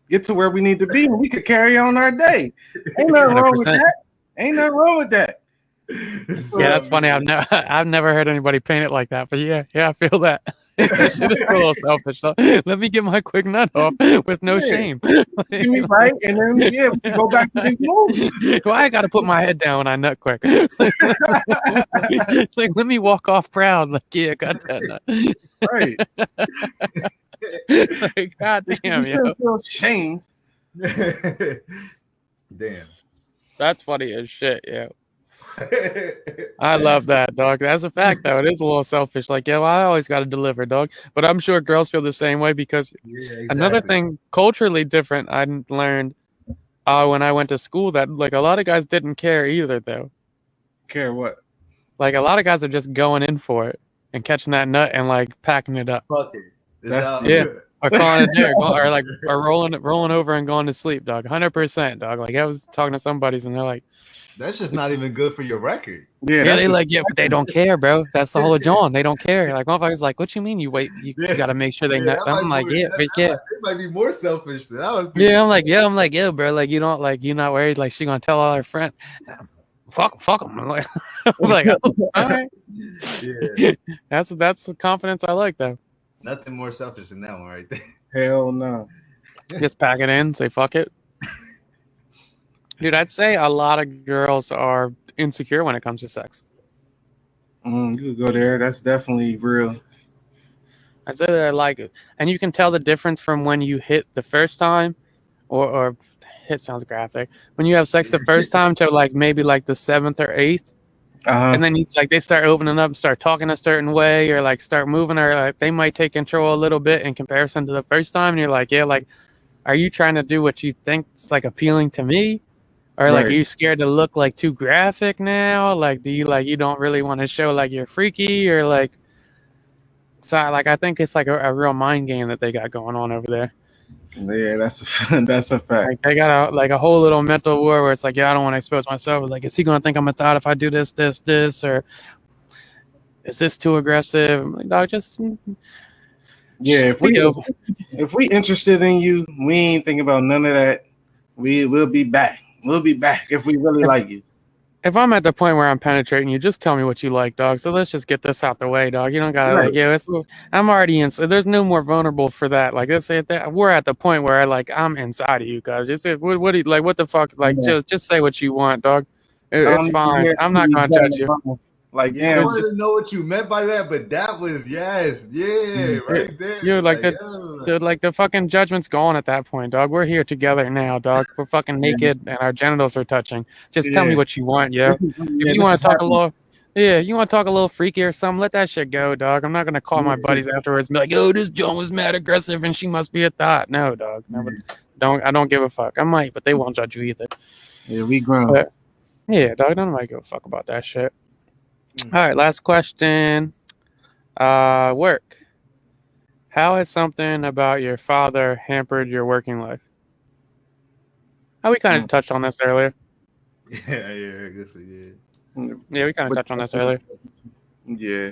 get to where we need to be and we could carry on our day. Ain't nothing wrong with that. Ain't nothing wrong with that. Yeah, that's funny. I've never heard anybody paint it like that, but yeah, I feel that. It's a little selfish. So let me get my quick nut off with no shame. Right, and then we go back to this movie. Why I gotta put my head down when I nut quick? Like, let me walk off proud. Like, yeah, got that nut. Right. Like, God damn, you feel shame. Damn. That's funny as shit, yeah. I love that, dog. That's a fact, though. It is a little selfish. Like, yo, I always got to deliver, dog. But I'm sure girls feel the same way because another thing culturally different I learned when I went to school that like a lot of guys didn't care either, though. Care what? Like a lot of guys are just going in for it and catching that nut and like packing it up. Fuck it. Yeah. Or calling it there, or like, or rolling over and going to sleep, dog. 100%, dog. Like I was talking to some buddies and they're like, that's just not even good for your record. Yeah, they like, yeah, but they don't care, bro. That's the whole John. They don't care. Like motherfuckers, like, what you mean? You wait, you gotta make sure they nut. I'm like, yeah, but yeah, it might be more selfish than I was. Yeah, I'm like, yeah, bro. Like you don't like, you're not worried. Like she gonna tell all her friends. Fuck them. I'm like, oh, all right. Yeah, that's the confidence I like, though. Nothing more selfish than that one right there. Hell no. Just pack it in, say fuck it. Dude, I'd say a lot of girls are insecure when it comes to sex. You could go there. That's definitely real. I'd say they're like it. And you can tell the difference from when you hit the first time or hit sounds graphic. When you have sex the first time to like maybe like the 7th or 8th. And then they start opening up and start talking a certain way or like start moving or like they might take control a little bit in comparison to the first time. And you're like, yeah, like, are you trying to do what you think's like appealing to me? Or like, are you scared to look like too graphic now? Like, do you like, you don't really want to show like you're freaky or like, so like, I think it's like a real mind game that they got going on over there. Yeah, that's a fact. Like, they got a whole little mental war where it's like, yeah, I don't want to expose myself. Like, is he going to think I'm a thought if I do this, or is this too aggressive? I'm like, dog, just yeah. If we interested in you, we ain't thinking about none of that. We'll be back. We'll be back if we really like you. If I'm at the point where I'm penetrating you, just tell me what you like, dog. So let's just get this out the way, dog. You don't gotta like, yeah, I'm already in. So there's no more vulnerable for that. Like, let's say that we're at the point where like I'm inside of you guys. Just what do you like? What the fuck? Like, just say what you want, dog. It's fine. I'm not gonna judge you. Like, yeah, I wanted to know what you meant by that, but that was right there. You're like the fucking judgment's gone at that point, dog. We're here together now, dog. We're fucking naked and our genitals are touching. Just tell me what you want, yo. If you want to talk a little, you want to talk a little freaky or something, let that shit go, dog. I'm not gonna call my buddies afterwards and be like, "Oh, this Joan was mad aggressive and she must be a thought." No, dog. No, I don't give a fuck. I might, but they won't judge you either. Yeah, we grown. But, yeah, dog. Nobody give a fuck about that shit. All right, last question. Work. How has something about your father hampered your working life? We kind of touched on this earlier. Yeah, I guess we did. Yeah, we kind of touched on this earlier. Yeah.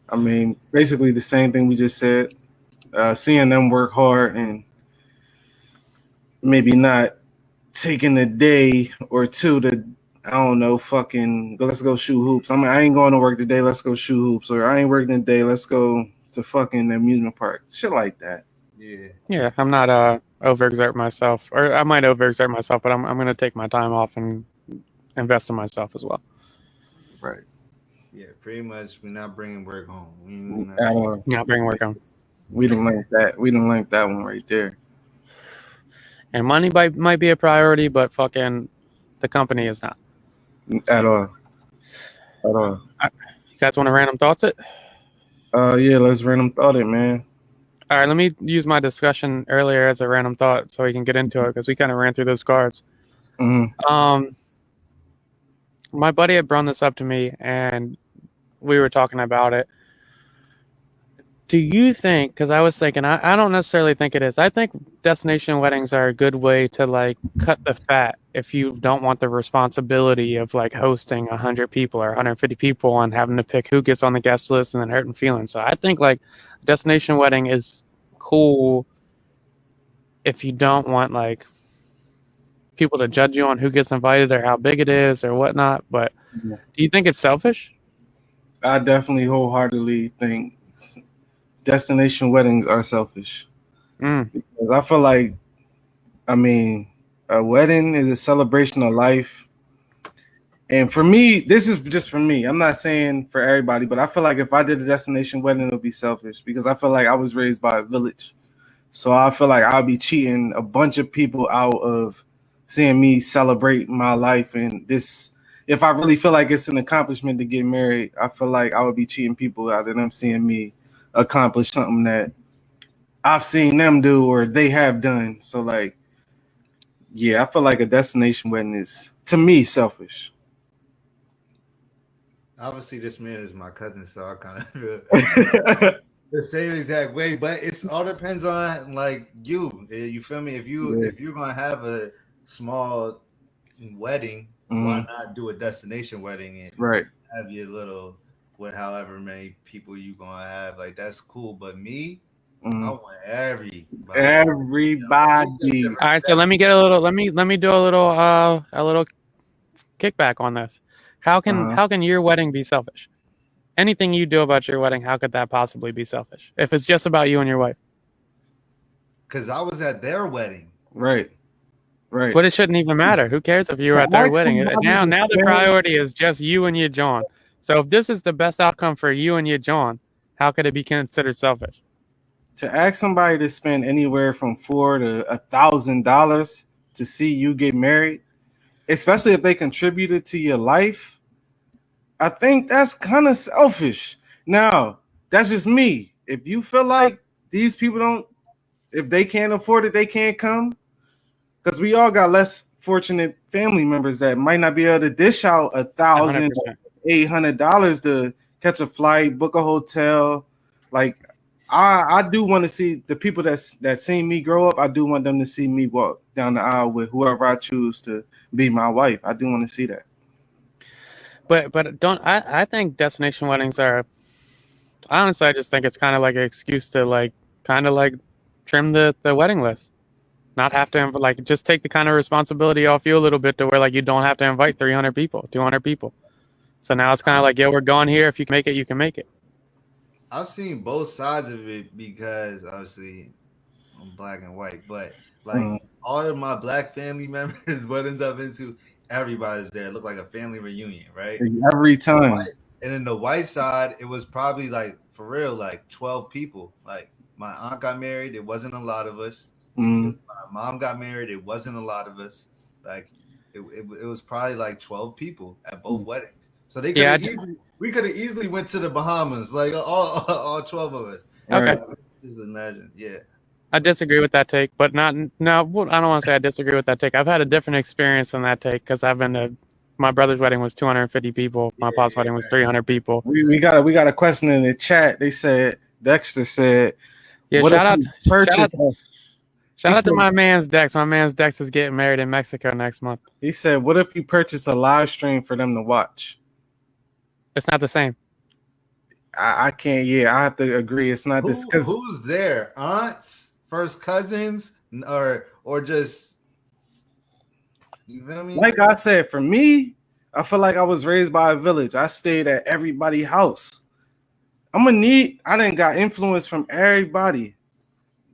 I mean, basically the same thing we just said. Seeing them work hard and maybe not taking a day or two to, I don't know, fucking let's go shoot hoops. I mean, I ain't going to work today. Let's go shoot hoops. Or I ain't working today. Let's go to fucking amusement park. Shit like that. Yeah. Yeah, I'm not overexert myself, or I might overexert myself, but I'm gonna take my time off and invest in myself as well. Right. Yeah, pretty much. We're not bringing work home. Not bringing work home. We didn't like that. We didn't like that one right there. And money might be a priority, but fucking the company is not. At all. You guys want to random thoughts it? Yeah, let's random thought it, man. All right, let me use my discussion earlier as a random thought so we can get into it because we kind of ran through those cards. Mm-hmm. My buddy had brought this up to me and we were talking about it. Do you think, because I was thinking, I don't necessarily think it is. I think destination weddings are a good way to like cut the fat if you don't want the responsibility of like hosting 100 people or 150 people and having to pick who gets on the guest list and then hurting feelings. So I think like destination wedding is cool if you don't want like people to judge you on who gets invited or how big it is or whatnot. But do you think it's selfish? I definitely wholeheartedly think destination weddings are selfish. Because I feel like, I mean, a wedding is a celebration of life. And for me, this is just for me. I'm not saying for everybody, but I feel like if I did a destination wedding, it would be selfish because I feel like I was raised by a village. So I feel like I'll be cheating a bunch of people out of seeing me celebrate my life and this. If I really feel like it's an accomplishment to get married, I feel like I would be cheating people out of them seeing me accomplish something that I've seen them do or they have done. So like, yeah, I feel like a destination wedding is, to me, selfish. Obviously, this man is my cousin, so I kind of feel the same exact way. But it's all depends on like you. You feel me? If you're gonna have a small wedding, why not do a destination wedding and have your little with however many people you gonna have? Like that's cool. But me, I want everybody. Everybody. All right, so let me get a little. Let me do a little kickback on this. How can your wedding be selfish? Anything you do about your wedding, how could that possibly be selfish? If it's just about you and your wife. Because I was at their wedding. Right. But it shouldn't even matter. Who cares if you were at their wedding? Now the priority is just you and your John. So if this is the best outcome for you and your John, how could it be considered selfish? To ask somebody to spend anywhere from $400 to $1,000 to see you get married, especially if they contributed to your life, I think that's kind of selfish. Now, that's just me. If you feel like these people don't, if they can't afford it, they can't come. Because we all got less fortunate family members that might not be able to dish out $1,800 to catch a flight, book a hotel. Like, I do want to see the people that seen me grow up. I do want them to see me walk down the aisle with whoever I choose to be my wife. I do want to see that. But I think destination weddings are, honestly, I just think it's kind of like an excuse to kind of trim the wedding list. Not have to just take the kind of responsibility off you a little bit to where you don't have to invite 300 people, 200 people. So now it's kind of we're going here. If you can make it, you can make it. I've seen both sides of it because obviously I'm black and white, but all of my black family members, weddings I've been to, everybody's there. It looked like a family reunion, right? Every time. And then the white side, it was probably for real, 12 people. Like my aunt got married, it wasn't a lot of us. My mom got married, it wasn't a lot of us. It was probably 12 people at both weddings. So we could have easily went to the Bahamas, all 12 of us. Okay. Just imagine, yeah. I disagree with that take, but I don't want to say I disagree with that take. I've had a different experience than that take because I've been to, my brother's wedding was 250 people. My pop's wedding was 300 people. We got a question in the chat. They said, Dexter said, Shout out to my man's Dex. My man's Dex is getting married in Mexico next month. He said, what if you purchase a live stream for them to watch? It's not the same. I can't. Yeah, I have to agree. It's not this. Who's there? Aunts, first cousins, or just, you feel me? Like I said, for me, I feel like I was raised by a village. I stayed at everybody's house. I didn't got influence from everybody.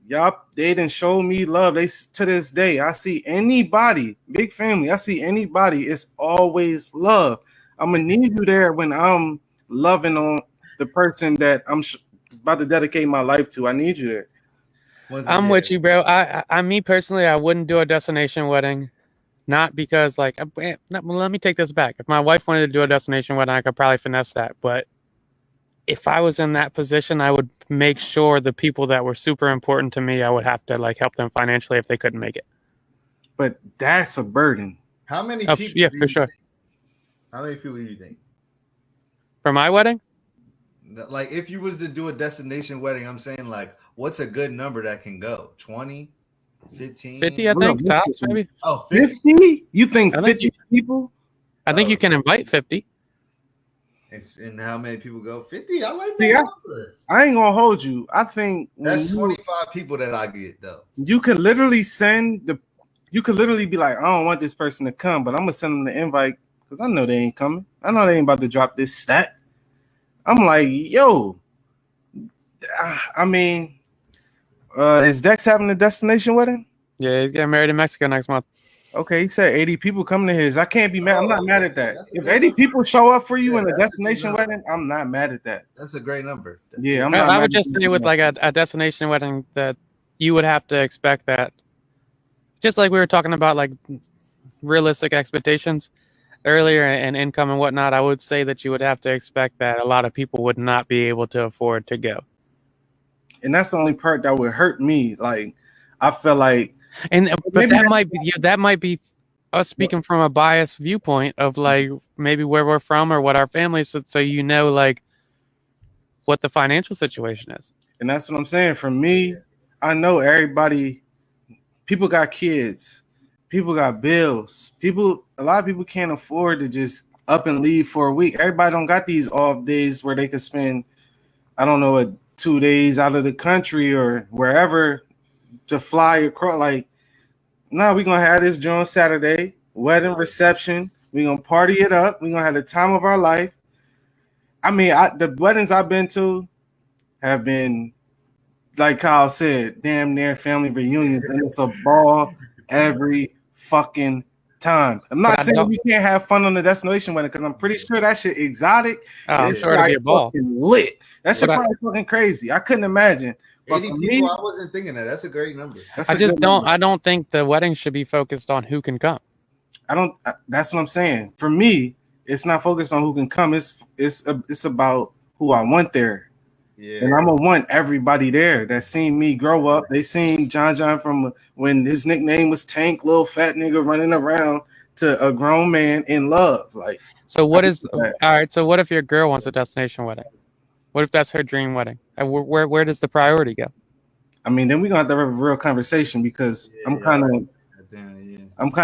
Y'all, they didn't show me love. To this day, I see anybody, big family, I see anybody, it's always love. I'm gonna need you there when I'm loving on the person that I'm about to dedicate my life to. I need you there. I'm with you, bro. Me personally, I wouldn't do a destination wedding, not because let me take this back. If my wife wanted to do a destination wedding, I could probably finesse that. But if I was in that position, I would make sure the people that were super important to me, I would have to help them financially if they couldn't make it. But that's a burden. How many people? Yeah, for sure. How many people do you think? For my wedding? If you was to do a destination wedding, I'm saying what's a good number that can go? 20, 15? 50, I think, tops maybe. Oh, 50? You think 50 people? I think you can invite 50. And how many people go? 50? I like that number. I ain't gonna hold you. I think that's 25 people that I get though. You could literally be like, I don't want this person to come, but I'm gonna send them the invite because I know they ain't coming. I know they ain't about to drop this stat. I'm like, yo. I mean, is Dex having a destination wedding? Yeah, he's getting married in Mexico next month. Okay, he said 80 people coming to his. I can't be mad. I'm not mad at that. If 80 people show up for you in a destination wedding, I'm not mad at that. That's a great number. Yeah, I would just say with a destination wedding that you would have to expect that. Just like we were talking about, realistic expectations earlier and income and whatnot, I would say that you would have to expect that a lot of people would not be able to afford to go. And that's the only part that would hurt me. Like, I feel like, but that might be us speaking from a biased viewpoint of like maybe where we're from or what our families, so you know, like what the financial situation is. And that's what I'm saying. For me, I know everybody, people got kids, people got bills, a lot of people can't afford to just up and leave for a week. Everybody don't got these off days where they could spend, I don't know, 2 days out of the country or wherever to fly across. Like, no, we're gonna have this joint Saturday, wedding reception. We're gonna party it up. We're gonna have the time of our life. I mean, the weddings I've been to have been, like Kyle said, damn near family reunions, and it's a ball every fucking time. I'm not saying we can't have fun on the destination wedding, because I'm pretty sure that shit exotic. I'm sure it'll be a ball. Lit. That shit probably fucking crazy. I couldn't imagine. But 80 people, I wasn't thinking that. That's a great number. I don't think the wedding should be focused on who can come. That's what I'm saying. For me, it's not focused on who can come. It's about who I want there. Yeah. And I'm gonna want everybody there that seen me grow up. They seen John from when his nickname was Tank, little fat nigga running around, to a grown man in love. Like, so what is all right? So what if your girl wants a destination wedding? What if that's her dream wedding? Where does the priority go? I mean, then we're gonna have to have a real conversation, because I'm kind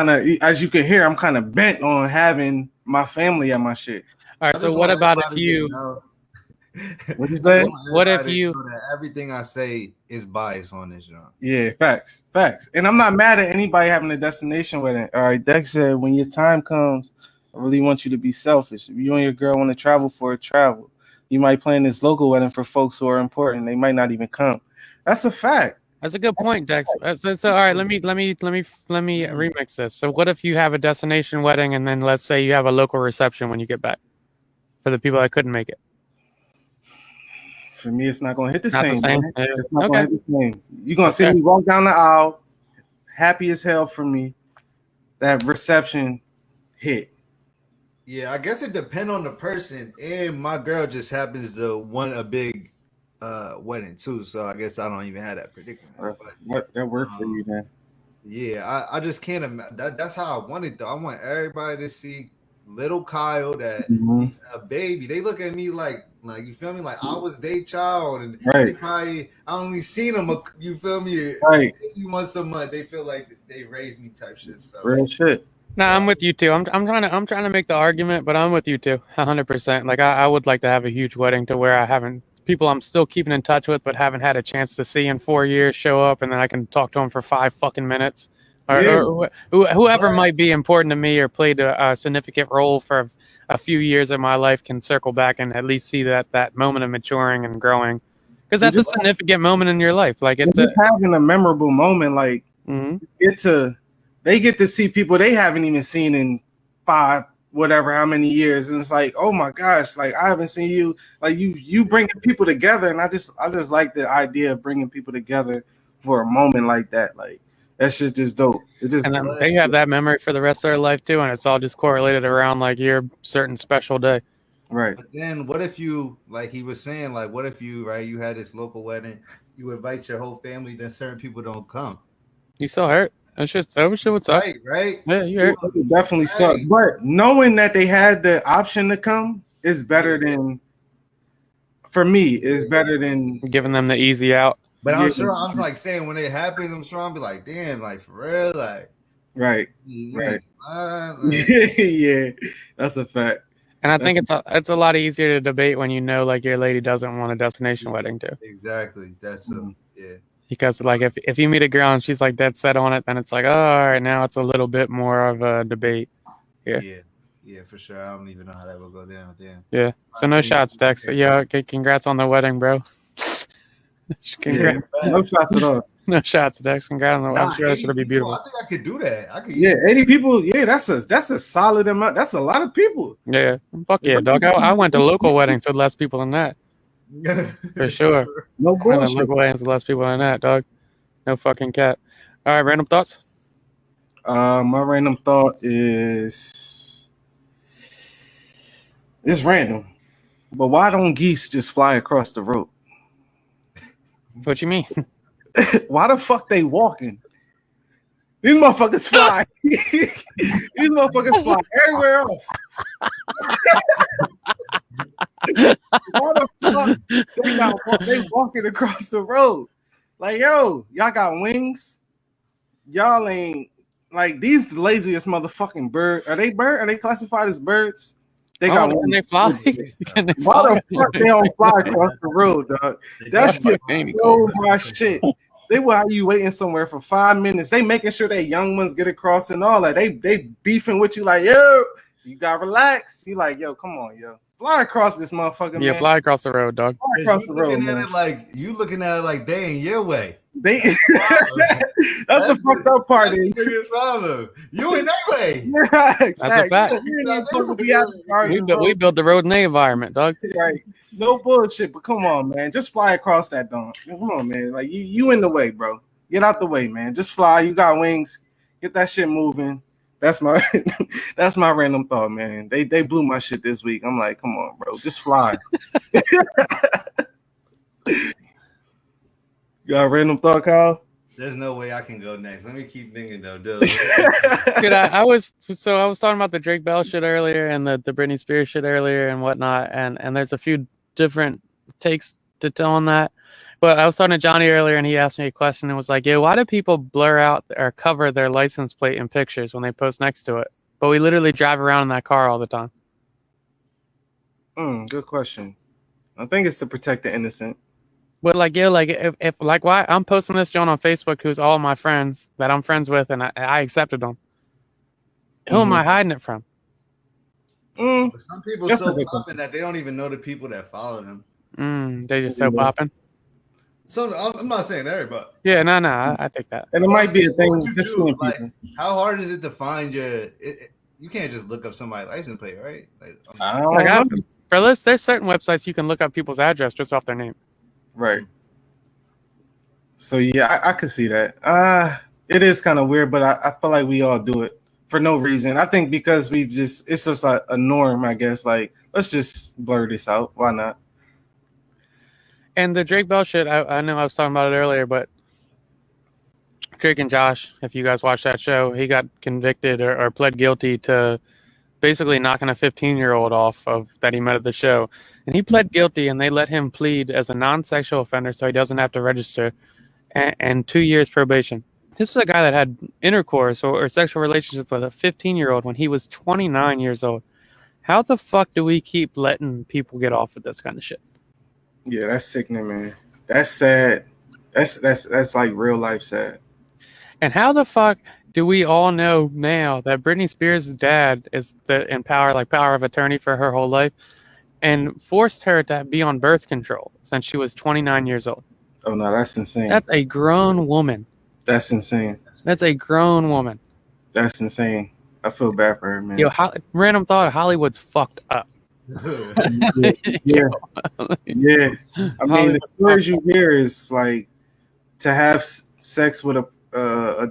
of, as you can hear, I'm kind of bent on having my family at my shit. All right. So what about if you? What you say? What if you? Everything I say is biased on this, John. Yeah, facts. And I'm not mad at anybody having a destination wedding. All right, Dex said, when your time comes, I really want you to be selfish. If you and your girl want to travel for a travel, you might plan this local wedding for folks who are important. They might not even come. That's a fact. That's a good point, Dex. So all right, let me remix this. So what if you have a destination wedding, and then let's say you have a local reception when you get back for the people that couldn't make it? For me, it's not gonna hit the same. It's not gonna hit the same. You're gonna see me walk down the aisle, happy as hell for me. That reception hit. Yeah, I guess it depends on the person. And my girl just happens to want a big wedding too, so I guess I don't even have that predicament. That worked for you, man. Yeah, I just can't imagine. That's how I want it though. I want everybody to see little Kyle, that a baby. They look at me like you feel me, like I was their child, and they probably I only seen them. You feel me? Right. A few months a month. They feel like they raised me type shit. So real shit. No, I'm with you too. I'm trying to make the argument, but I'm with you too, 100%. Like I would like to have a huge wedding to where I haven't people I'm still keeping in touch with, but haven't had a chance to see in 4 years show up, and then I can talk to them for 5 fucking minutes. Or whoever might be important to me or played a significant role for a few years of my life can circle back and at least see that moment of maturing and growing, because that's a significant moment in your life. Like it's having a memorable moment. Like they get to see people they haven't even seen in 5 whatever how many years, and it's like, oh my gosh, like I haven't seen you. Like you bringing people together, and I just like the idea of bringing people together for a moment like that. Like, that shit just dope. And then they have that memory for the rest of their life too, and it's all just correlated around like your certain special day. Right. But then what if you, like he was saying, like what if you had this local wedding, you invite your whole family, then certain people don't come? You still hurt. That's just what's up. Right. Yeah, you hurt. It definitely sucks. But knowing that they had the option to come is better than, for me, is better than giving them the easy out. But I'm sure, I'm like saying, when it happens, I'm sure I'll be like, damn, like for real, like. Right. Yeah, that's a fact. And I think it's a lot easier to debate when you know like your lady doesn't want a destination wedding too. Exactly. That's Because like if you meet a girl and she's like dead set on it, then it's like, oh, all right, now it's a little bit more of a debate. Yeah, for sure. I don't even know how that will go down. Yeah. So no shots, Dex. Yeah. Okay. Congrats on the wedding, bro. No shots at all. No shots, Dex. Congrats on the wedding. I'm sure that should be beautiful. I think I could do that. 80 people. Yeah, that's a solid amount. That's a lot of people. Yeah. Fuck yeah, dog. I went to local weddings with less people than that. For sure. No bullshit. Local weddings with less people than that, dog. No fucking cat. All right, random thoughts? My random thought is it's random, but why don't geese just fly across the road? What you mean? Why the fuck they walking? These motherfuckers fly. These motherfuckers fly everywhere else. Why the fuck they walking across the road? Like, yo, y'all got wings? Y'all ain't like these the laziest motherfucking bird. Are they bird? Are they classified as birds? They got can they fly? Can they Why fly? the fuck they don't fly across the road, dog? That's so my shit. They will have you waiting somewhere for 5 minutes. They making sure they young ones get across and all that. They beefing with you like, yo, you gotta relax. You like, yo, come on, yo. Fly across this motherfucker, Yeah, man. fly across the road, dog. Fly across the road, man. You looking at it like they in your way. They that's the fucked up part. That's the biggest problem. You in their way. That's a fact. We built the road in the environment, dog. Right. No bullshit, but come on, man. Just fly across that dog. Come on, man. Like you in the way, bro. Get out the way, man. Just fly. You got wings. Get that shit moving. That's my random thought, man. They blew my shit this week. I'm like, come on, bro. Just fly. You got a random thought, Kyle? There's no way I can go next. Let me keep thinking though, dude. Dude, I was talking about the Drake Bell shit earlier and the Britney Spears shit earlier and whatnot, and there's a few different takes to tell on that. But I was talking to Johnny earlier, and he asked me a question and was like, "Yeah, why do people blur out or cover their license plate in pictures when they post next to it? But we literally drive around in that car all the time." Good question. I think it's to protect the innocent. But like, yeah, like if like why I'm posting this John on Facebook, who's all my friends that I'm friends with, and I accepted them. Who am I hiding it from? Some people so popping that they don't even know the people that follow them. They just so popping. So I'm not saying everybody. Yeah, no, I take that. And it might be a thing. Just like, how hard is it to find your? You can't just look up somebody's license plate, right? There's certain websites you can look up people's address just off their name. Right. So yeah, I could see that. It is kind of weird, but I feel like we all do it for no reason. I think because it's just like a norm, I guess. Like, let's just blur this out. Why not? And the Drake Bell shit, I know I was talking about it earlier, but Drake and Josh, if you guys watch that show, he got convicted or pled guilty to basically knocking a 15-year-old off of that he met at the show. And he pled guilty, and they let him plead as a non-sexual offender so he doesn't have to register, and 2 years probation. This is a guy that had intercourse or sexual relationships with a 15-year-old when he was 29 years old. How the fuck do we keep letting people get off with this kind of shit? Yeah, that's sickening, man. That's sad. That's like real life sad. And how the fuck do we all know now that Britney Spears' dad is in power of attorney for her whole life, and forced her to be on birth control since she was 29 years old? Oh, no, that's insane. That's a grown woman. That's insane. That's a grown woman. That's insane. I feel bad for her, man. Yo, random thought, Hollywood's fucked up. Yeah. I mean, the stories you hear is like to have sex with a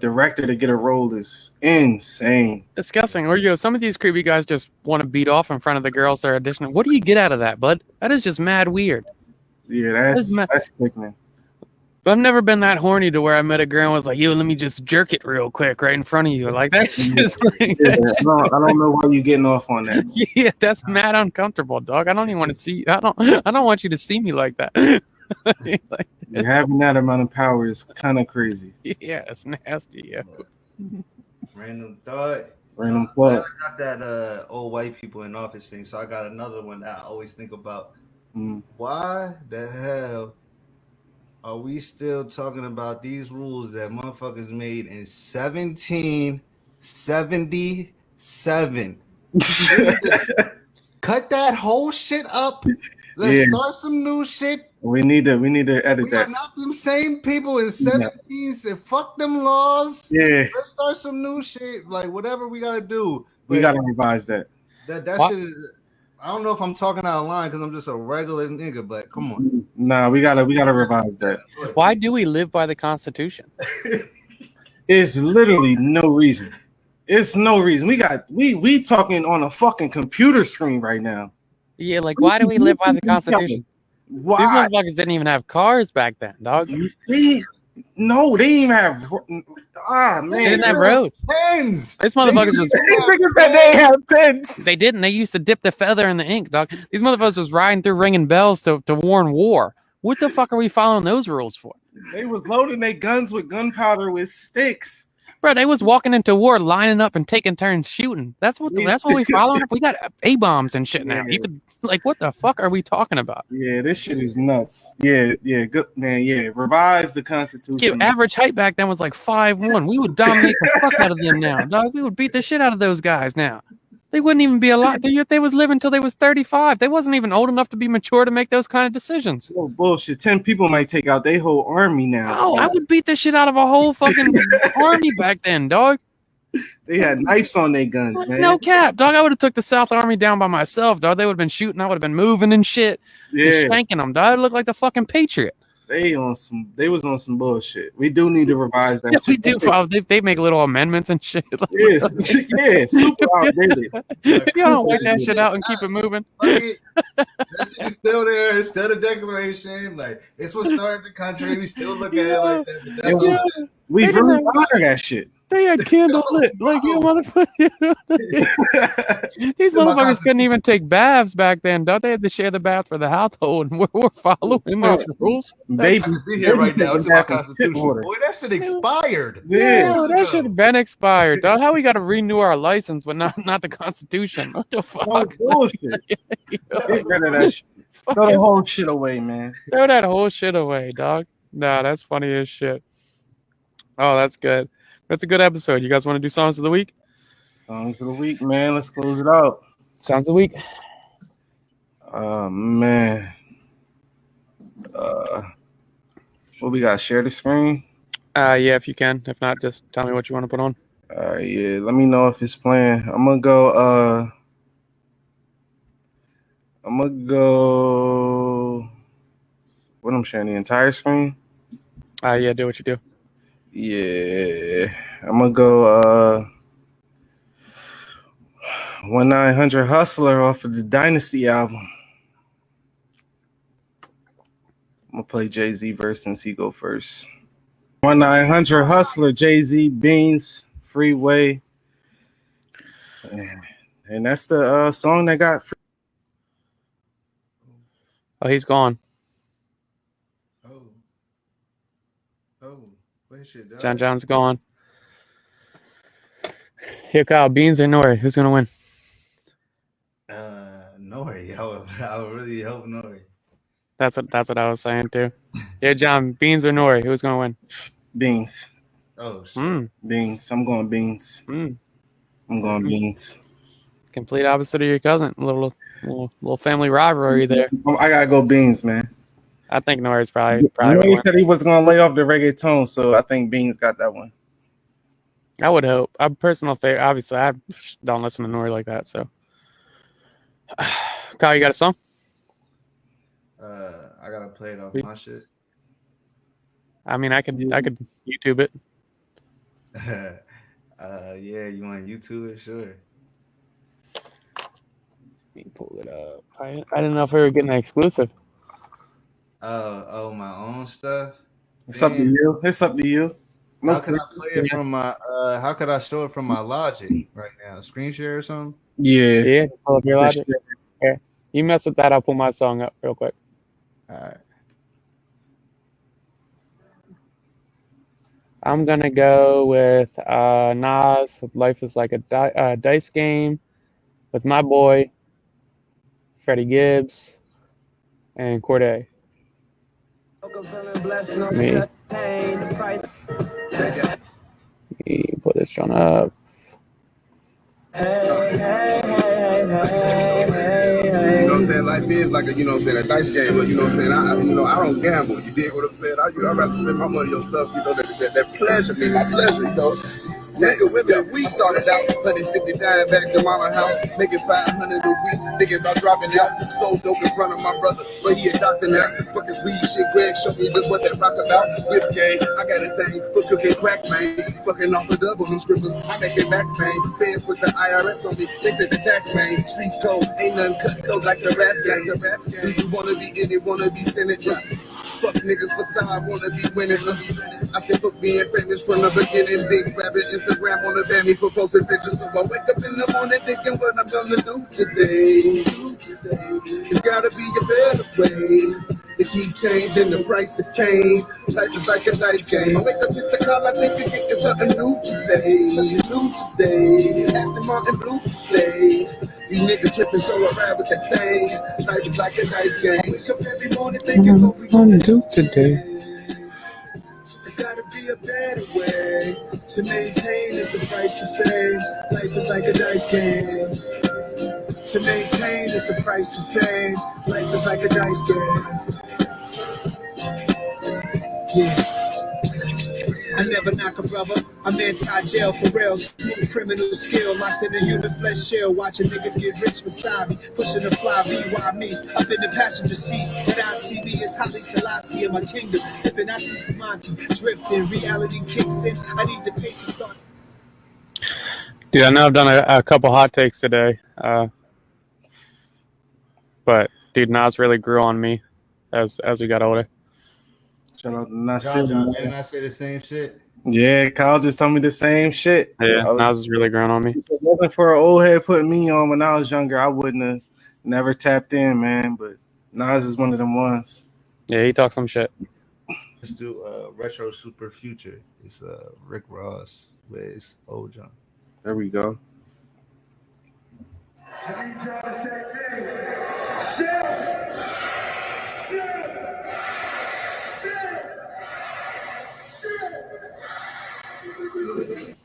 director to get a role is insane. Disgusting. Or some of these creepy guys just want to beat off in front of the girls they're auditioning. What do you get out of that, bud? That is just mad weird. Yeah, that's sickening. But I've never been that horny to where I met a girl and was like, yo, let me just jerk it real quick right in front of you. Like that's just like, no, I don't know why you're getting off on that. Yeah, that's mad uncomfortable, dog. I don't even want to see. I don't want you to see me like that. Like, having that amount of power is kind of crazy. Yeah, it's nasty. Yeah. Random thought. I got that old white people in office thing, so I got another one that I always think about. Why the hell are we still talking about these rules that motherfuckers made in 1777? Cut that whole shit up. Let's start some new shit. We need to edit that. We not them same people in 17 said fuck them laws. Yeah. Let's start some new shit. Like whatever we gotta do. We gotta revise that. That shit is. I don't know if I'm talking out of line because I'm just a regular nigga, but come on. Nah, we gotta revise that. Why do we live by the Constitution? It's literally no reason. It's no reason. We talking on a fucking computer screen right now. Yeah, like why do we live by the Constitution? Why? These motherfuckers didn't even have cars back then, dog. No, they didn't even have. Man, they didn't have roads. Pens. These motherfuckers was. They didn't have pens. They didn't. They used to dip the feather in the ink, dog. These motherfuckers was riding through ringing bells to warn war. What the fuck are we following those rules for? They was loading their guns with gunpowder with sticks. Bro, they was walking into war, lining up and taking turns shooting. That's what we following. We got A-bombs and shit now. Yeah. Like, what the fuck are we talking about? Yeah, this shit is nuts. Yeah, good man. Yeah, revise the Constitution. Kid, average height back then was like 5'1". We would dominate the fuck out of them now, dog. We would beat the shit out of those guys now. They wouldn't even be alive. They was living until they was 35. They wasn't even old enough to be mature to make those kind of decisions. Oh, bullshit. 10 people might take out their whole army now. Oh, I would beat the shit out of a whole fucking army back then, dog. They had knives on their guns, man. No cap, dog. I would have took the South Army down by myself, dog. They would have been shooting. I would have been moving and shit. Yeah, shanking them, dog. I look like the fucking Patriot. They was on some bullshit. We do need to revise that. Yeah, shit. we do. They make little amendments and shit. Yeah, super outdated. If y'all don't wipe that shit out and keep it moving. That shit is still there. It's still the Declaration. Like, it's what started the country. We still look at it like that. But that's all. We really honor that shit. They had candle lit, like you motherfuckers. These motherfuckers couldn't even take baths back then, dog. They had to share the bath for the household, and we're following those rules. Baby, be here right now. It's in my Constitution. Boy, that shit expired. Yeah, that should have been expired, dog. How we got to renew our license, but not the Constitution? What the fuck? Oh, bullshit. Get rid of that shit. Throw the whole shit away, man. Throw that whole shit away, dog. Nah, that's funny as shit. Oh, that's good. That's a good episode. You guys want to do songs of the week? Songs of the week, man. Let's close it out. Songs of the week. Man. What we got? Share the screen? Yeah, if you can. If not, just tell me what you want to put on. Yeah. Let me know if it's playing. I'm gonna go. What I'm sharing the entire screen? Yeah, do what you do. Yeah, I'm gonna go 1-900 Hustler off of the Dynasty album. I'm gonna play Jay-Z verse since he go first. 1-900 Hustler, Jay-Z, Beans, Freeway. And that's the song that got free. Oh, he's gone. John's gone. Here, Kyle, Beans or Nori? Who's gonna win? Nori. I would really hope Nori. That's what I was saying too. Yeah, John, Beans or Nori? Who's gonna win? Beans. Oh shit. Beans. I'm going Beans. I'm going Beans. Complete opposite of your cousin. Little family rivalry there. I gotta go Beans, man. I think Nori's probably. He said he was gonna lay off the reggaeton, so I think Beans got that one. I would hope. I'm personal favorite. Obviously, I don't listen to Nori like that. So, Kyle, you got a song? I gotta play it off my shit. I mean, I could YouTube it. Yeah, you want to YouTube it? Sure. Let me pull it up. I didn't know if we were getting an exclusive. Oh, my own stuff. It's up to you. It's up to you. How could I play it from my? How could I show it from my Logic right now? Screen share or something? Yeah. Pull up your Logic. Okay. You mess with that. I'll pull my song up real quick. All right. I'm gonna go with Nas. Life is like a dice game, with my boy Freddie Gibbs and Corday. Me. Put this one up. You know what I'm saying? Life is like a, you know what I'm saying, a dice game, but you know what I'm saying? I don't gamble. You dig what I'm saying? I'd rather spend my money on stuff, you know, that pleasure me, my pleasure, you know. Nigga, women, we started out 150 dime bags in mama house, making 500 a week, thinking about dropping out. Sold dope in front of my brother, but he a doctor now. Fuck this weed shit, Greg showed me just what that rock about. Whip game, I got a thing for cooking crack, man. Fucking off the double and scribbles, I make it back, man. Fans with the IRS on me, they said the tax, man. Streets cold, ain't nothing cut those like the rap gang. Do you wanna be in it, wanna be Senate? Fuck niggas facade, wanna be winning. I said fuck being famous from the beginning. Big rabbit Instagram wanna ban me for posting pictures. So I wake up in the morning thinking what I'm gonna do today. It's gotta be a better way. They keep changing the price of cane. Life is like a dice game. I wake up with the call, I think you're getting something new today. Something new today. Aston Martin blue today. These niggas tripping so I ride with that thing. Life is like a dice game. Wake up every morning thinking what we gonna do today. There's gotta be a better way to maintain this a price of fame. Life is like a dice game. To maintain is the price of fame. Life is like a dice game. Yeah. I never knock a brother. I'm anti-jail for real. Smooth criminal skill. Locked in a human flesh shell. Watching niggas get rich beside me. Pushing the fly V. Why me? Up in the passenger seat. What I see me is Haile Selassie in my kingdom. Sipping I see Spumante. Drifting. Reality kicks in. I need the paper start. Dude, I know I've done a couple hot takes today. But dude, Nas really grew on me as we got older. Shout out to Nas. Didn't I say the same shit? Yeah, Kyle just told me the same shit. Yeah, Nas is really growing on me. If it wasn't for an old head putting me on when I was younger, I wouldn't have never tapped in, man. But Nas is one of them ones. Yeah, he talks some shit. Let's do Retro Super Future. It's Rick Ross with Old John. There we go.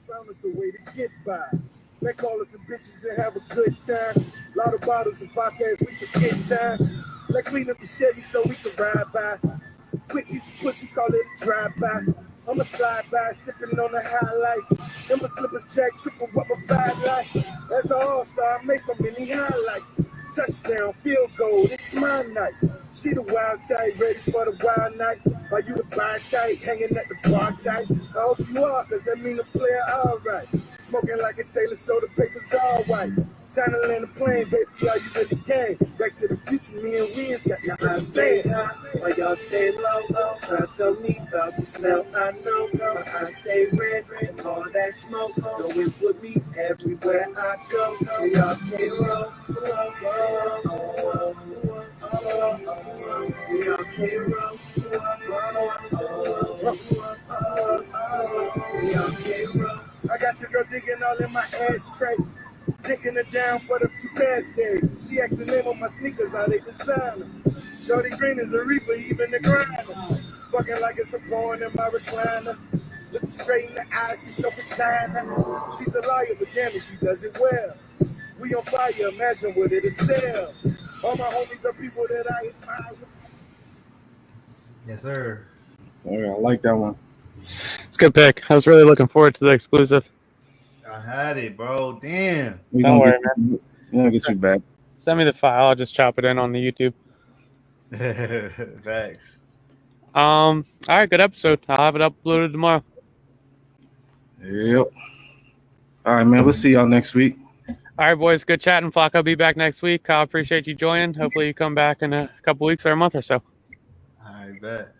Found us a way to get by. They call us some bitches and have a good time. Lot of bottles of vodka as we forget time. Let's clean up the Chevy so we can ride by. Quick piece of pussy, call it a drive-by. I'ma slide by, sipping on the highlight. Then my slippers jack, triple rubber five light. As an all-star, I made so many highlights. Touchdown, field goal, it's my night. She the wild type, ready for the wild night. Are you the blind type, hanging at the bar type? I hope you are, cause that mean the player alright. Smoking like a Taylor, so the paper's all white. Time to land a plane, baby, are you in the game? Back to the future, me and Wiz got this time staying high. While y'all stay low, try to tell me about the smell I know. My eyes stay red, and all that smoke. No it's with me everywhere I go. Y'all can't roll, y'all can't roll, y'all can't roll. I got your girl digging all in my ashtray. Taking her down for the few past days. She asked the name of my sneakers, how they design them. Shorty green is a reaper, even the grinder. Fucking like it's a porn in my recliner. Looking straight in the eyes, to show for China. She's a liar, but damn it, she does it well. We on fire, imagine what it'll sell. All my homies are people that I admire. Yes, sir. I like that one. It's a good pick. I was really looking forward to the exclusive. I had it, bro. Damn. Don't worry, man. We're gonna get you back. Send me the file. I'll just chop it in on the YouTube. Facts. All right, good episode. I'll have it uploaded tomorrow. Yep. All right, man. We'll see y'all next week. All right, boys. Good chatting. Flock, I'll be back next week. I appreciate you joining. Hopefully you come back in a couple weeks or a month or so. I bet.